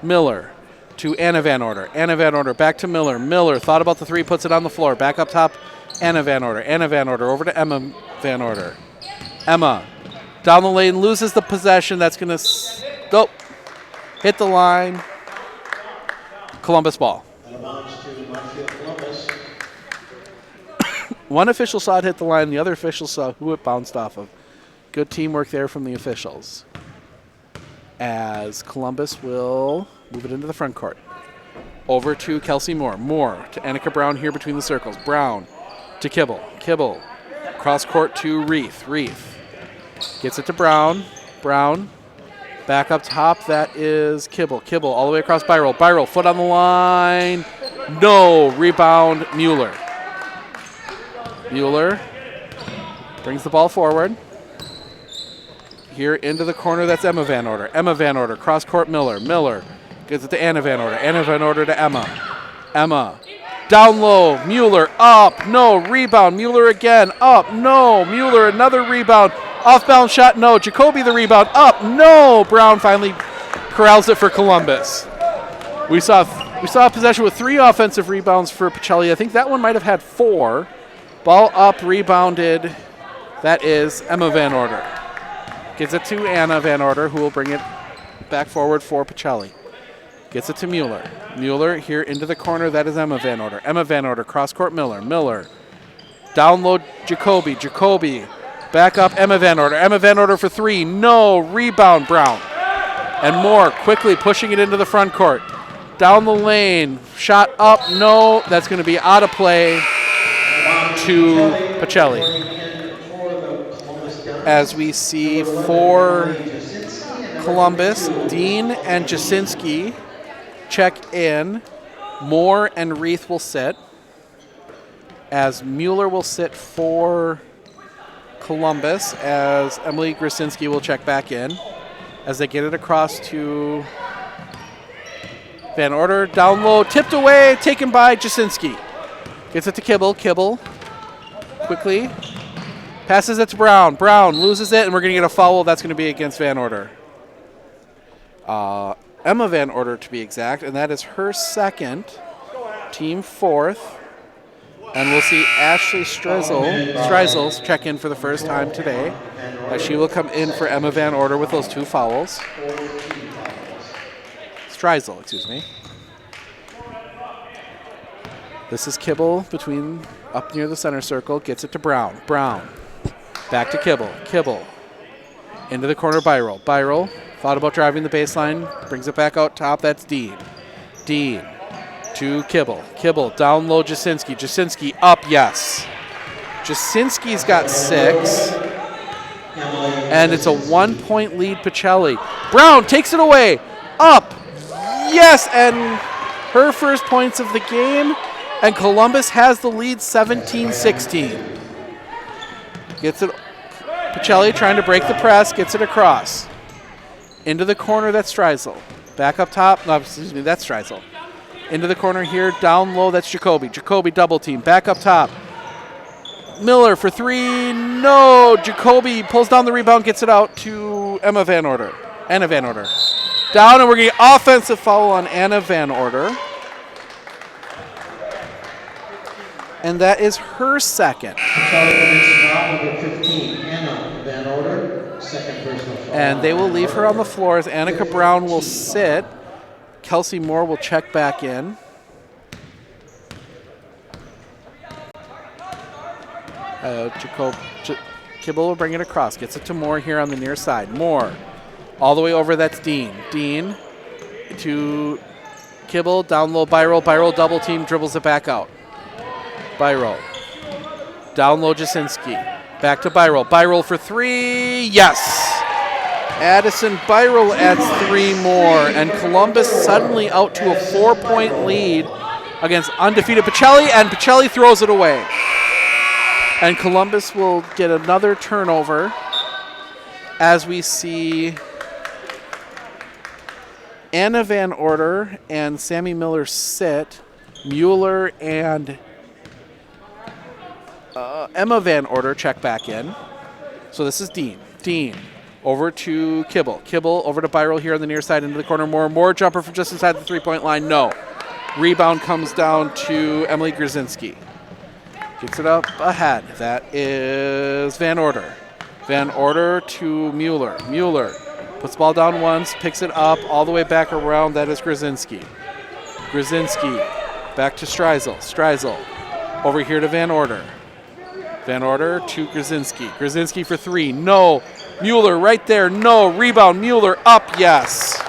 Miller to Anna Van Order. Anna Van Order back to Miller. Miller thought about the three, puts it on the floor. Back up top, Anna Van Order. Anna Van Order over to Emma Van Order. Emma down the lane, loses the possession. That's going to hit the line. Columbus ball. Out of bounds to Marshfield Columbus. One official saw it hit the line. The other official saw who it bounced off of. Good teamwork there from the officials. As Columbus will move it into the front court. Over to Kelsey Moore. Moore to Annika Brown here between the circles. Brown to Kibble. Kibble. Cross court to Reith. Reith gets it to Brown. Brown back up top. That is Kibble. Kibble all the way across Byrell. Byrell foot on the line. No. Rebound Mueller. Mueller brings the ball forward. Here into the corner, that's Emma Van Order. Emma Van Order, cross court Miller. Miller gives it to Anna Van Order. Anna Van Order to Emma. Emma down low. Mueller up. No. Rebound. Mueller again. Up. No. Mueller another rebound. Off balance shot. No. Jacoby the rebound. Up. No. Brown finally corrals it for Columbus. We saw a possession with 3 offensive rebounds for Pacelli. I think that one might have had 4. Ball up, rebounded. That is Emma Van Order. Gives it to Anna Van Order, who will bring it back forward for Pacelli. Gets it to Mueller. Mueller here into the corner. That is Emma Van Order. Emma Van Order, cross court Miller. Miller. Down low Jacoby. Jacoby. Back up Emma Van Order. Emma Van Order for 3. No. Rebound Brown. And Moore quickly pushing it into the front court. Down the lane. Shot up. No. That's going to be out of play to Pacelli. As we see for Columbus, Dean and Jasinski check in. Moore and Reith will sit. As Mueller will sit for Columbus, as Emily Grasinski will check back in. As they get it across to Van Order, down low, tipped away, taken by Jasinski. Gets it to Kibble. Kibble quickly passes it to Brown. Brown loses it, and we're going to get a foul. That's going to be against Van Order. Emma Van Order, to be exact, and that is her second, team 4th. And we'll see Ashley Streisel check in for the first time today, as she will come in for Emma Van Order with those 2 fouls. Streisel, excuse me. This is Kibble up near the center circle, gets it to Brown. Brown back to Kibble. Kibble into the corner, Byrell. Byrell thought about driving the baseline, brings it back out top. That's Dean. Dean to Kibble. Kibble down low, Jasinski. Jasinski up, yes. Jasinski's got 6. And it's a 1-point lead, Pacelli. Brown takes it away. Up. Yes, and her first points of the game. And Columbus has the lead 17-16. Gets it. Pacelli trying to break the press. Gets it across. Into the corner, that's Streisel. Back up top. No, excuse me, that's Streisel. Into the corner here. Down low, that's Jacoby. Jacoby double team. Back up top. Miller for 3. No. Jacoby pulls down the rebound. Gets it out to Emma Van Order. Anna Van Order. Down, and we're getting offensive foul on Anna Van Order. And that is her second. And they will leave her on the floor as Annika Brown will sit. Kelsey Moore will check back in. Kibble will bring it across. Gets it to Moore here on the near side. Moore all the way over. That's Dean. Dean to Kibble. Down low, Byrell. Byrell double team. Dribbles it back out. Byrell. Down low, Jasinski. Back to Byrell. Byrell for 3. Yes. Addison Byrell adds 3 more. And Columbus suddenly out to a 4-point lead against undefeated Pacelli. And Pacelli throws it away. And Columbus will get another turnover as we see Anna Van Order and Sammy Miller sit. Mueller and Emma Van Order check back in. So this is Dean. Dean Over to Kibble. Kibble over to Byrel here on the near side into the corner. More jumper from just inside the three-point line. No. Rebound comes down to Emily Grzinski. Gets it up ahead. That is Van Order. Van Order to Mueller. Mueller puts the ball down once, picks it up all the way back around. That is Grzinski. Grzinski back to Streisel. Streisel over here to Van Order. Van Order to Grzinski. Grzinski for three. No. Mueller right there. No. Rebound. Mueller up. Yes.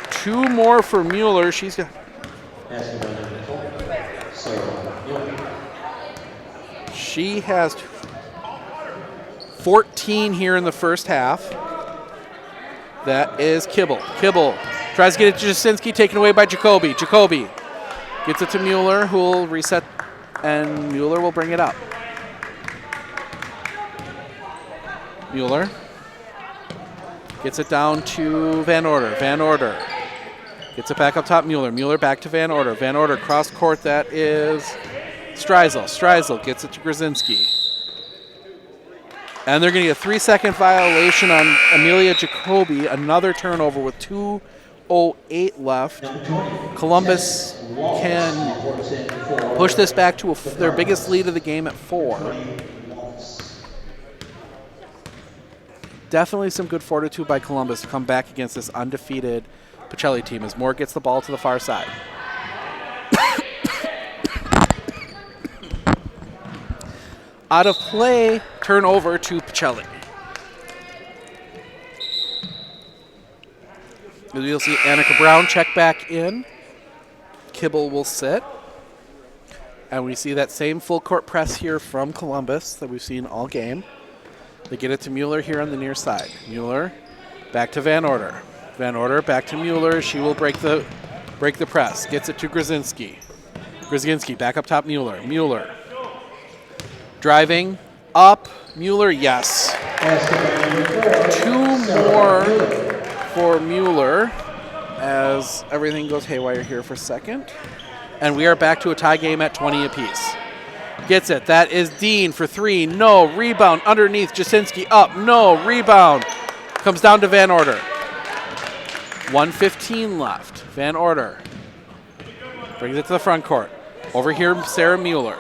Two more for Mueller. She's got. She has 14 here in the first half. That is Kibble. Kibble tries to get it to Jasinski, taken away by Jacoby. Jacoby gets it to Mueller, who will reset, and Mueller will bring it up. Mueller gets it down to Van Order. Van Order gets it back up top. Mueller. Mueller back to Van Order. Van Order cross court. That is Streisel. Streisel gets it to Grzinski. And they're going to get a 3-second violation on Amelia Jacoby. Another turnover with 2:08 left. Columbus can push this back to their biggest lead of the game at 4. Definitely some good fortitude by Columbus to come back against this undefeated Pacelli team as Moore gets the ball to the far side. Out of play, turnover to Pacelli. You'll see Annika Brown check back in. Kibble will sit. And we see that same full court press here from Columbus that we've seen all game. They get it to Mueller here on the near side. Mueller back to Van Order. Van Order back to Mueller. She will break the press. Gets it to Grzinski. Grzinski back up top Mueller. Mueller driving up. Mueller, yes. 2 more for Mueller as everything goes haywire here for a second. And we are back to a tie game at 20 apiece. Gets it. That is Dean for 3. No. Rebound underneath. Jasinski up. No. Rebound. Comes down to Van Order. 1:15 left. Van Order brings it to the front court. Over here, Sarah Mueller.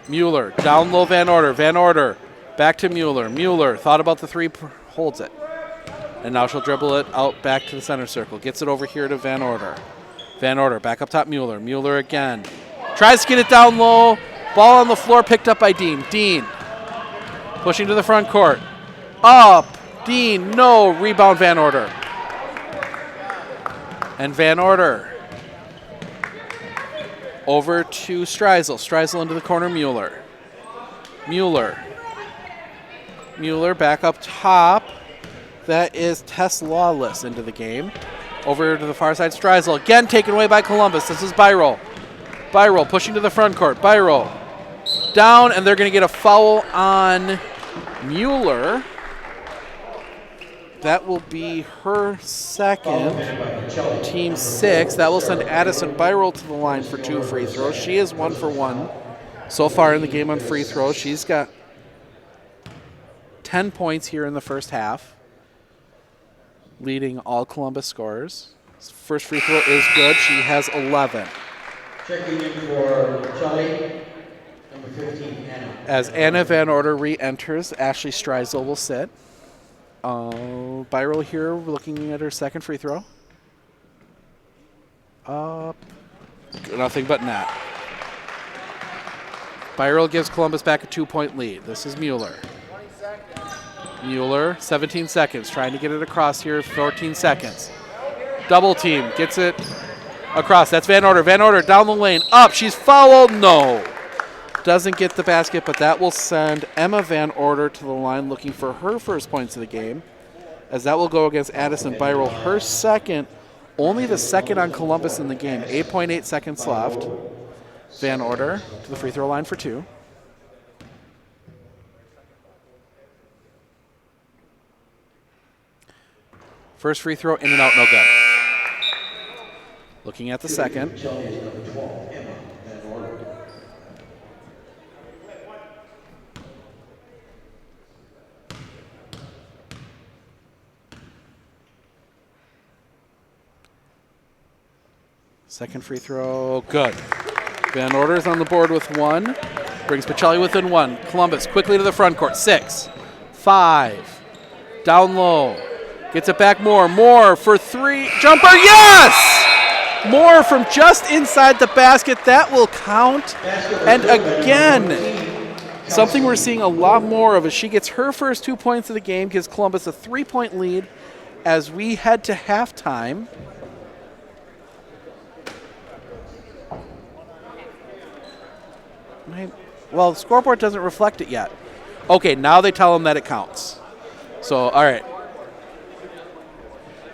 Mueller down low. Van Order. Van Order back to Mueller. Mueller thought about the 3, holds it. And now she'll dribble it out back to the center circle. Gets it over here to Van Order. Van Order back up top Mueller. Mueller again. Tries to get it down low. Ball on the floor picked up by Dean. Dean pushing to the front court. Up. Dean. No. Rebound Van Order. And Van Order over to Streisel. Streisel into the corner. Mueller. Mueller. Mueller back up top. That is Tess Lawless into the game. Over to the far side. Streisel again taken away by Columbus. This is Byrel. Byrel pushing to the front court. Byrel down, and they're going to get a foul on Mueller. That will be her second. Team 6. That will send Addison Byrel to the line for 2 free throws. She is 1 for 1 so far in the game on free throws. She's got 10 points here in the first half, leading all Columbus scorers. First free throw is good. She has 11. Checking in for Pacelli, number 15, Anna. As Anna Van Order re-enters, Ashley Streisel will sit. Byrel here looking at her second free throw. Nothing but net. Byrel gives Columbus back a 2-point lead. This is Mueller. Mueller, 17 seconds, trying to get it across here, 14 seconds. Double team, gets it across. That's Van Order. Van Order down the lane, up. She's fouled. No. Doesn't get the basket, but that will send Emma Van Order to the line looking for her first points of the game, as that will go against Addison Byrel. Her second, only the second on Columbus in the game. 8.8 seconds left. Van Order to the free throw line for 2. First free throw, in and out, no good. Looking at the second. Second free throw, good. Van Order's on the board with 1. Brings Pacelli within 1. Columbus quickly to the front court. 6, 5. Down low. Gets it back Moore. Moore for 3. Jumper, yes! Moore from just inside the basket. That will count. And again, something we're seeing a lot more of as she gets her first 2 points of the game, gives Columbus a 3-point lead as we head to halftime. Well, the scoreboard doesn't reflect it yet. Okay, now they tell them that it counts. So, all right.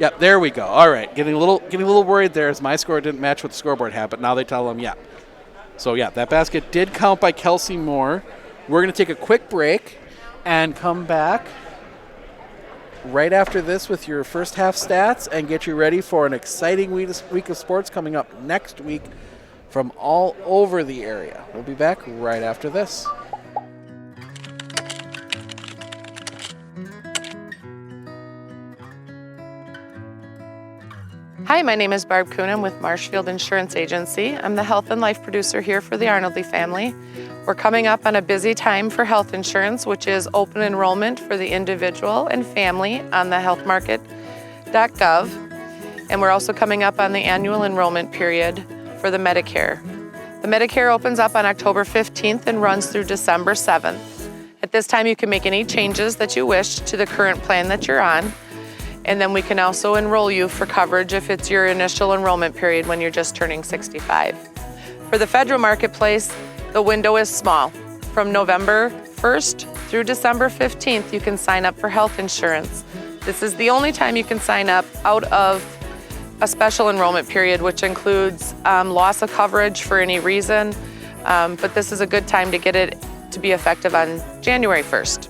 Yep, there we go. All right, getting a little worried there as my score didn't match what the scoreboard had, but now they tell them, yeah. So, yeah, that basket did count by Kelsey Moore. We're going to take a quick break and come back right after this with your first half stats and get you ready for an exciting week of sports coming up next week from all over the area. We'll be back right after this. Hi, my name is Barb Kuhn. I'm with Marshfield Insurance Agency. I'm the health and life producer here for the Arnoldly family. We're coming up on a busy time for health insurance, which is open enrollment for the individual and family on the healthmarket.gov. And we're also coming up on the annual enrollment period for the Medicare. The Medicare opens up on October 15th and runs through December 7th. At this time, you can make any changes that you wish to the current plan that you're on. And then we can also enroll you for coverage if it's your initial enrollment period when you're just turning 65. For the federal marketplace, the window is small. From November 1st through December 15th, you can sign up for health insurance. This is the only time you can sign up out of a special enrollment period, which includes loss of coverage for any reason, but this is a good time to get it to be effective on January 1st.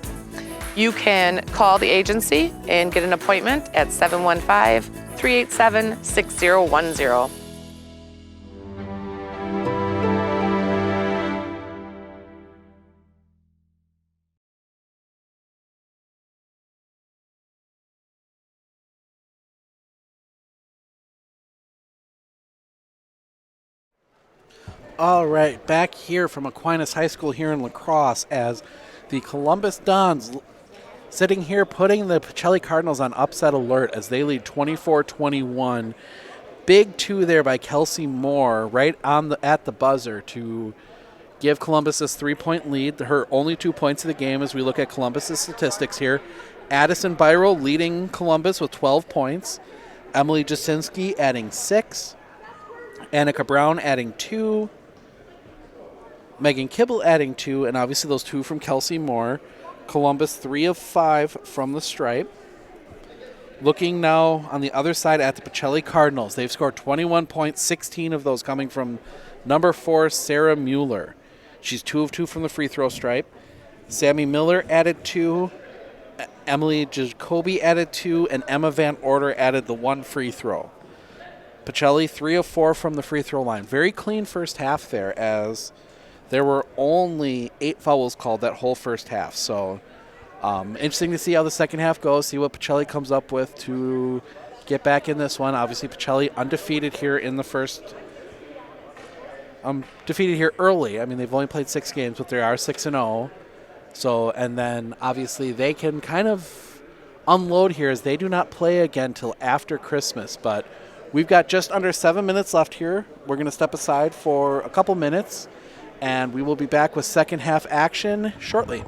You can call the agency and get an appointment at 715-387-6010. All right, back here from Aquinas High School here in La Crosse as the Columbus Dons sitting here putting the Pacelli Cardinals on upset alert as they lead 24-21. Big 2 there by Kelsey Moore right at the buzzer to give Columbus this 3-point lead. Her only 2 points of the game as we look at Columbus's statistics here. Addison Byro leading Columbus with 12 points. Emily Jasinski adding 6. Annika Brown adding 2. Megan Kibble adding 2, and obviously those 2 from Kelsey Moore. Columbus 3 of 5 from the stripe. Looking now on the other side at the Pacelli Cardinals. They've scored 21 points, 16 of those coming from number 4, Sarah Mueller. She's 2 of 2 from the free throw stripe. Sammy Miller added 2. Emily Jacoby added 2, and Emma Van Order added the 1 free throw. Pacelli 3 of 4 from the free throw line. Very clean first half there as there were only 8 fouls called that whole first half. So interesting to see how the second half goes, see what Pacelli comes up with to get back in this one. Obviously, Pacelli undefeated here in the first. Defeated here early. I mean, they've only played 6 games, but they are 6-0. So, and then obviously they can kind of unload here as they do not play again till after Christmas. But we've got just under 7 minutes left here. We're going to step aside for a couple minutes, and we will be back with second half action shortly.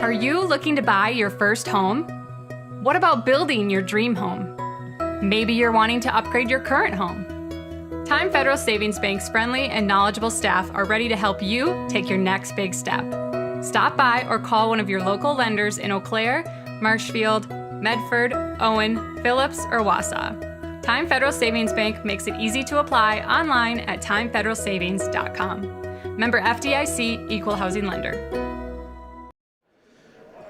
Are you looking to buy your first home? What about building your dream home? Maybe you're wanting to upgrade your current home. Time Federal Savings Bank's friendly and knowledgeable staff are ready to help you take your next big step. Stop by or call one of your local lenders in Eau Claire, Marshfield, Medford, Owen, Phillips, or Wausau. Time Federal Savings Bank makes it easy to apply online at timefederalsavings.com. Member FDIC, Equal Housing Lender.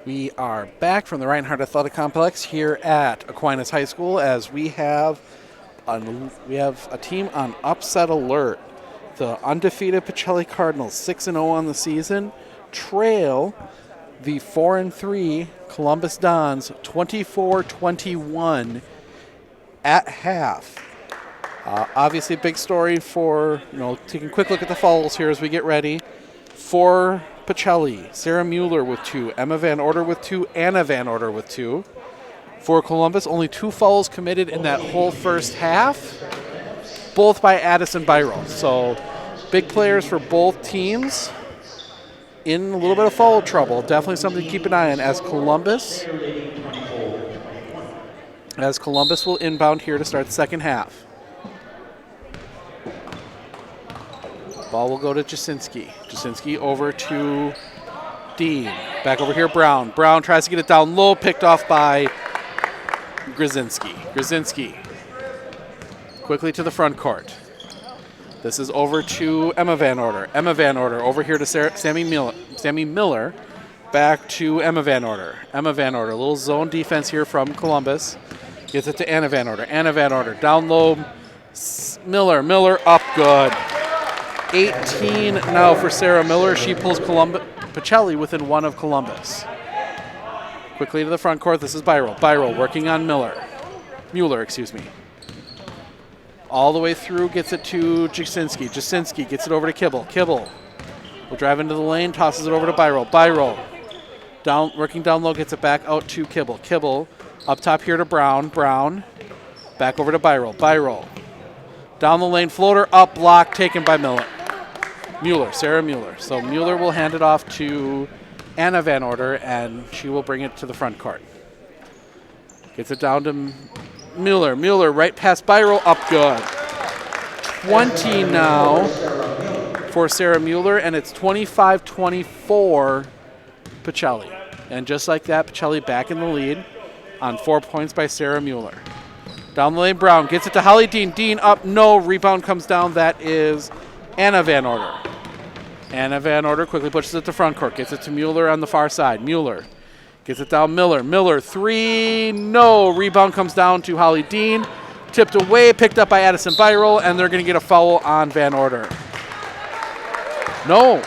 We are back from the Reinhardt Athletic Complex here at Aquinas High School as we have a team on upset alert. The undefeated Pacelli Cardinals, 6-0 on the season, trail the 4-3 Columbus Dons 24-21 at half. Obviously, a big story for, taking a quick look at the fouls here as we get ready. For Pacelli, Sarah Mueller with 2, Emma Van Order with 2, Anna Van Order with 2. For Columbus, only 2 fouls committed in that whole first half, both by Addison Byro. So big players for both teams in a little bit of foul trouble. Definitely something to keep an eye on as Columbus will inbound here to start the second half. ball will go to Jasinski. Jasinski over to Dean. Back over here, Brown. Brown tries to get it down low, picked off by Grzinski. Grzinski quickly to the front court. This is over to Emma Van Order. Emma Van Order over here to Sammy Miller. Back to Emma Van Order. Emma Van Order, a little zone defense here from Columbus. Gets it to Anna Van Order. Anna Van Order down low. Miller. Miller up good. 18 now for Sarah Miller. She pulls Pacelli within one of Columbus. Quickly to the front court. This is Byrell. Byrell working on Mueller, excuse me. All the way through, gets it to Jasinski. Jasinski gets it over to Kibble. Kibble will drive into the lane, tosses it over to Byrell. Byrell working down low, gets it back out to Kibble. Kibble up top here to Brown. Brown back over to Byrell. Byrell down the lane, floater up, block taken by Mueller, Sarah Mueller. So Mueller will hand it off to Anna Van Order, and she will bring it to the front court. Gets it down to Mueller. Mueller right past Byrell, up good. 20 now for Sarah Mueller, and it's 25-24 Pacelli. And just like that, Pacelli back in the lead on 4 points by Sarah Mueller. Down the lane, Brown gets it to Holly Dean. Dean up, no, rebound comes down. That is Anna Van Order. Anna Van Order quickly pushes it to front court, gets it to Mueller on the far side. Mueller gets it down, Miller, three, no. Rebound comes down to Holly Dean. Tipped away, picked up by Addison Byrell, and they're going to get a foul on Van Order. No,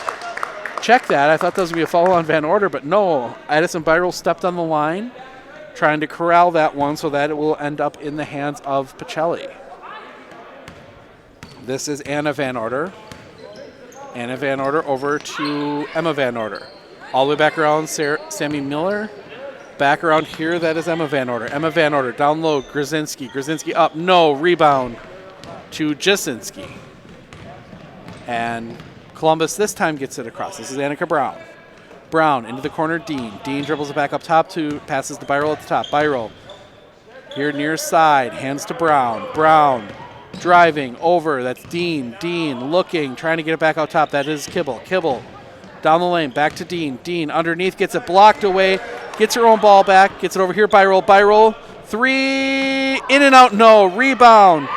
check that. I thought that was going to be a foul on Van Order, but no. Addison Byrell stepped on the line, trying to corral that one so that it will end up in the hands of Pacelli. This is Anna Van Order. Anna Van Order over to Emma Van Order. All the way back around Sammy Miller. Back around here, that is Emma Van Order. Emma Van Order down low, Grzinski. Grzinski up, no, rebound to Jasinski. And Columbus this time gets it across. This is Annika Brown. Brown into the corner, Dean. Dean dribbles it back up top passes to Byrell at the top. Byrell here near side, hands to Brown. Brown driving over, that's Dean. Dean looking, trying to get it back out top. That is Kibble. Kibble down the lane, back to Dean. Dean underneath, gets it blocked away, gets her own ball back, gets it over here, Byrell. Byrell, three, in and out, no, rebound.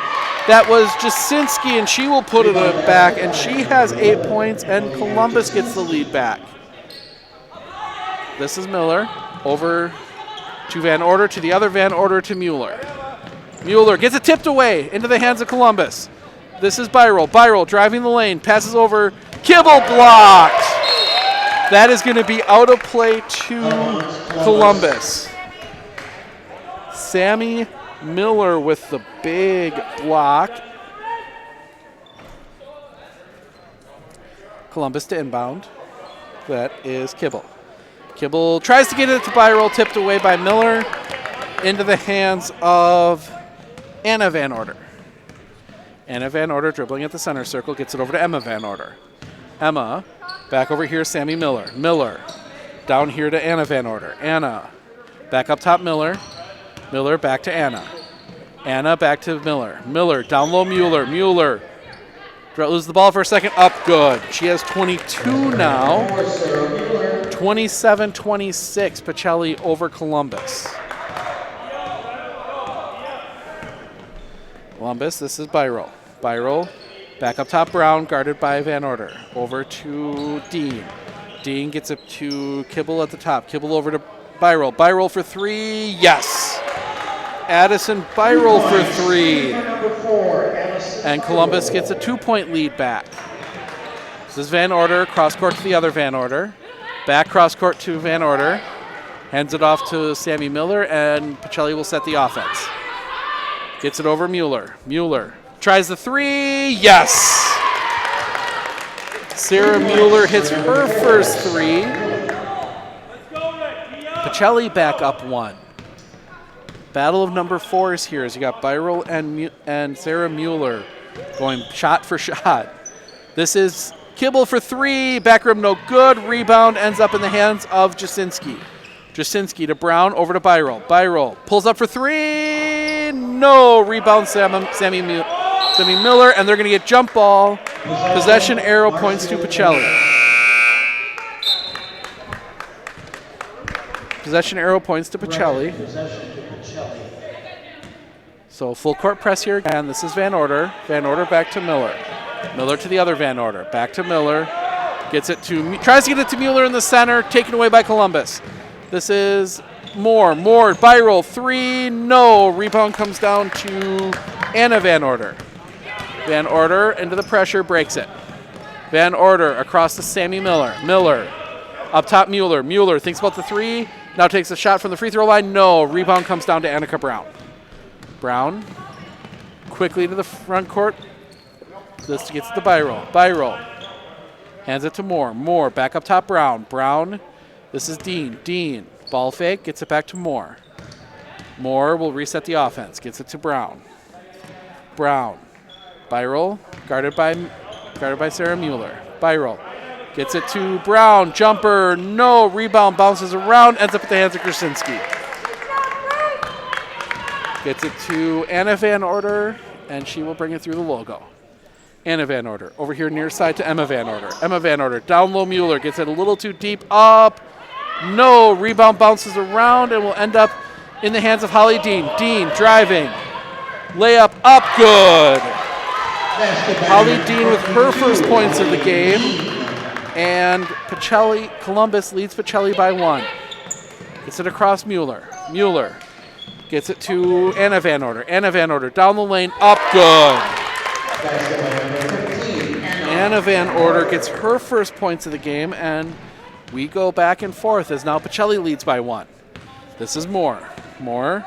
That was Jasinski, and she will put it back, and she has 8 points, and Columbus gets the lead back. This is Miller over to Van Order, to the other Van Order, to Mueller. Mueller gets it tipped away into the hands of Columbus. This is Byrell. Byrell driving the lane, passes over, Kibble blocked. That is going to be out of play to Columbus. Sammy Miller with the big block. Columbus to inbound. That is Kibble. Kibble tries to get it to Byrell, tipped away by Miller into the hands of Anna Van Order. Anna Van Order dribbling at the center circle, gets it over to Emma Van Order. Emma back over here, Sammy Miller. Miller down here to Anna Van Order. Anna back up top, Miller. Miller back to Anna. Anna back to Miller. Miller down low, Mueller. Mueller loses the ball for a second, up good. She has 22 now. 27-26, Pacelli over Columbus. Columbus, this is Byrell. Byrell back up top, Brown, guarded by Van Order. Over to Dean. Dean gets it to Kibble at the top. Kibble over to Byrell. Byrell for three, yes. Addison Byrell for three. And Columbus gets a 2-point lead back. This is Van Order, cross court to the other Van Order. Back cross court to Van Order. Hands it off to Sammy Miller, and Pacelli will set the offense. Gets it over Mueller. Mueller tries the three, yes. Sarah Mueller hits her first three. Pacelli back up one. Battle of number 4 is here as you got Byrell and Sarah Mueller going shot for shot. This is Kibble for three, back rim no good, rebound ends up in the hands of Jasinski. Jasinski to Brown, over to Byrell. Byrell pulls up for three, no, rebound Sammy Demi Miller, and they're going to get jump ball. Possession arrow points to Pacelli. Possession arrow points to Pacelli. So full court press here again. This is Van Order. Van Order back to Miller. Miller to the other Van Order. Back to Miller. Gets it to, tries to get it to Mueller in the center. Taken away by Columbus. This is Moore. Moore, by roll, 3, no. Rebound comes down to Anna Van Order. Van Order into the pressure, breaks it. Van Order across to Sammy Miller. Miller up top, Mueller. Mueller thinks about the 3. Now takes a shot from the free throw line. No. Rebound comes down to Annika Brown. Brown quickly to the front court. This gets the by roll. By roll. Hands it to Moore. Moore back up top, Brown. Brown. This is Dean. Dean. Ball fake. Gets it back to Moore. Moore will reset the offense. Gets it to Brown. Brown. By roll. Guarded by Sarah Mueller. By roll. Gets it to Brown. Jumper. No. Rebound bounces around. Ends up at the hands of Krasinski. Gets it to Anna Van Order, and she will bring it through the logo. Anna Van Order. Over here near side to Emma Van Order. Emma Van Order. Down low Mueller. Gets it a little too deep. Up. No. Rebound bounces around and will end up in the hands of Holly Dean. Dean driving. Layup up. Good. Holly Dean with her first points of the game. And Columbus leads Pacelli by 1. Gets it across Mueller. Mueller gets it to Anna Van Order. Anna Van Order down the lane. Up. Good. Anna Van Order gets her first points of the game, and we go back and forth as now Pacelli leads by 1. This is Moore. Moore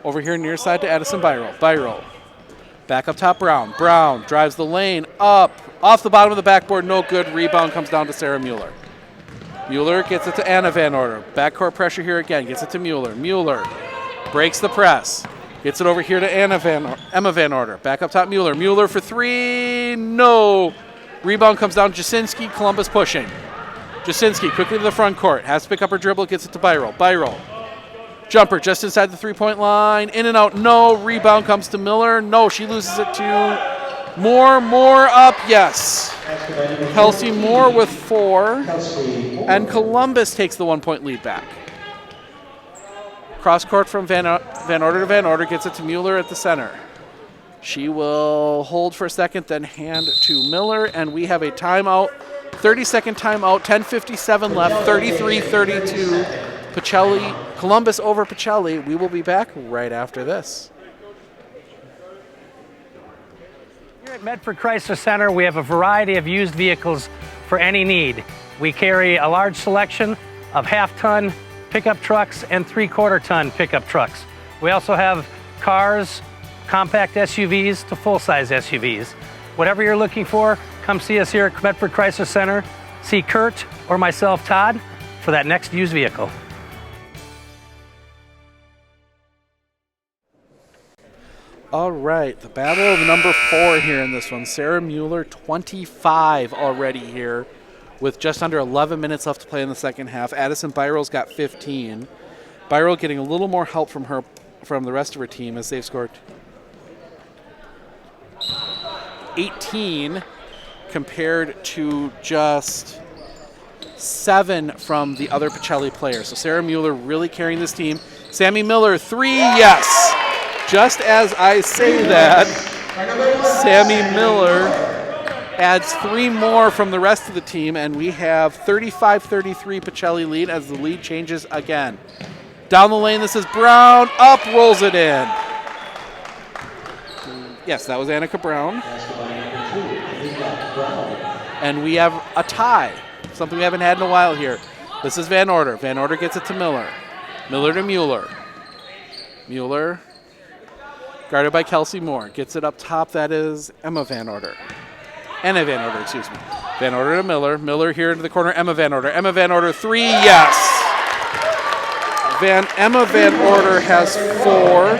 over here near side to Addison Byroll. Byroll. Back up top, Brown. Brown drives the lane up. Off the bottom of the backboard, no good. Rebound comes down to Sarah Mueller. Mueller gets it to Anna Van Order. Backcourt pressure here again. Gets it to Mueller. Mueller breaks the press. Gets it over here to Emma Van Order. Back up top, Mueller. Mueller for 3. No. Rebound comes down to Jasinski. Columbus pushing. Jasinski quickly to the front court. Has to pick up her dribble. Gets it to Byroll. Byroll. Jumper just inside the three-point line. In and out. No. Rebound comes to Miller. No. She loses it to Moore. Moore up. Yes. Kelsey Moore with 4. And Columbus takes the 1-point lead back. Cross court from Van Order to Van Order. Gets it to Mueller at the center. She will hold for a second, then hand to Miller, and we have a timeout. 30-second timeout, 10:57 left, 33-32. Columbus over Pacelli. We will be back right after this. Here at Medford Chrysler Center, we have a variety of used vehicles for any need. We carry a large selection of half-ton pickup trucks and 3/4-ton pickup trucks. We also have cars, compact SUVs to full-size SUVs. Whatever you're looking for, come see us here at Medford Chrysler Center. See Kurt or myself, Todd, for that next used vehicle. All right, the battle of number 4 here in this one. Sarah Mueller, 25 already here with just under 11 minutes left to play in the second half. Addison Byroll's got 15. Byroll getting a little more help from the rest of her team as they've scored 18 compared to just 7 from the other Pacelli players. So Sarah Mueller really carrying this team. Sammy Miller, 3, yes. Just as I say that, Sammy Miller adds 3 more from the rest of the team, and we have 35-33 Pacelli lead as the lead changes again. Down the lane, this is Brown. Up, rolls it in. Yes, that was Annika Brown. And we have a tie, something we haven't had in a while here. This is Van Order. Van Order gets it to Miller. Miller to Mueller. Mueller, guarded by Kelsey Moore. Gets it up top. That is Emma Van Order. Anna Van Order, excuse me. Van Order to Miller. Miller here into the corner. Emma Van Order. Emma Van Order, 3, yes. Emma Van Order has 4.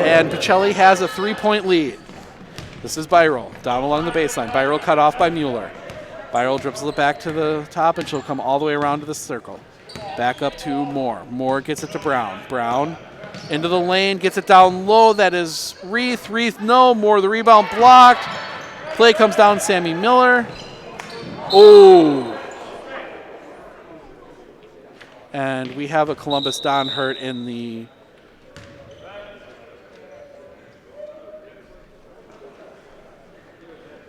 And Pacelli has a 3-point lead. This is Byroll, down along the baseline. Byroll cut off by Mueller. Byroll dribbles it back to the top, and she'll come all the way around to the circle. Back up to Moore. Moore gets it to Brown. Brown Into the lane, gets it down low. That is Reith. Reith, no more. The rebound blocked. Play comes down, Sammy Miller. Oh. And we have a Columbus Don hurt in the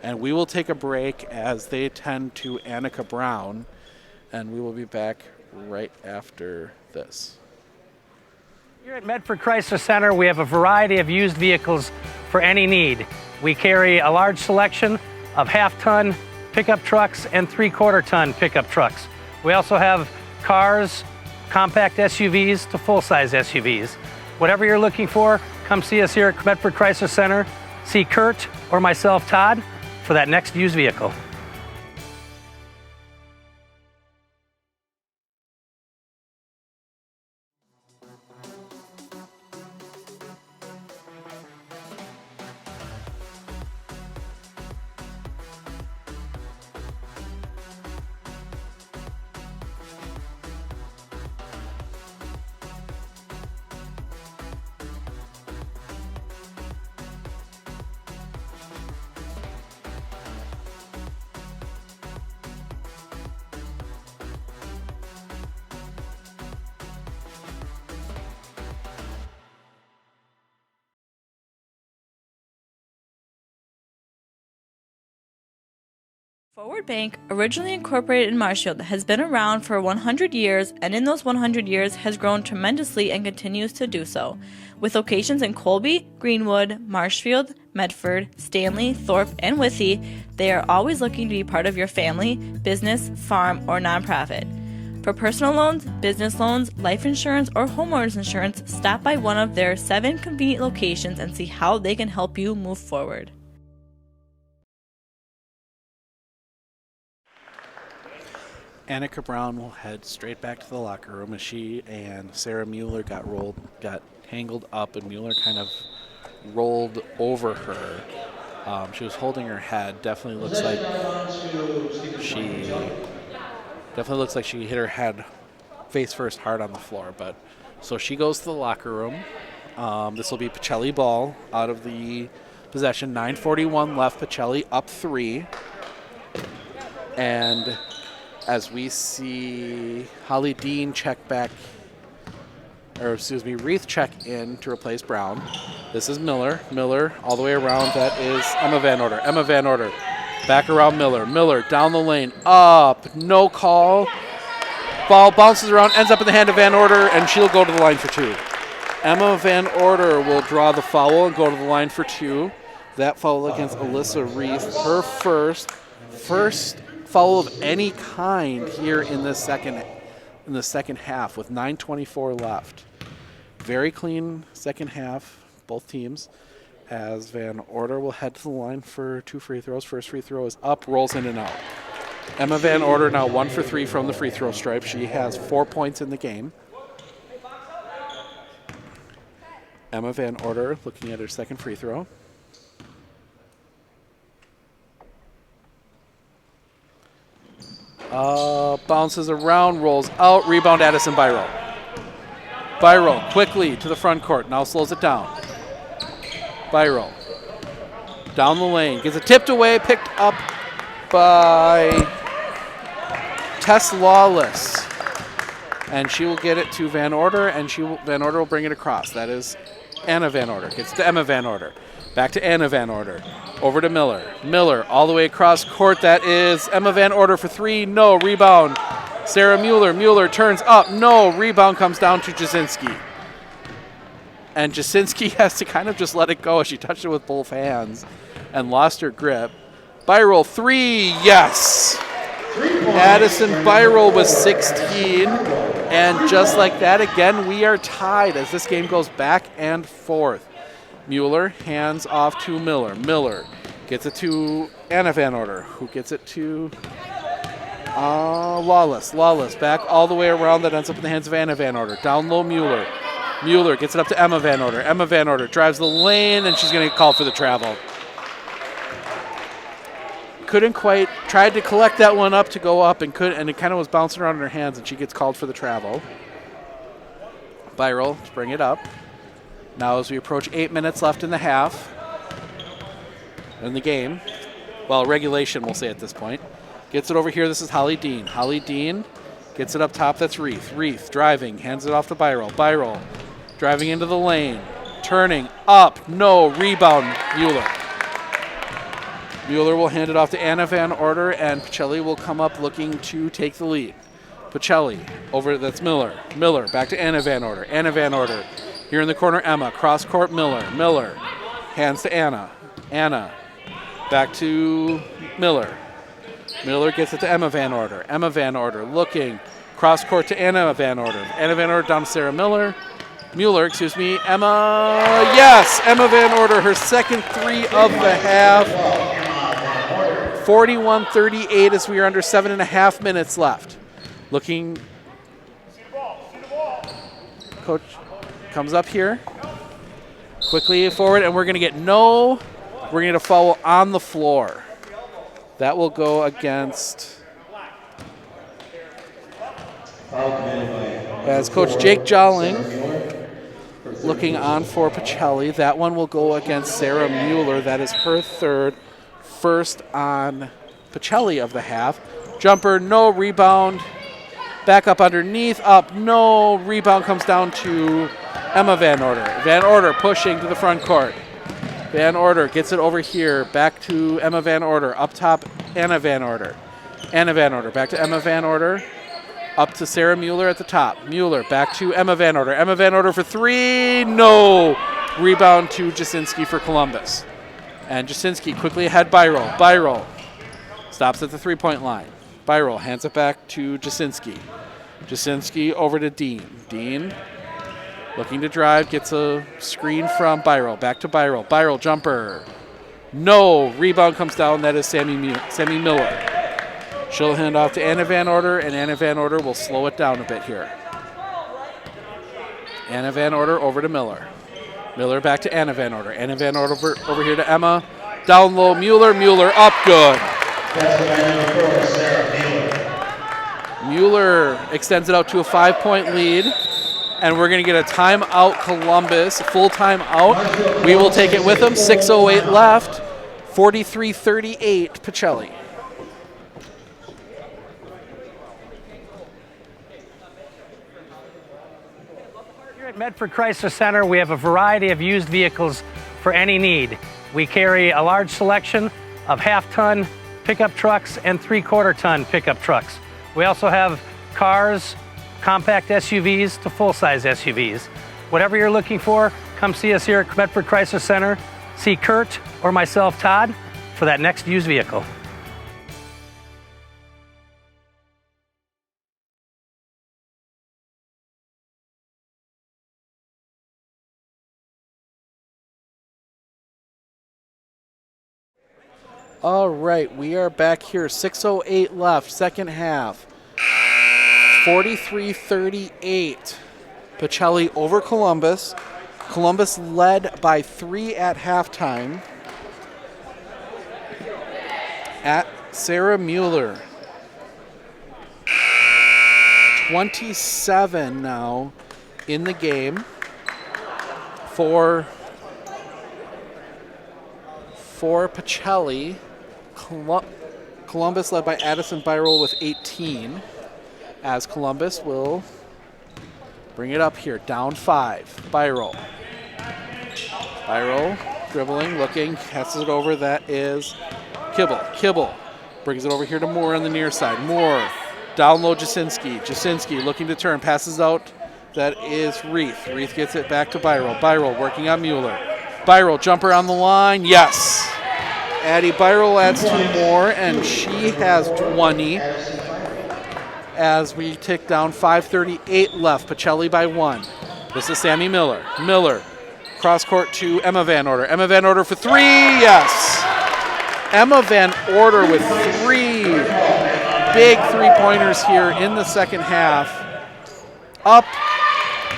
and we will take a break as they tend to Annika Brown, and we will be back right after this. Here at Medford Chrysler Center, we have a variety of used vehicles for any need. We carry a large selection of half-ton pickup trucks and three-quarter-ton pickup trucks. We also have cars, compact SUVs to full-size SUVs. Whatever you're looking for, come see us here at Medford Chrysler Center. See Kurt or myself, Todd, for that next used vehicle. Forward Bank, originally incorporated in Marshfield, has been around for 100 years, and in those 100 years has grown tremendously and continues to do so. With locations in Colby, Greenwood, Marshfield, Medford, Stanley, Thorpe, and Withee, they are always looking to be part of your family, business, farm, or nonprofit. For personal loans, business loans, life insurance, or homeowners insurance, stop by one of their 7 convenient locations and see how they can help you move forward. Annika Brown will head straight back to the locker room as she and Sarah Mueller got tangled up, and Mueller kind of rolled over her. She was holding her head. Definitely looks like she hit her head face first hard on the floor. But so she goes to the locker room. This will be Pacelli ball out of the possession. 9:41 left. Pacelli up 3, and as we see Holly Dean Reith check in to replace Brown. This is Miller. Miller all the way around. That is Emma Van Order. Emma Van Order back around Miller. Miller down the lane. Up. No call. Ball bounces around, ends up in the hand of Van Order, and she'll go to the line for 2. Emma Van Order will draw the foul and go to the line for 2. That foul against Alyssa Reith. Her first foul of any kind here in the second half with 9:24 left. Very clean second half, both teams, as Van Order will head to the line for 2 free throws. First free throw is up, rolls in and out. Emma Van Order now 1 for 3 from the free throw stripe. She has 4 points in the game. Emma Van Order looking at her second free throw. Bounces around, rolls out, rebound Addison Byro. Byro quickly to the front court, now slows it down. Byro down the lane, gets it tipped away, picked up by Tess Lawless. And she will get it to Van Order, and Van Order will bring it across. That is Anna Van Order, gets to Emma Van Order. Back to Anna Van Order. Over to Miller. Miller all the way across court. That is Emma Van Order for 3. No. Rebound. Sarah Mueller. Mueller turns up. No. Rebound comes down to Jasinski. And Jasinski has to kind of just let it go as she touched it with both hands and lost her grip. Byroll 3. Yes. Addison Byroll with 16. And just like that, again, we are tied as this game goes back and forth. Mueller hands off to Miller. Miller gets it to Anna Van Order, who gets it to Lawless. Lawless back all the way around. That ends up in the hands of Anna Van Order. Down low, Mueller. Mueller gets it up to Emma Van Order. Emma Van Order drives the lane, and she's going to get called for the travel. Couldn't quite, tried to collect that one up to go up, and it kind of was bouncing around in her hands, and she gets called for the travel. Byroll to bring it up. Now as we approach 8 minutes left in the half, in the game, well, regulation we'll say at this point, gets it over here. This is Holly Dean. Holly Dean gets it up top. That's Reith. Reith driving, hands it off to Byroll. Byroll driving into the lane, turning up, no, rebound, Mueller. Mueller will hand it off to Anna Van Order, and Pacelli will come up looking to take the lead. Pacelli over, that's Miller. Miller back to Anna Van Order. Anna Van Order here in the corner, Emma. Cross court, Miller. Miller hands to Anna. Anna back to Miller. Miller gets it to Emma Van Order. Emma Van Order looking. Cross court to Anna Van Order. Anna Van Order down to Sarah Miller. Emma, yes! Emma Van Order, her second three of the half. 41-38 as we are under 7.5 minutes left. Looking, coach comes up here, quickly forward, and we're going to get we're going to get a foul on the floor. That will go against, as Coach Jake Jolling looking on for Pacelli. That one will go against Sarah Mueller. That is her third, first on Pacelli of the half. Jumper, no rebound. Back up underneath, up, no. Rebound comes down to Emma Van Order. Van Order pushing to the front court. Van Order gets it over here, back to Emma Van Order. Up top, Anna Van Order. Anna Van Order, back to Emma Van Order. Up to Sarah Mueller at the top. Mueller back to Emma Van Order. Emma Van Order for three, no. Rebound to Jasinski for Columbus. And Jasinski quickly ahead, Byroll. Byroll stops at the three-point line. Byroll hands it back to Jasinski. Jasinski over to Dean. Dean looking to drive, gets a screen from Byroll. Back to Byroll. Byroll jumper. No. Rebound comes down. That is Sammy Miller. She'll hand off to Anna Van Order, and Anna Van Order will slow it down a bit here. Anna Van Order over to Miller. Miller back to Anna Van Order. Anna Van Order over here to Emma. Down low, Mueller. Mueller up, good. Mueller extends it out to a 5-point lead, and we're going to get a timeout, Columbus, full timeout. We will take it with them. 6:08 left. 43-38, Pacelli. At Medford Chrysler Center, we have a variety of used vehicles for any need. We carry a large selection of half-ton pickup trucks and 3/4-ton pickup trucks. We also have cars, compact SUVs to full-size SUVs. Whatever you're looking for, come see us here at Medford Chrysler Center. See Kurt or myself, Todd, for that next used vehicle. All right, we are back here. 6:08 left, second half. 43-38. Pacelli over Columbus. Columbus led by 3 at halftime. At Sarah Mueller. 27 now in the game for Pacelli. Columbus led by Addison Byroll with 18, as Columbus will bring it up here, down 5. Byroll dribbling, looking, passes it over. That is Kibble. Kibble brings it over here to Moore on the near side. Moore down low, Jasinski. Jasinski looking to turn, passes out. That is Reith. Reith gets it back to Byroll. Byroll working on Mueller. Byroll jumper on the line, yes. Addie Byroll adds 2 more, and she has 20 as we tick down. 5:38 left. Pacelli by 1. This is Sammy Miller. Miller cross court to Emma Van Order. Emma Van Order for 3, yes. Emma Van Order with 3 big three-pointers here in the second half. Up.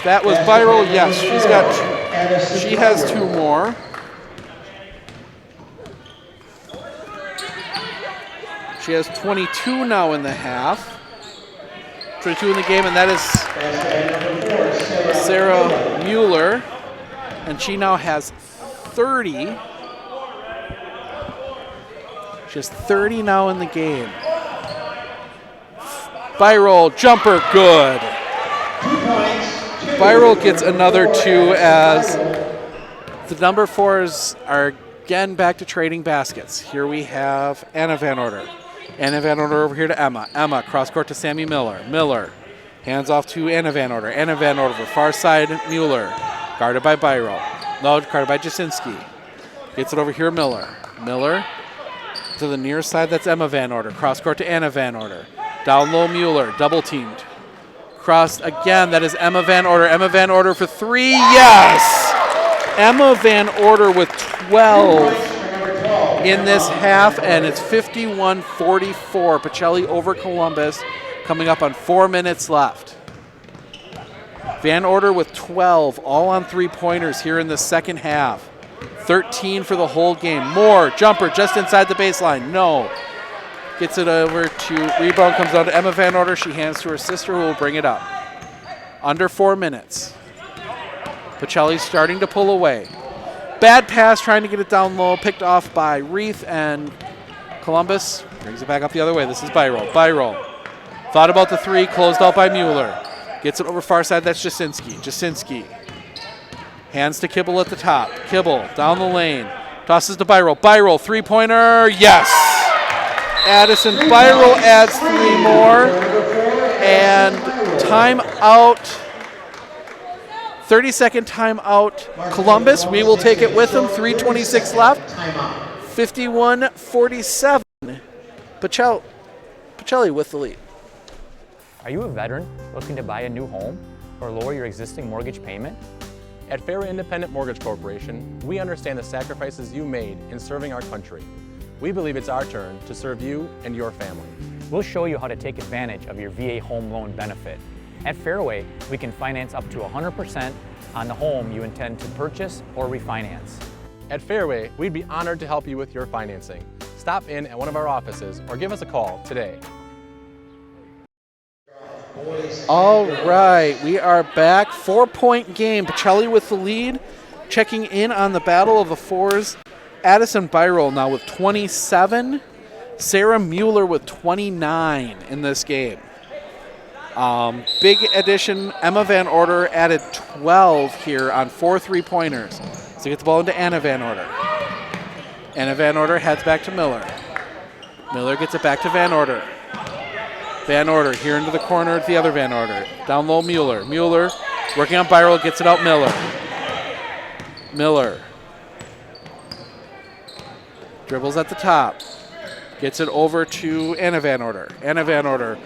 That was Byroll. Yes, she has 2 more. She has 22 now in the half. 22 in the game, and that is Sarah Mueller. and she now has 30. She has 30 now in the game. Viral jumper, good. Viral gets another 2 as the number 4s are again back to trading baskets. Here we have Anna Van Order. Anna Van Order over here to Emma. Emma, cross court to Sammy Miller. Miller, hands off to Anna Van Order. Anna Van Order for far side, Mueller. Guarded by Viral. No, guarded by Jasinski. Gets it over here, Miller. Miller to the near side, that's Emma Van Order. Cross court to Anna Van Order. Down low, Mueller, double teamed. Cross again, that is Emma Van Order. Emma Van Order for 3, yes! Emma Van Order with 12 in this half, and it's 51-44. Pacelli over Columbus, coming up on 4 minutes left. Van Order with 12, all on 3-pointers here in the second half. 13 for the whole game. Moore, jumper just inside the baseline. No. Gets it over to, rebound comes down to Emma Van Order. She hands to her sister who will bring it up. Under 4 minutes. Pacelli's starting to pull away. Bad pass, trying to get it down low, picked off by Reith, and Columbus brings it back up the other way. This is Byroll. Byroll thought about the 3, closed out by Mueller. Gets it over far side, that's Jasinski. Jasinski hands to Kibble at the top. Kibble down the lane, tosses to Byroll. Byroll, 3-pointer, yes! Addison Byroll adds 3 more, and timeout. 30-second timeout. Columbus, we will take it with them. 3:26 left. 51-47. Pacelli with the lead. Are you a veteran looking to buy a new home or lower your existing mortgage payment? At Fairway Independent Mortgage Corporation, we understand the sacrifices you made in serving our country. We believe it's our turn to serve you and your family. We'll show you how to take advantage of your VA home loan benefit. At Fairway, we can finance up to 100% on the home you intend to purchase or refinance. At Fairway, we'd be honored to help you with your financing. Stop in at one of our offices or give us a call today. All right, we are back. 4-point game. Pacelli with the lead. Checking in on the battle of the 4s. Addison Byroll now with 27. Sarah Mueller with 29 in this game. Big addition, Emma Van Order added 12 here on 4 3-pointers. So get the ball into Anna Van Order. Anna Van Order heads back to Miller. Miller gets it back to Van Order. Van Order here into the corner at the other Van Order. Down low, Mueller. Mueller working on Byroll, gets it out Miller. Miller dribbles at the top. Gets it over to Anna Van Order. Anna Van Order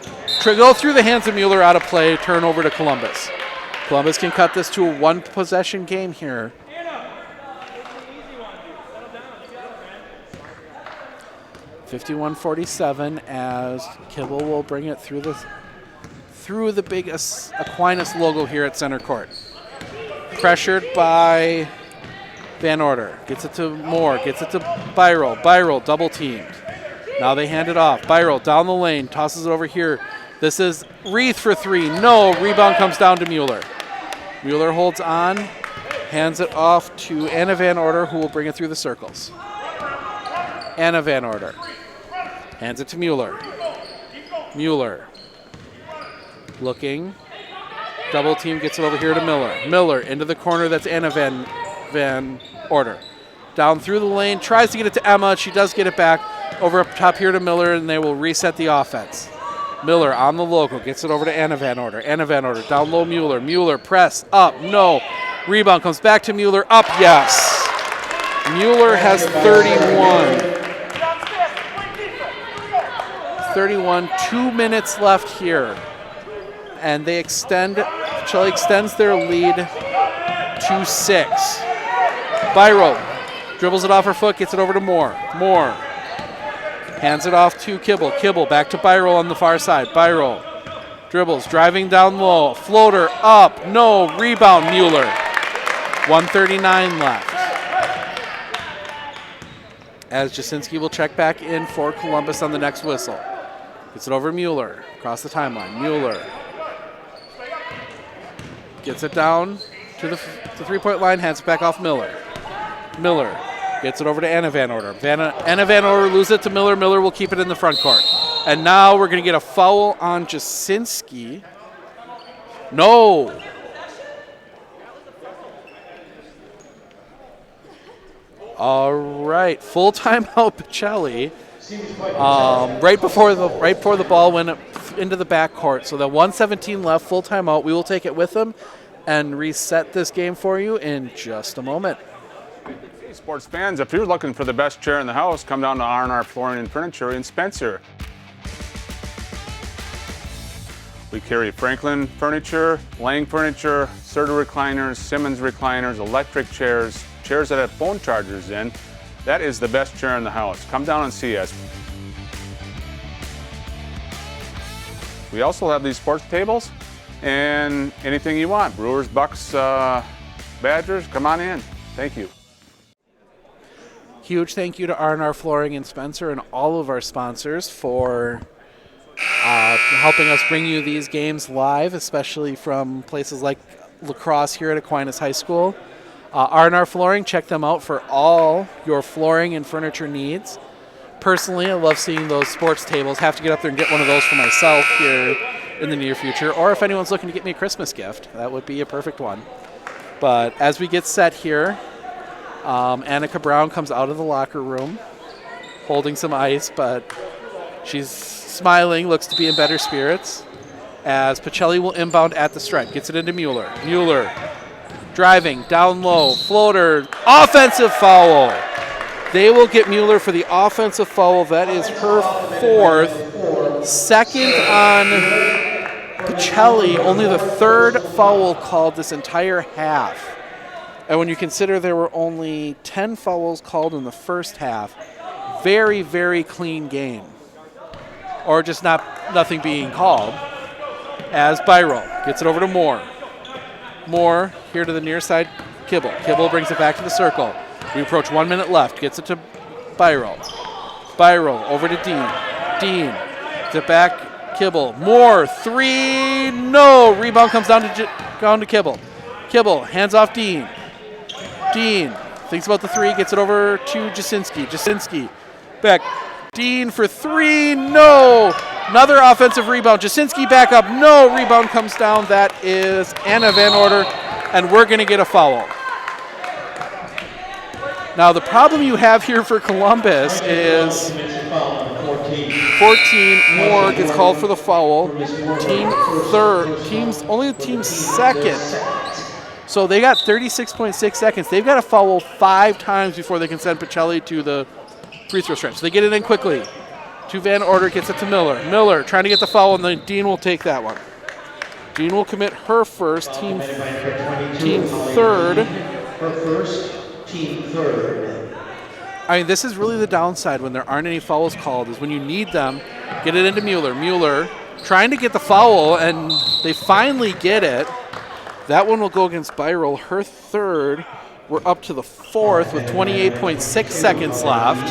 go through the hands of Mueller, out of play, turn over to Columbus. Columbus can cut this to a 1-possession game here. (51-47) as Kibble will bring it through the big Aquinas logo here at center court. Pressured by Van Order. Gets it to Moore. Gets it to Byroll. Byroll double teamed. Now they hand it off. Byroll down the lane. Tosses it over here. This is Reith for 3. No. Rebound comes down to Mueller. Mueller holds on. Hands it off to Anna Van Order, who will bring it through the circles. Anna Van Order hands it to Mueller. Mueller looking. Double team, gets it over here to Miller. Miller into the corner. That's Anna Van Order. Down through the lane. Tries to get it to Emma. She does get it back. Over up top here to Miller, and they will reset the offense. Miller on the logo. Gets it over to Anna Van Order. Anna Van Order down low, Mueller. Mueller press up. No. Rebound comes back to Mueller. Up. Yes. Mueller has 31. 31, 2 minutes left here. And they Pacelli extends their lead to 6. Byroll dribbles it off her foot, gets it over to Moore. Moore hands it off to Kibble. Kibble back to Byroll on the far side. Byroll dribbles, driving down low. Floater up, no, rebound Mueller. 1:39 left. As Jasinski will check back in for Columbus on the next whistle. Gets it over Mueller, across the timeline. Mueller gets it down to the three-point line, hands it back off Miller. Miller gets it over to Anna Van Order. Anna Van Order loses it to Miller. Miller will keep it in the front court. And now we're going to get a foul on Jasinski. No. All right, full timeout Pacelli. Right before the ball went into the backcourt. So the 1:17 left, full timeout. We will take it with them and reset this game for you in just a moment. Hey, sports fans, if you're looking for the best chair in the house, come down to R&R Flooring and Furniture in Spencer. We carry Franklin furniture, Lang furniture, Serta recliners, Simmons recliners, electric chairs, chairs that have phone chargers in. That is the best chair in the house. Come down and see us. We also have these sports tables and anything you want. Brewers, Bucks, Badgers, come on in. Thank you. Huge thank you to R&R Flooring in Spencer and all of our sponsors for helping us bring you these games live, especially from places like lacrosse here at Aquinas High School. R&R Flooring, check them out for all your flooring and furniture needs. Personally, I love seeing those sports tables. Have to get up there and get one of those for myself here in the near future. Or if anyone's looking to get me a Christmas gift, that would be a perfect one. But as we get set here, Annika Brown comes out of the locker room holding some ice, but she's smiling, looks to be in better spirits. As Pacelli will inbound at the stripe. Gets it into Mueller. Mueller driving, down low, floater, offensive foul. They will get Mueller for the offensive foul. That is her fourth. Second on Pacelli, only the third foul called this entire half. And when you consider there were only 10 fouls called in the first half, very, very clean game. Or just nothing being called. As Byro gets it over to Moore. Moore here to the near side, Kibble. Kibble brings it back to the circle. We approach 1 minute left. Gets it to Byro. Byro over to Dean. Dean to back Kibble. Moore, three, no. Rebound comes down to Kibble. Kibble hands off Dean. Dean thinks about the three, gets it over to Jasinski. Jasinski back. Dean for three, no. Another offensive rebound. Jasinski back up, no. Rebound comes down. That is Anna Van Order, and we're going to get a foul. Now, the problem you have here for Columbus is 14. Moore gets called for the foul. Only the team's second. So they got 36.6 seconds. They've got to foul 5 times before they can send Pacelli to the free throw stripe. So they get it in quickly. To Van Order, gets it to Miller. Miller trying to get the foul, and then Dean will take that one. Dean will commit her first, team third. Her first, team third. I mean, this is really the downside when there aren't any fouls called, is when you need them, get it into Mueller. Mueller trying to get the foul, and they finally get it. That one will go against Byro. Her third. We're up to the fourth with 28.6 seconds left.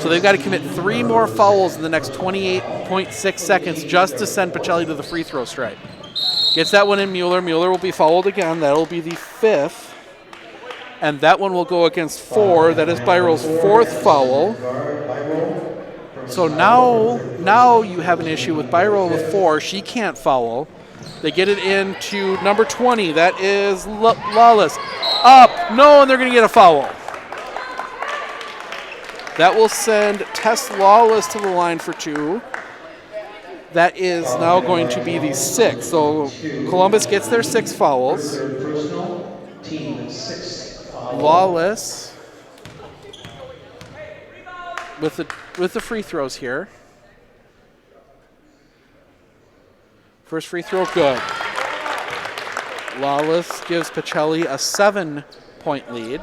So they've got to commit 3 more fouls in the next 28.6 seconds just to send Pacelli to the free throw stripe. Gets that one in Mueller. Mueller will be fouled again. That'll be the 5th. And that one will go against 4. That is Byro's 4th foul. So now you have an issue with Byro with 4. She can't foul. They get it into number 20. That is Lawless. Up. No, and they're going to get a foul. That will send Tess Lawless to the line for 2. That is now going to be the 6th. So Columbus gets their 6 fouls. Lawless with the free throws here. First free throw, good. Lawless gives Pacelli a 7-point lead.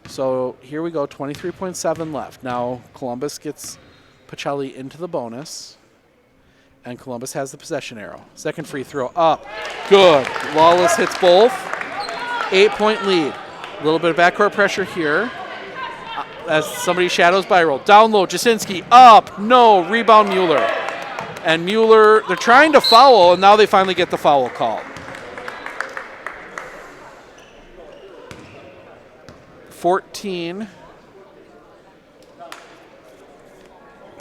So here we go, 23.7 left. Now Columbus gets Pacelli into the bonus, and Columbus has the possession arrow. Second free throw up, good. Lawless hits both. 8-point lead. A little bit of backcourt pressure here as somebody shadows Byro. Down low, Jasinski up, no, rebound Mueller. And Mueller, they're trying to foul, and now they finally get the foul call. 14.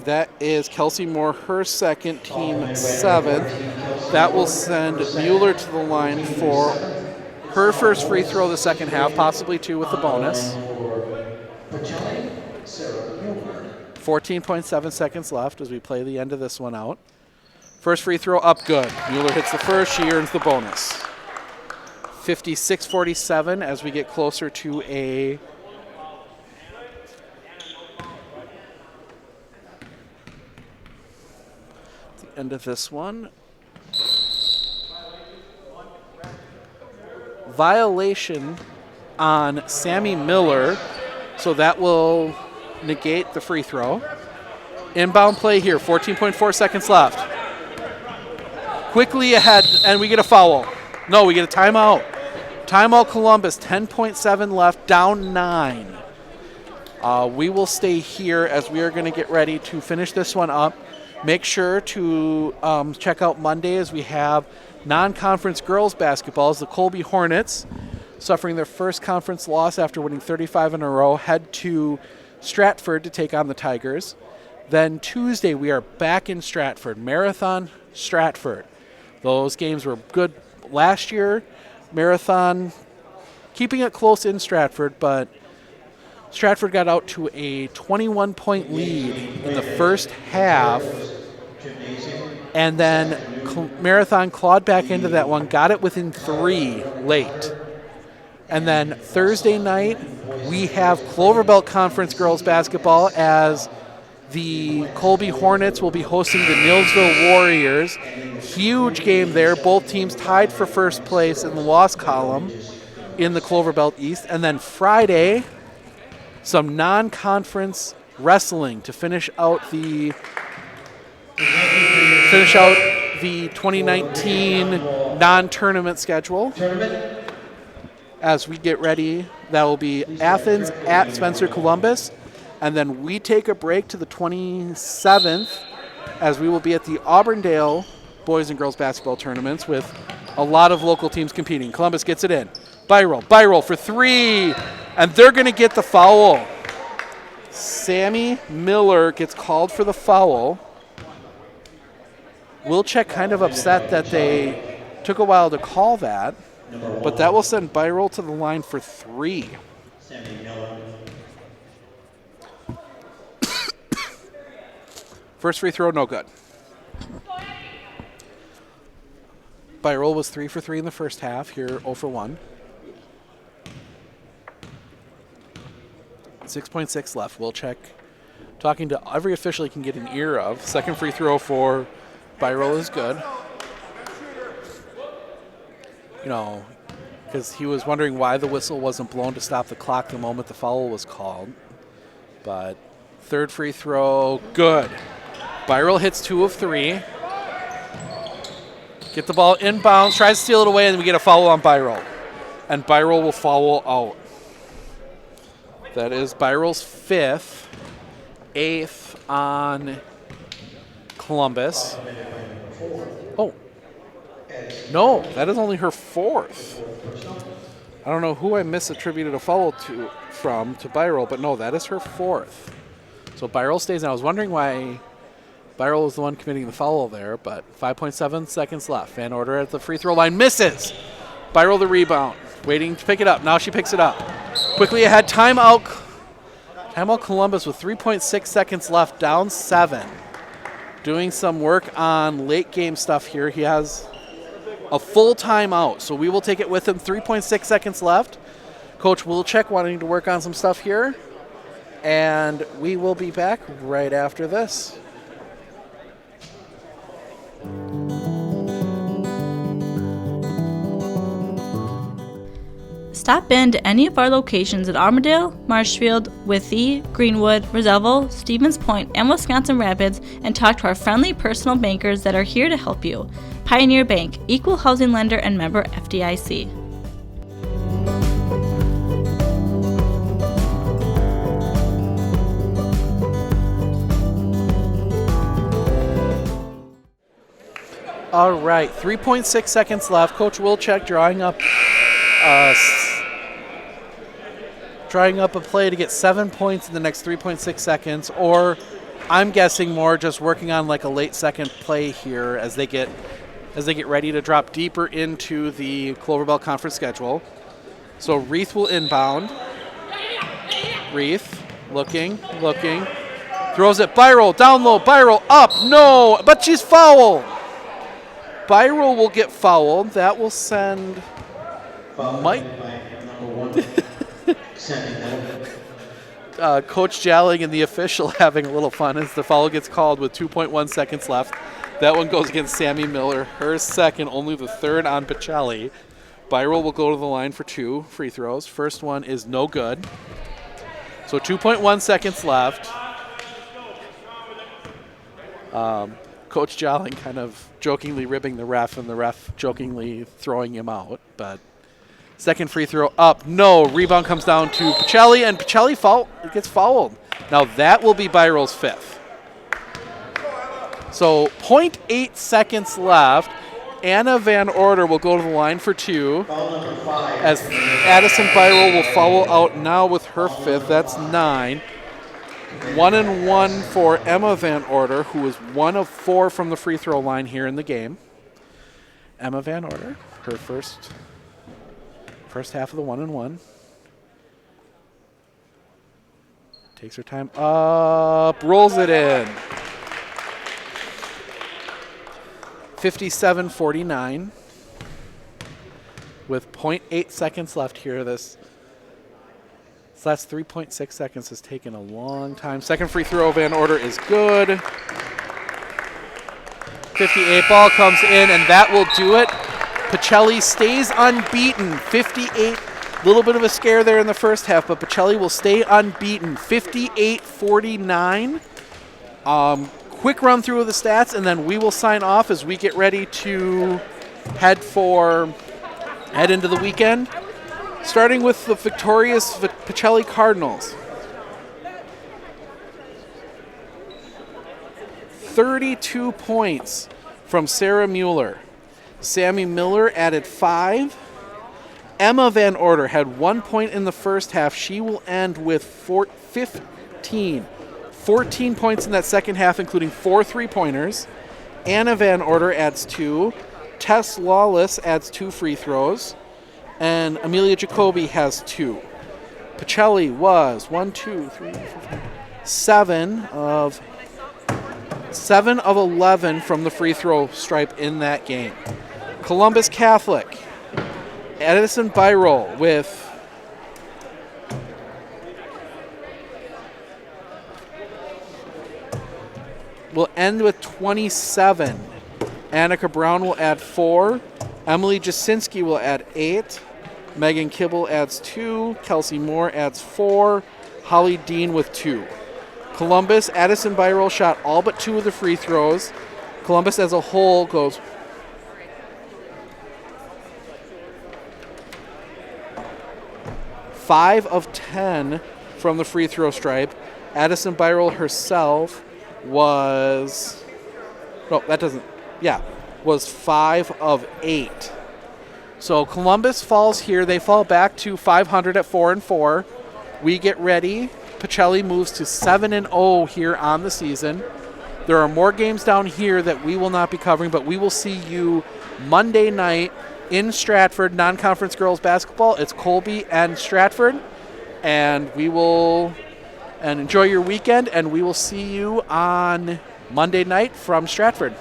That is Kelsey Moore, her second, team 7th. That will send Mueller to the line for her first free throw of the second half, possibly 2 with the bonus. 14.7 seconds left as we play the end of this one out. First free throw up, good. Mueller hits the first, she earns the bonus. 56-47 as we get closer to the end of this one. Violation on Sammy Miller, so that will negate the free throw. Inbound play here, 14.4 seconds left. Quickly ahead, and we get a foul. No, we get a timeout. Timeout Columbus, 10.7 left, down 9. We will stay here as we are going to get ready to finish this one up. Make sure to check out Monday as we have non-conference girls basketball as the Colby Hornets, suffering their first conference loss after winning 35 in a row, head to Stratford to take on the Tigers. Then Tuesday we are back in Stratford, Marathon Stratford. Those games were good last year. Marathon keeping it close in Stratford, but Stratford got out to a 21-point lead in the first half, and then Marathon clawed back into that one, got it within 3 late. And then Thursday night, we have Cloverbelt Conference girls basketball as the Colby Hornets will be hosting the Neillsville Warriors. Huge game there. Both teams tied for first place in the loss column in the Cloverbelt East. And then Friday, some non-conference wrestling to finish out the 2019 non-tournament schedule. As we get ready, that will be Athens at Spencer Columbus. And then we take a break to the 27th as we will be at the Auburndale boys and girls basketball tournaments with a lot of local teams competing. Columbus gets it in. Byroll for 3. And they're going to get the foul. Sammy Miller gets called for the foul. Wilczek kind of upset that they took a while to call that. But that will send Byroll to the line for 3. First free throw, no good. Byroll was 3 for 3 in the first half. Here, 0 for 1. 6.6 left. Wilczek talking to every official he can get an ear of. Second free throw for Byroll is good. You know, because he was wondering why the whistle wasn't blown to stop the clock the moment the foul was called. But third free throw, good. Byroll hits 2 of 3. Get the ball inbounds, tries to steal it away, and we get a foul on Byroll. And Byroll will foul out. That is Byroll's 5th, 8th on Columbus. Oh. No, that is only her 4th. I don't know who I misattributed a foul to Byroll, but no, that is her 4th. So Byroll stays in. I was wondering why Byroll was the one committing the foul there, but 5.7 seconds left. Van Order at the free throw line misses. Byroll the rebound, waiting to pick it up. Now she picks it up. Quickly ahead, timeout. Timeout Columbus with 3.6 seconds left, down 7. Doing some work on late game stuff here. He has a full timeout, so we will take it with him. 3.6 seconds left. Coach Wilczek wanting to work on some stuff here. And we will be back right after this. Stop in to any of our locations at Armadale, Marshfield, Withee, Greenwood, Roosevelt, Stevens Point, and Wisconsin Rapids and talk to our friendly personal bankers that are here to help you. Pioneer Bank, equal housing lender and member FDIC. All right, 3.6 seconds left. Coach Wilczek drawing up drawing up a play to get 7 points in the next 3.6 seconds, or I'm guessing more just working on like a late second play here as they get ready to drop deeper into the Clover Bell Conference schedule. So Reith will inbound. Reith looking, throws it. Byrell down low. Byrell up. No, but she's fouled. Byrell will get fouled. That will send Mike. Coach Jalling and the official having a little fun as the foul gets called with 2.1 seconds left. That one goes against Sammy Miller. Her second, only the third on Pacelli. Byrell will go to the line for 2 free throws. First one is no good. So 2.1 seconds left. Coach Jalling kind of jokingly ribbing the ref and the ref jokingly throwing him out. But second free throw up. No. Rebound comes down to Pacelli, and Pacelli gets fouled. Now that will be Byrell's 5th. So 0.8 seconds left. Anna Van Order will go to the line for 2. As Addison Byrell will foul out now with her 5th. That's 9. 1-1 for Emma Van Order, who is 1 of 4 from the free throw line here in the game. Emma Van Order, her first half of the 1-1. Takes her time up, rolls it in. 57-49 with 0.8 seconds left here. This last 3.6 seconds has taken a long time. Second free throw, Van Order is good. 58 ball comes in, and that will do it. Pacelli stays unbeaten. 58, little bit of a scare there in the first half, but Pacelli will stay unbeaten. 58-49. Quick run through of the stats, and then we will sign off as we get ready to head into the weekend. Starting with the victorious Pacelli Cardinals. 32 points from Sarah Mueller. Sammy Miller added 5. Emma Van Order had 1 point in the first half. She will end with 15 points in that second half, including 4 3-pointers. Anna Van Order adds 2. Tess Lawless adds 2 free throws. And Amelia Jacoby has 2. Pacelli was 7 of 11 from the free throw stripe in that game. Columbus Catholic, Addison Byrell will end with 27. Annika Brown will add 4. Emily Jasinski will add 8. Megan Kibble adds 2. Kelsey Moore adds 4. Holly Dean with 2. Columbus, Addison Byrell shot all but 2 of the free throws. Columbus as a whole goes 5 of 10 from the free throw stripe. Addison Byrell herself was 5 of 8. So Columbus falls here. They fall back to 500 at 4-4. We get ready. Pacelli moves to 7-0 here on the season. There are more games down here that we will not be covering, but we will see you Monday night in Stratford, non-conference girls basketball. It's Colby and Stratford, and enjoy your weekend, and we will see you on Monday night from Stratford.